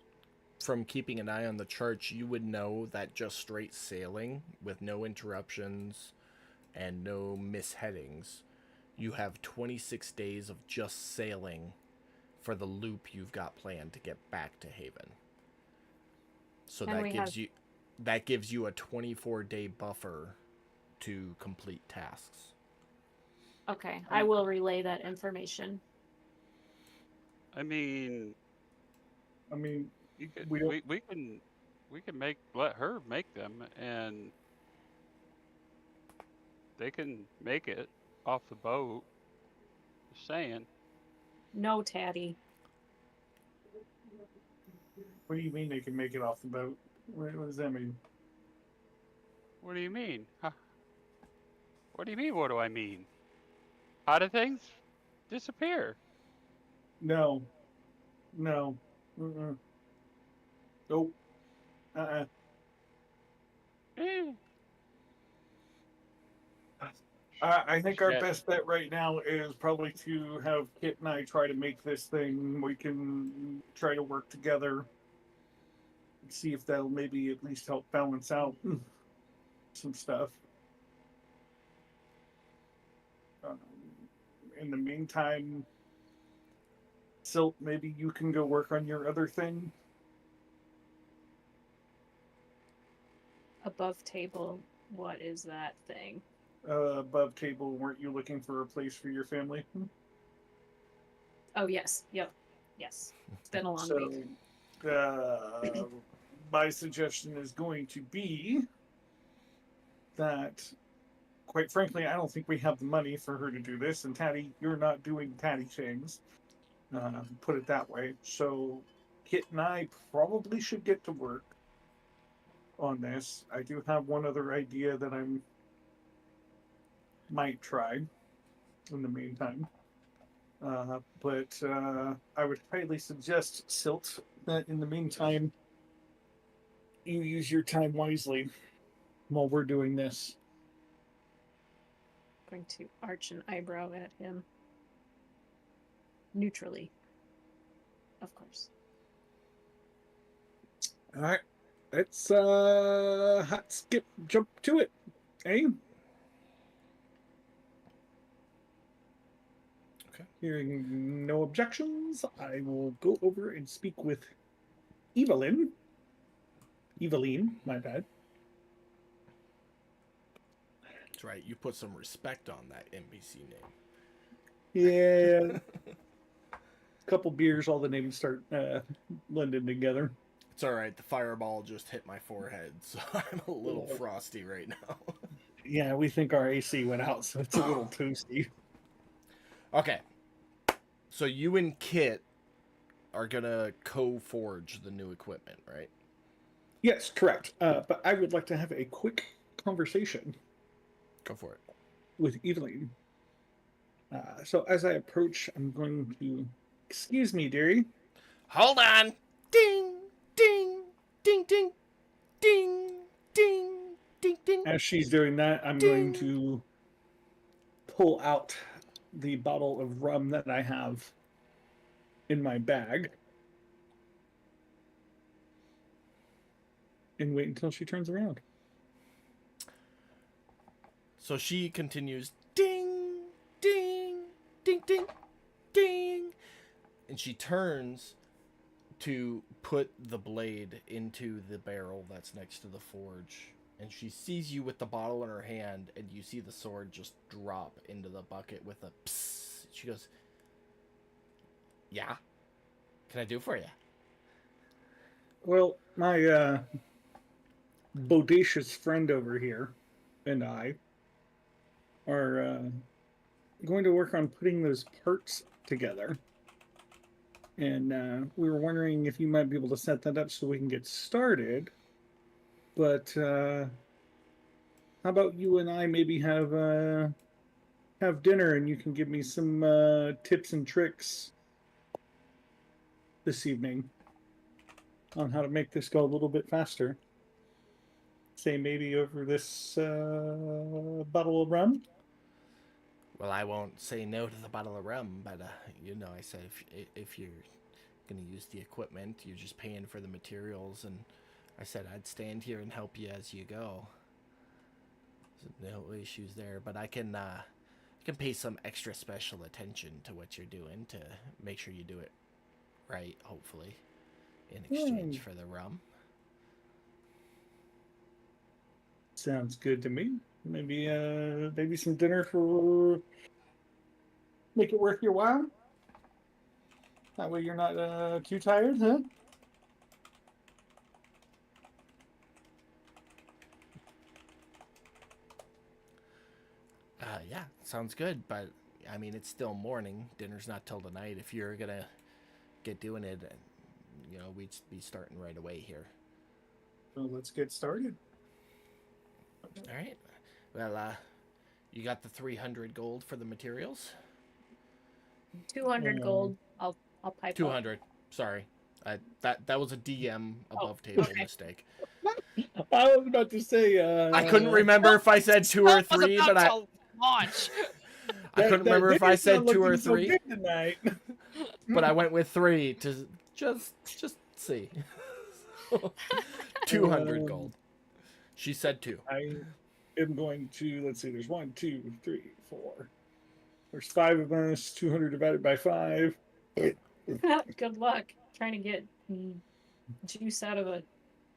from keeping an eye on the charts, you would know that just straight sailing with no interruptions and no misheadings, you have 26 days of just sailing for the loop you've got planned to get back to Haven. So And we that gives you a 24-day buffer to complete tasks. Okay, I will relay that information. I mean, We we don't- we can let her make them, and they can make it off the boat. Just saying. No, Tatty. What do you mean they can make it off the boat? What does that mean? What do you mean? Huh? What do you mean? What do I mean? How do things disappear? No. Mm-mm. Nope. Eh, I think our Shit. best bet right now is probably to have Kit and I try to make this thing. We can try to work together. See if that'll maybe at least help balance out some stuff. In the meantime, Silt, maybe you can go work on your other thing. Above table, what is that thing? Above table, weren't you looking for a place for your family? Oh, yes. Yep. Yes. It's been a long So, week. my suggestion is going to be that, quite frankly, I don't think we have the money for her to do this. And Tatty, you're not doing Tatty things. Put it that way. So, Kit and I probably should get to work on this. I do have one other idea that I might try in the meantime. But I would highly suggest, Silt, that in the meantime, you use your time wisely while we're doing this. Going to arch an eyebrow at him. Neutrally. Of course. All right, let's hot skip jump to it, eh? Okay. Hearing no objections, I will go over and speak with Evelyn. Eveline, my bad. That's right. You put some respect on that NPC name. Yeah. Couple beers, all the names start blending together. It's all right. The fireball just hit my forehead, so I'm a little frosty right now. Yeah, we think our AC went out, so it's a little toasty. Okay. So you and Kit are gonna co-forge the new equipment, right? Yes, correct. But I would like to have a quick conversation Go for it. with Evelyn. So as I approach, I'm going to... Excuse me, dearie. Hold on. Ding, ding, ding, ding, ding, ding, ding, ding. As she's doing that, I'm going to pull out the bottle of rum that I have in my bag and wait until she turns around. So she continues, ding, ding, ding, ding, ding. And she turns to put the blade into the barrel that's next to the forge. And she sees you with the bottle in her hand, and you see the sword just drop into the bucket with a psst. She goes, yeah? Can I do for you? Well, my bodacious friend over here and I are going to work on putting those parts together. And we were wondering if you might be able to set that up so we can get started. But how about you and I maybe have dinner and you can give me some tips and tricks this evening on how to make this go a little bit faster. Say maybe over this bottle of rum. Well, I won't say no to the bottle of rum, but you know, I said if you're gonna use the equipment, you're just paying for the materials, and I said I'd stand here and help you as you go. So no issues there, but I can pay some extra special attention to what you're doing to make sure you do it right, hopefully, in exchange for the rum. Sounds good to me. Maybe some dinner for make it worth your while. That way you're not too tired, huh? Yeah, sounds good, but I mean it's still morning. Dinner's not till tonight. If you're gonna get doing it, you know, we'd be starting right away here. Well, let's get started. All right. Well, you got the 300 gold for the materials? 200 gold. I'll pipe 200. Sorry. That was a DM above table mistake. I was about to say I couldn't remember if I said 2 or 3, but I launch. I couldn't remember if I said 2 or 3. So tonight. But I went with 3 to just see. 200 gold. She said 2. I am going to, let's see, there's 1, 2, 3, 4. There's 5 of us, 200 divided by 5. Good luck trying to get juice out of a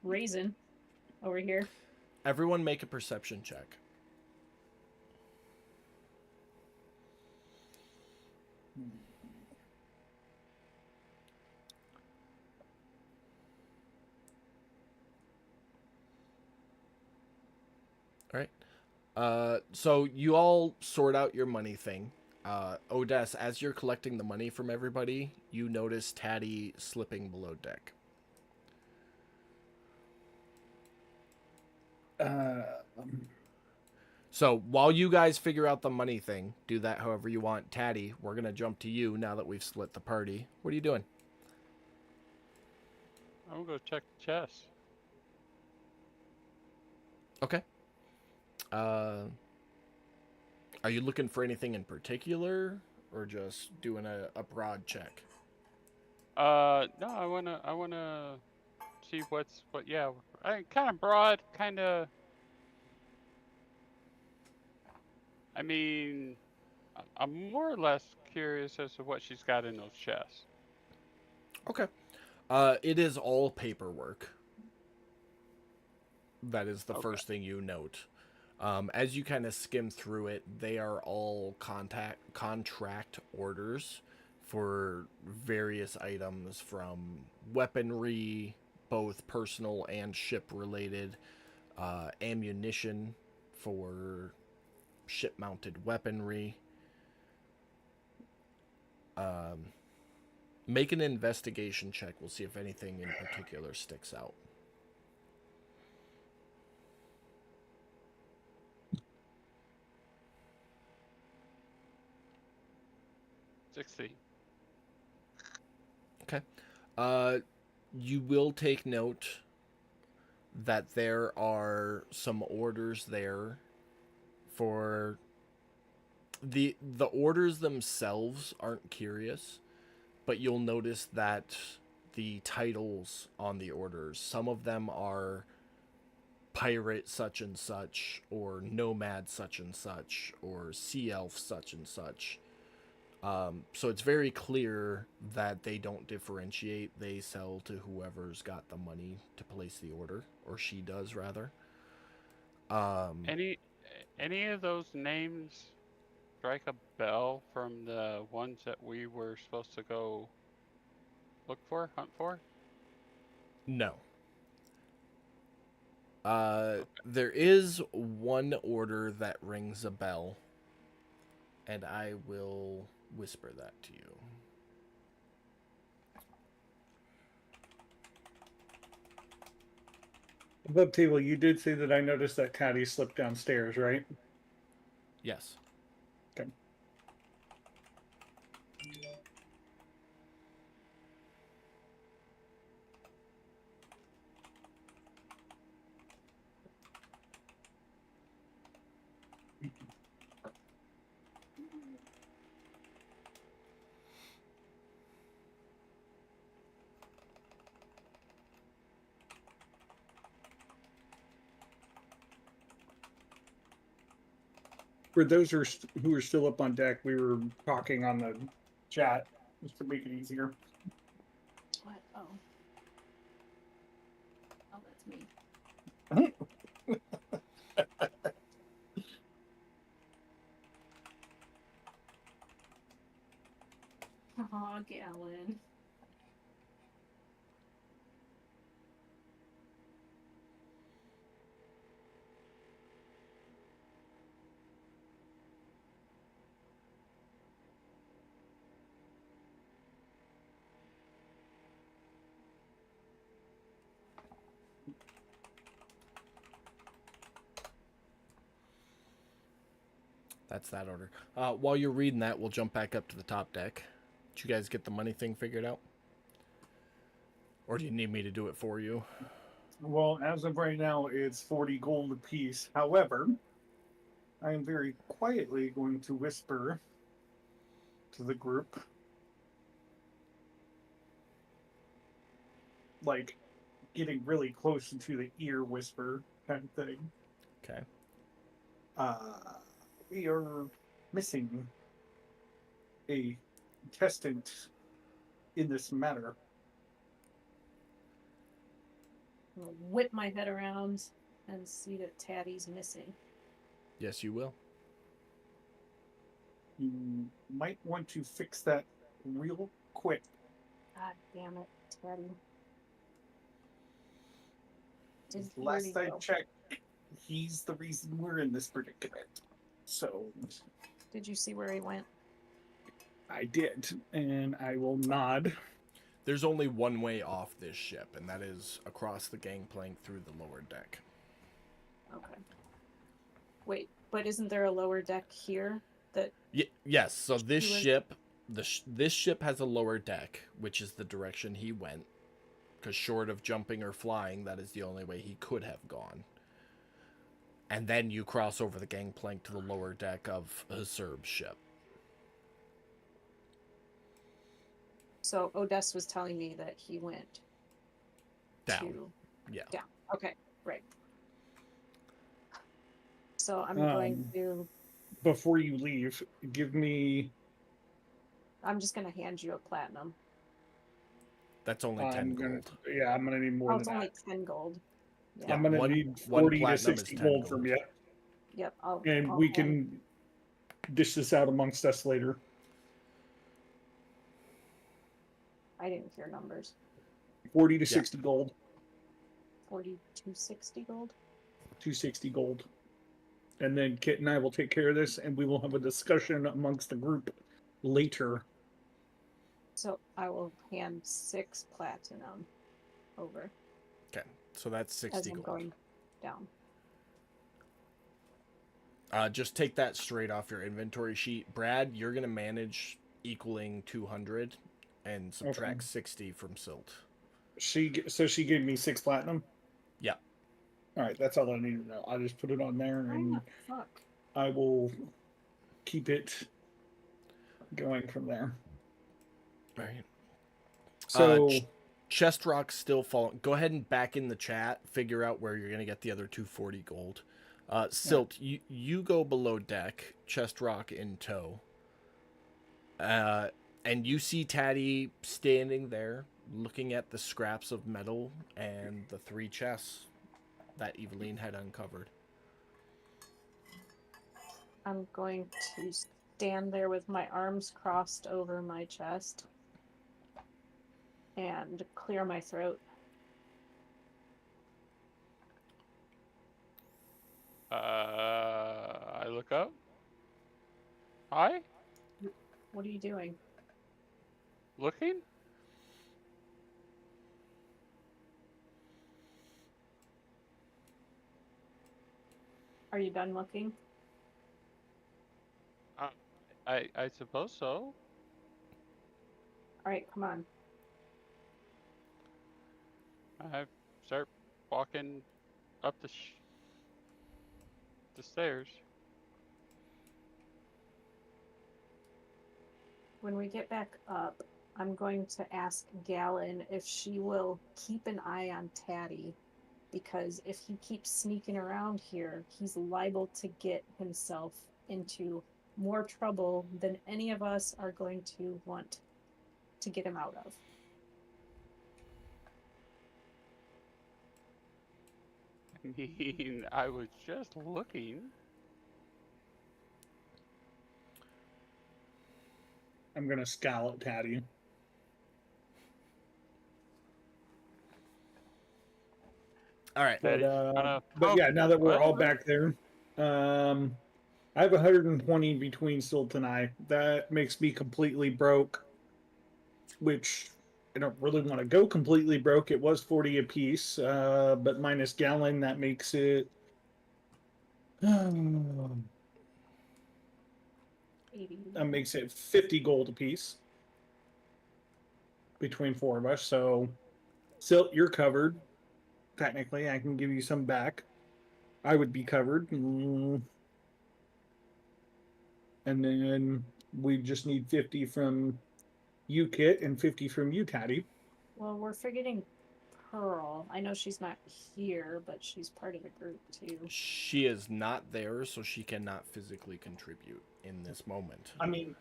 raisin over here. Everyone make a perception check. All right. So you all sort out your money thing. Odess, as you're collecting the money from everybody, you notice Taddy slipping below deck. So while you guys figure out the money thing, do that however you want. Taddy, we're gonna jump to you now that we've split the party. What are you doing? I'm gonna go check the chest. Okay. Are you looking for anything in particular, or just doing a broad check? No, I wanna see yeah, kind of broad, kind of. I mean, I'm more or less curious as to what she's got in those chests. Okay. It is all paperwork. That is the first thing you note. As you kind of skim through it, they are all contract orders for various items from weaponry, both personal and ship related, ammunition for ship mounted weaponry. Make an investigation check. We'll see if anything in particular sticks out. Okay. You will take note that there are some orders there for the orders themselves aren't curious, but you'll notice that the titles on the orders, some of them are pirate such and such, or nomad such and such, or sea elf such and such. So it's very clear that they don't differentiate. They sell to whoever's got the money to place the order, or she does rather. Any of those names strike a bell from the ones that we were supposed to go hunt for? No. There is one order that rings a bell, and I will whisper that to you. Above table, you did say that I noticed that Taddy slipped downstairs, right? Yes. Okay. For those who are still up on deck, we were talking on the chat just to make it easier. What? Oh. Oh, that's me. Aw, Galen. That's that order. While you're reading that, we'll jump back up to the top deck. Did you guys get the money thing figured out? Or do you need me to do it for you? Well, as of right now, it's 40 gold apiece. However, I am very quietly going to whisper to the group, like getting really close into the ear whisper kind of thing. Okay. We are missing a contestant in this matter. I'm gonna whip my head around and see that Taddy's missing. Yes, you will. You might want to fix that real quick. God damn it, Taddy. Last I checked, he's the reason we're in this predicament. So, did you see where he went? I did, and I will nod. There's only one way off this ship, and that is across the gangplank through the lower deck. Okay. Wait, But isn't there a lower deck here that Yes. So this She was- ship, this ship has a lower deck, which is the direction he went. Because short of jumping or flying, that is the only way he could have gone. And then you cross over the gangplank to the lower deck of Herb's ship. so Odess was telling me that he went Down. to Yeah. down. Okay, right. So I'm going Um, to Before you leave, give me. I'm just gonna hand you a platinum. That's only 10 I'm gonna. gold. Yeah, I'm gonna need more Oh, than it's only that. 10 gold. Yeah. Yeah, I'm gonna one- need one 40 to platinum is 60 10 gold from gold. you, Yep. I'll, and I'll we hand- can dish this out amongst us later. I didn't hear numbers. 40 to Yeah. 60 gold, 4260 gold. 260 gold, and then Kit and I will take care of this, and we will have a discussion amongst the group later. So I will hand 6 platinum over Okay. So that's as 60 I'm gold. going down. Just take that straight off your inventory sheet. Brad, you're going to manage equaling 200 and subtract Okay. 60 from Silt. She gave me 6 platinum. Yeah. All right, that's all I need to know. I'll just put it on there, and Fuck. I will keep it going from there. Right. So Chest Rock's still falling. Go ahead and back in the chat. Figure out where you're going to get the other 240 gold. Silt, you go below deck. Chest Rock in tow. And you see Taddy standing there, looking at the scraps of metal and the 3 chests that Eveline had uncovered. I'm going to stand there with my arms crossed over my chest and clear my throat. I look up. Hi? What are you doing? Looking? Are you done looking? I suppose so. All right, come on. I start walking up the stairs. When we get back up, I'm going to ask Galen if she will keep an eye on Taddy, because if he keeps sneaking around here, he's liable to get himself into more trouble than any of us are going to want to get him out of. I mean, I was just looking. I'm gonna scowl at Taddy. All right. Taddy's But, gonna but yeah, poke now that we're all whatever. back there, I have 120 between Silt and I. That makes me completely broke, which I don't really want to go completely broke. It was 40 apiece, but minus Gallon, that makes it 80. that makes it 50 gold apiece between 4 of us. So, Silt, you're covered. Technically, I can give you some back. I would be covered. And then we just need 50 from you, Kit, and 50 from you, Taddy. Well, we're forgetting Pearl. I know she's not here, but she's part of the group too. She is not there, so she cannot physically contribute in this moment. I mean,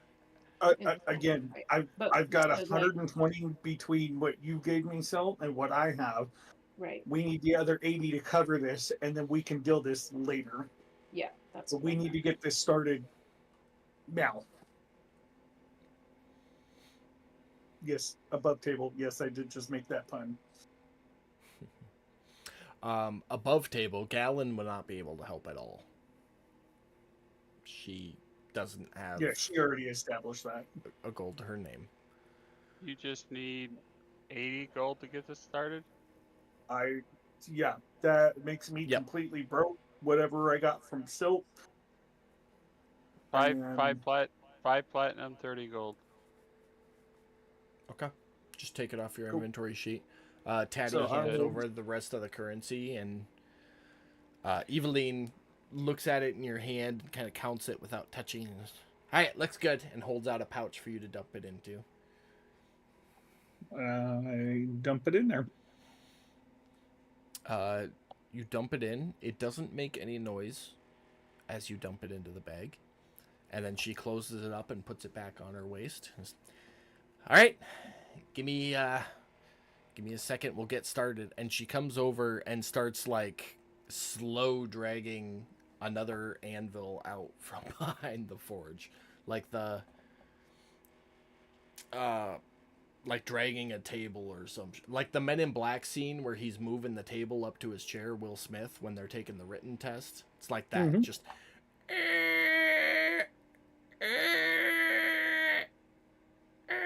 In- again, right. But- I've got but, like- 120 between what you gave me, Silt, and what I have. Right. We need the other 80 to cover this, and then we can deal this later. Yeah, that's But what we I need meant. to get this started now. Yes, above table. Yes, I did just make that pun. Above table, Gallon will not be able to help at all. She doesn't have Yeah, she already established that. a gold to her name. You just need 80 gold to get this started. Yeah, that makes me Yep. completely broke. Whatever I got from Silt, Five platinum, 30 gold. Okay. Just take it off your Cool. inventory sheet. Taddy So I hands will- over the rest of the currency, and Eveline looks at it in your hand and kind of counts it without touching. And goes, all right, looks good, and holds out a pouch for you to dump it into. I dump it in there. You dump it in. It doesn't make any noise as you dump it into the bag. And then she closes it up and puts it back on her waist. All right, give me a second. We'll get started. And she comes over and starts like slow dragging another anvil out from behind the forge, like like dragging a table or something. Like the Men in Black scene where he's moving the table up to his chair, Will Smith, when they're taking the written test. It's like that. Mhm. Just.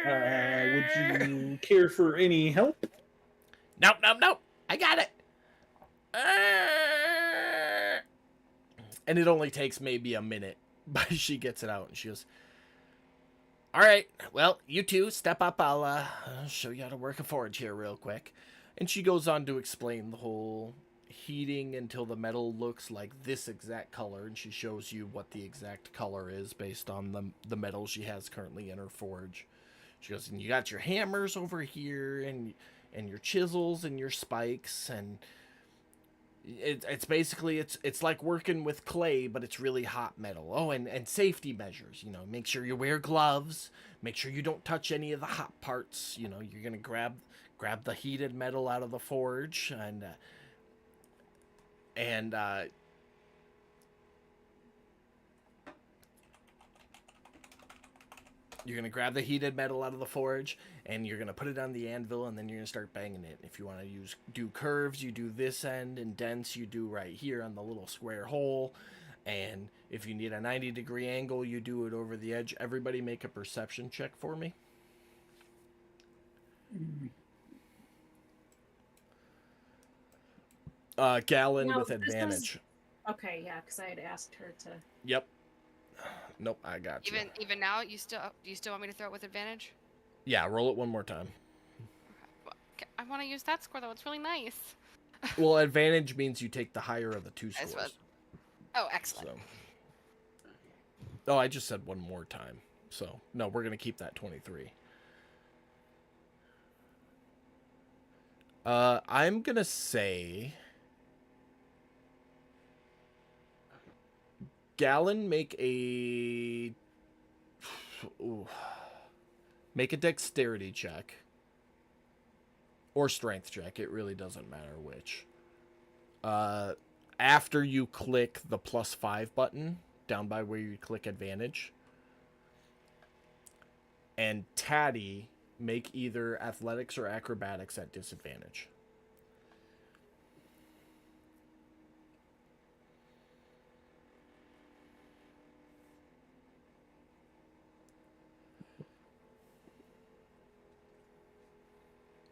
Would you care for any help? Nope. I got it. And it only takes maybe a minute, but she gets it out and she goes, all right, well, you two step up. I'll show you how to work a forge here real quick. And she goes on to explain the whole heating until the metal looks like this exact color. And she shows you what the exact color is based on the metal she has currently in her forge. She goes, and you got your hammers over here and your chisels and your spikes, and it's basically it's like working with clay, but it's really hot metal. Oh, and safety measures, you know, make sure you wear gloves, make sure you don't touch any of the hot parts. You know, you're gonna grab the heated metal out of the forge, and you're going to grab the heated metal out of the forge, and you're going to put it on the anvil, and then you're going to start banging it. If you want to do curves, you do this end, and dents, you do right here on the little square hole. And if you need a 90-degree angle, you do it over the edge. Everybody make a perception check for me. Gallon No, with this was- advantage. Okay, yeah, because I had asked her to. Yep. Nope, I got you. Even now, do you still want me to throw it with advantage? Yeah, roll it one more time. Okay, I want to use that score though. It's really nice. Well, advantage means you take the higher of the two That's scores. Oh, excellent. So. Oh, I just said one more time. So, no, we're going to keep that 23. I'm going to say... Gallon, make a... Ooh. Make a dexterity check. Or strength check. It really doesn't matter which. After you click the +5 button, down by where you click advantage. And Taddy, make either athletics or acrobatics at disadvantage.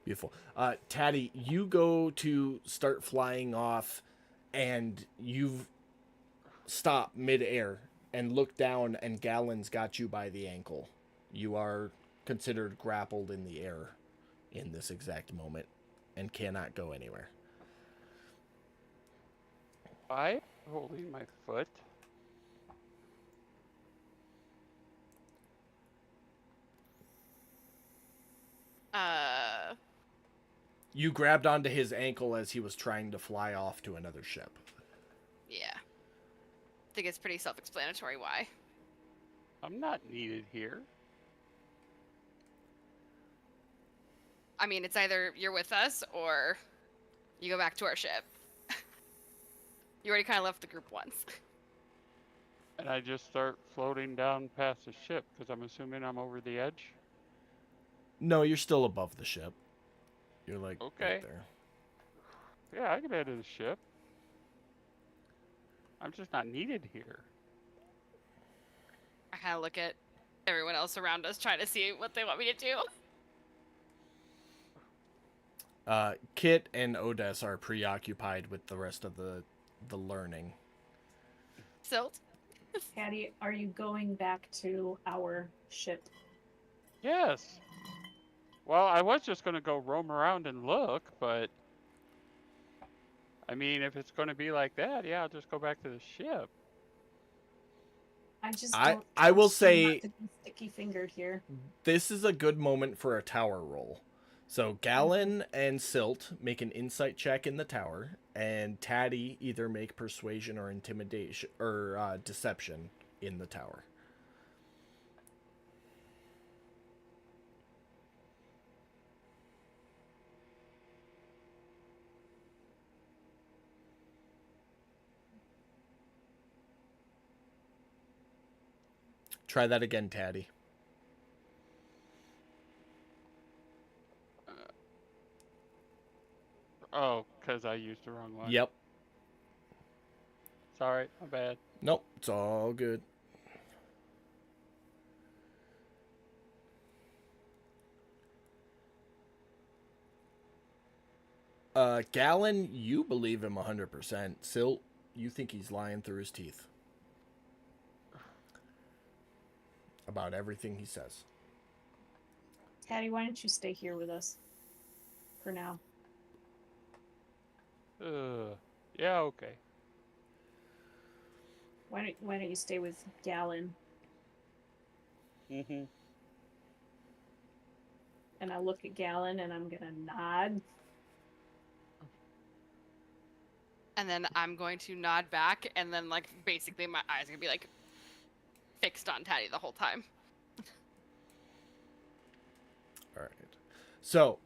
Beautiful. Taddy, you go to start flying off, and you've stopped midair and look down, and Gallon's got you by the ankle. You are considered grappled in the air in this exact moment and cannot go anywhere. I'm holding my foot. You grabbed onto his ankle as he was trying to fly off to another ship. Yeah. I think it's pretty self-explanatory why. I'm not needed here. I mean, it's either you're with us or you go back to our ship. You already kind of left the group once. And I just start floating down past the ship because I'm assuming I'm over the edge. No, you're still above the ship. You're like Okay. right there. Yeah, I can head to the ship. I'm just not needed here. I kind of look at everyone else around us trying to see what they want me to do. Kit and Odess are preoccupied with the rest of the learning. Silt? Patty, are you going back to our ship? Yes. Well, I was just going to go roam around and look, but I mean, if it's going to be like that, yeah, I'll just go back to the ship. I just I- don't I will trust you say- not to be sticky fingered here. This is a good moment for a tower roll. So Gallon and Silt make an insight check in the tower, and Taddy either make persuasion or intimidation or deception in the tower. Try that again, Taddy. Oh, because I used the wrong one. Yep. Sorry, my bad. Nope, it's all good. Gallon, you believe him 100%. Silt, you think he's lying through his teeth about everything he says. Patty, why don't you stay here with us for now? Yeah, okay. Why don't you stay with Gallon? Mm-hmm. And I look at Gallon and I'm gonna nod. And then I'm going to nod back, and then like basically my eyes are gonna be like fixed on Taddy the whole time. All right. So,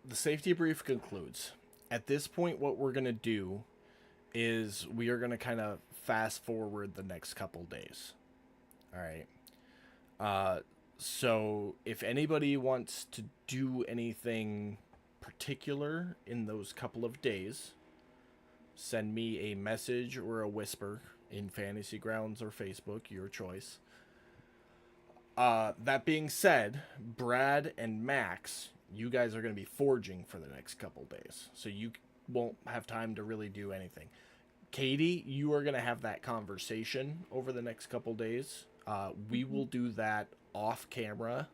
the safety brief concludes. At this point, what we're going to do is we are going to kind of fast forward the next couple days. All right. So, if anybody wants to do anything particular in those couple of days, send me a message or a whisper in Fantasy Grounds or Facebook, your choice. That being said, Brad and Max, you guys are going to be forging for the next couple days, so you won't have time to really do anything. Katie, you are going to have that conversation over the next couple days. We will do that off camera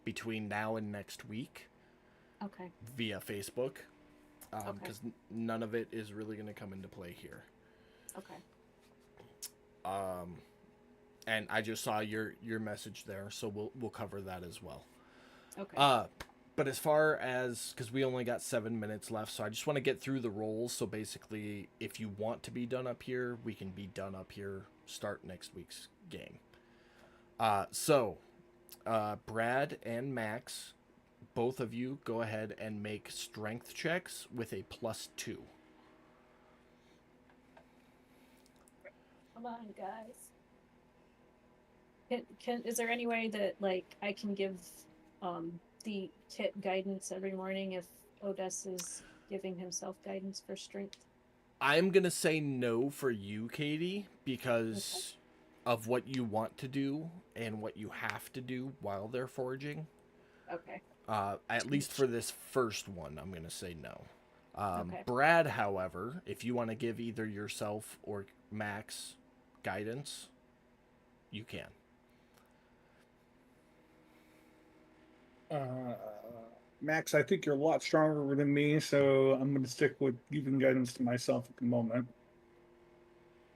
between now and next week Okay. via Facebook, Okay. because none of it is really going to come into play here. Okay. And I just saw your message there, so we'll cover that as well. Okay. But as far as, because we only got 7 minutes left, so I just want to get through the rolls. So basically, if you want to be done up here, we can be done up here. Start next week's game. Brad and Max, both of you go ahead and make strength checks with a +2. Come on, guys. Is there any way that like I can give the kit guidance every morning if Odessa is giving himself guidance for strength? I'm going to say no for you, Katie, because of what you want to do and what you have to do while they're foraging. Okay. At least for this first one, I'm going to say no. Okay. Brad, however, if you want to give either yourself or Max guidance, you can. Max, I think you're a lot stronger than me, so I'm going to stick with giving guidance to myself at the moment.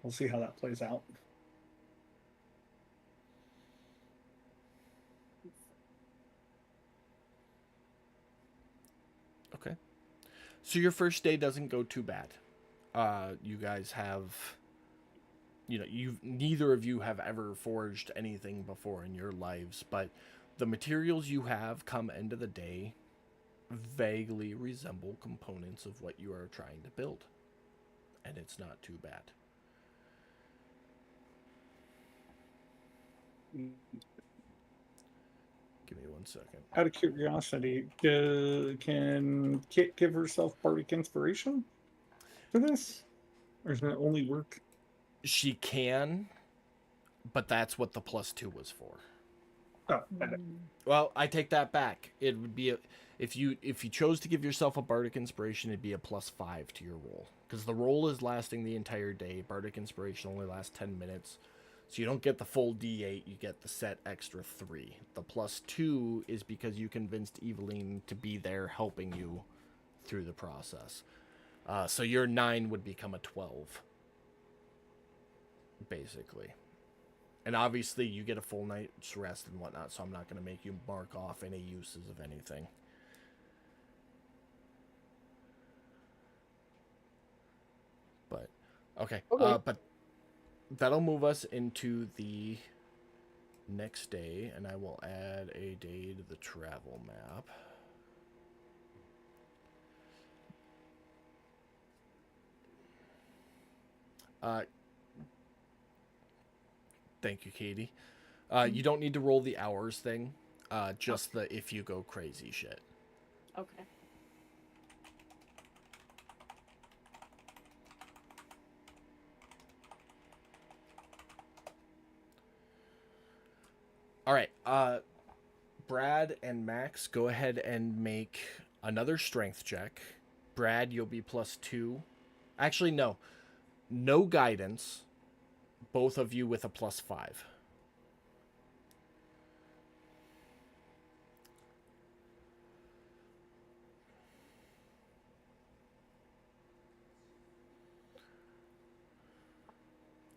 We'll see how that plays out. Okay. So your first day doesn't go too bad. You guys have, neither of you have ever forged anything before in your lives, but the materials you have come end of the day vaguely resemble components of what you are trying to build. And it's not too bad. Give me 1 second. Out of curiosity, can Kit give herself bardic inspiration for this? Or does it only work? She can, but that's what the +2 was for. Oh, got it. Well, I take that back. It would be if you chose to give yourself a bardic inspiration, it'd be a +5 to your roll, because the roll is lasting the entire day. Bardic inspiration only lasts 10 minutes, So you don't get the full D8, you get the set extra 3. The +2 is because you convinced Eveline to be there helping you through the process. So your 9 would become a 12. Basically. And obviously you get a full night's rest and whatnot, so I'm not going to make you mark off any uses of anything. But, okay. But that'll move us into the next day, and I will add a day to the travel map. Thank you, Katie. You don't need to roll the hours thing, just the if you go crazy shit. Okay. All right. Brad and Max, go ahead and make another strength check. Brad, you'll be +2. Actually, no. No guidance. Both of you with a +5.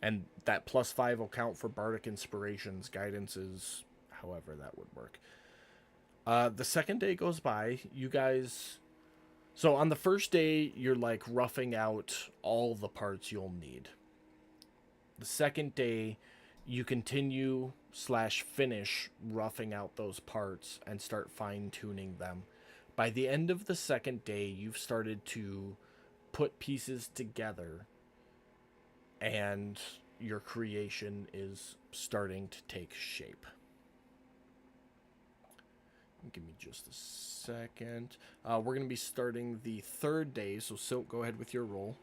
And that +5 will count for Bardic Inspirations. Guidance is however that would work. The second day goes by. You guys... So on the first day, you're like roughing out all the parts you'll need. The second day, you continue / finish roughing out those parts and start fine-tuning them. By the end of the second day, you've started to put pieces together, and your creation is starting to take shape. Give me just a second. We're going to be starting the third day, so Silk, go ahead with your roll.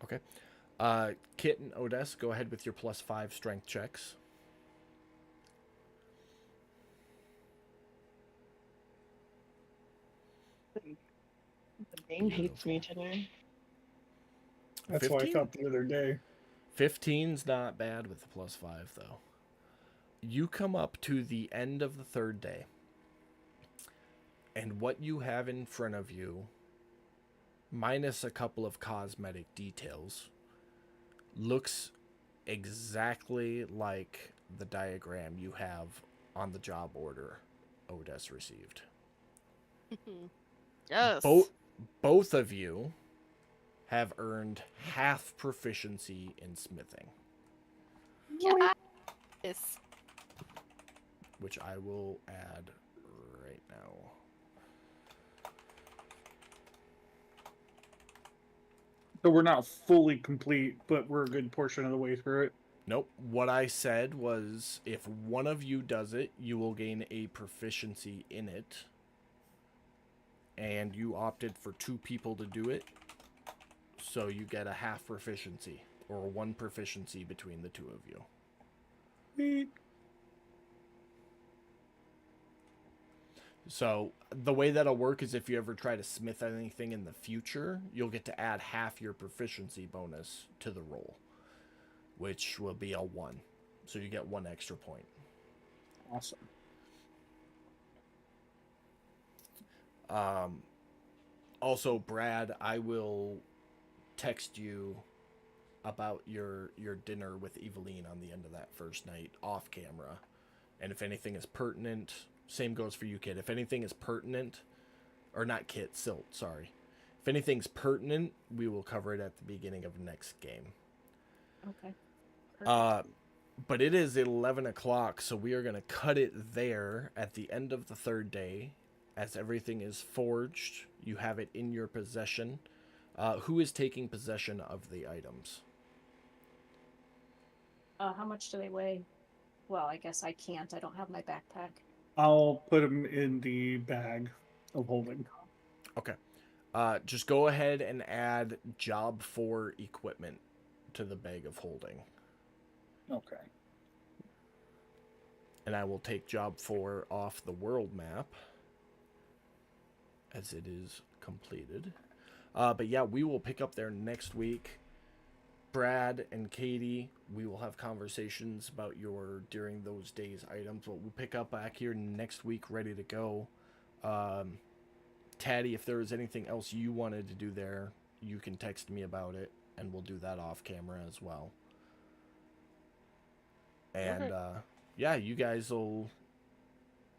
Okay. Kit and Odess, go ahead with your +5 strength checks. The game hates me today. That's what I 15? thought the other day. 15's not bad with the +5, though. You come up to the end of the third day, and what you have in front of you, minus a couple of cosmetic details, looks exactly like the diagram you have on the job order Odess received. Yes. Both of you have earned half proficiency in smithing, Yes. which I will add right now. So we're not fully complete, but we're a good portion of the way through it. Nope. What I said was if one of you does it, you will gain a proficiency in it. And you opted for 2 people to do it. So you get a half proficiency, or 1 proficiency between the 2 of you. Sweet. So the way that'll work is if you ever try to smith anything in the future, you'll get to add half your proficiency bonus to the roll, which will be a 1. So you get 1 extra point. Awesome. Also, Brad, I will text you about your dinner with Eveline on the end of that first night off camera. And if anything is pertinent, same goes for you, Kit. If anything is pertinent, or not Kit, Silt, sorry. If anything's pertinent, we will cover it at the beginning of next game. Okay. But it is 11 o'clock, so we are going to cut it there at the end of the third day. As everything is forged, you have it in your possession. Who is taking possession of the items? How much do they weigh? Well, I guess I can't. I don't have my backpack. I'll put them in the bag of holding. Okay. Just go ahead and add job 4 equipment to the bag of holding. Okay. And I will take job 4 off the world map as it is completed. But yeah, we will pick up there next week. Brad and Katie, we will have conversations about your during those days items. But we'll pick up back here next week ready to go. Taddy, if there was anything else you wanted to do there, you can text me about it, and we'll do that off camera as well. And Okay. yeah, you guys will,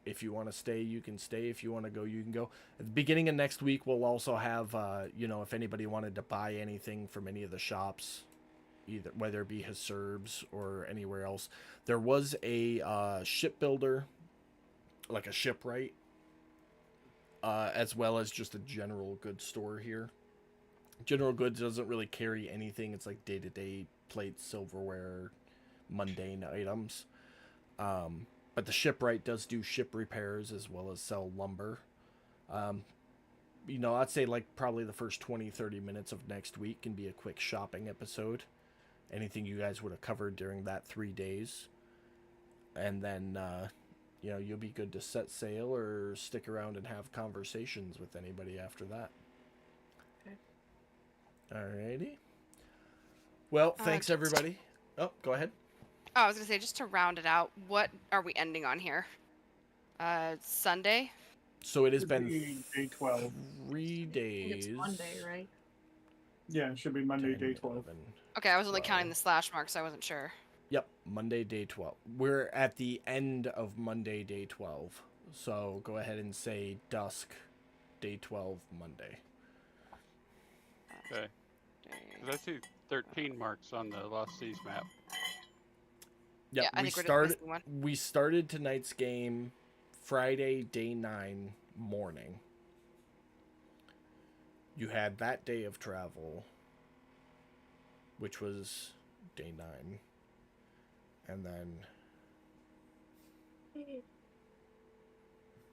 if you want to stay, you can stay. If you want to go, you can go. At the beginning of next week, we'll also have, if anybody wanted to buy anything from any of the shops, either whether it be Hisurbs or anywhere else. There was a shipbuilder, like a shipwright, as well as just a general goods store here. General goods doesn't really carry anything. It's like day-to-day plates, silverware, mundane items. But the shipwright does do ship repairs as well as sell lumber. I'd say like probably the first 20-30 minutes of next week can be a quick shopping episode. Anything you guys would have covered during that 3 days. And then, you'll be good to set sail or stick around and have conversations with anybody after that. Okay. Alrighty. Well, thanks everybody. Oh, go ahead. Oh, I was gonna say, just to round it out, what are we ending on here? Sunday? So it has Should been be day 12. 3 days. It's Monday, right? Yeah, it should be Monday, 10, day 12. 11. Okay, I was only counting 12. the slash marks, so I wasn't sure. Yep, Monday, day 12. We're at the end of Monday, day 12. So go ahead and say dusk, day 12, Monday. Okay. 'Cause I see 13 marks on the Lost Seas map. Yep, Yeah, I we think we're just started. missing one. We started tonight's game Friday, day 9, morning. You had that day of travel, which was day 9, and then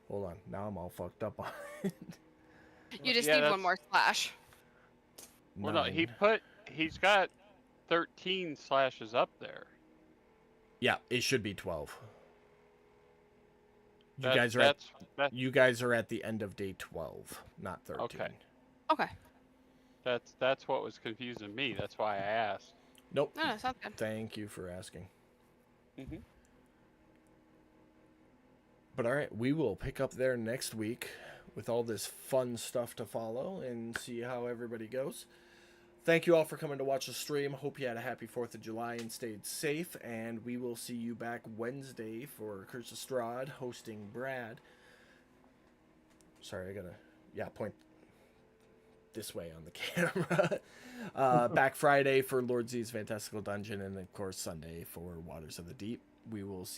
hold on. Now I'm all fucked up on it. You just Yeah, need one that's- more slash. Well, no, 9. he's got 13 slashes up there. Yeah, it should be 12. You That- guys are at that's you guys are at the end of day 12, not 13. Okay. Okay. that's what was confusing me. That's why I asked. Nope. No, sounds good. Thank you for asking. Mhm. But all right, we will pick up there next week with all this fun stuff to follow and see how everybody goes. Thank you all for coming to watch the stream. Hope you had a happy 4th of July and stayed safe. And we will see you back Wednesday for Curse of Strahd hosting Brad. Sorry, I gotta, point this way on the camera. Back Friday for Lord Z's Fantastical Dungeon. And of course Sunday for Waters of the Deep. We will see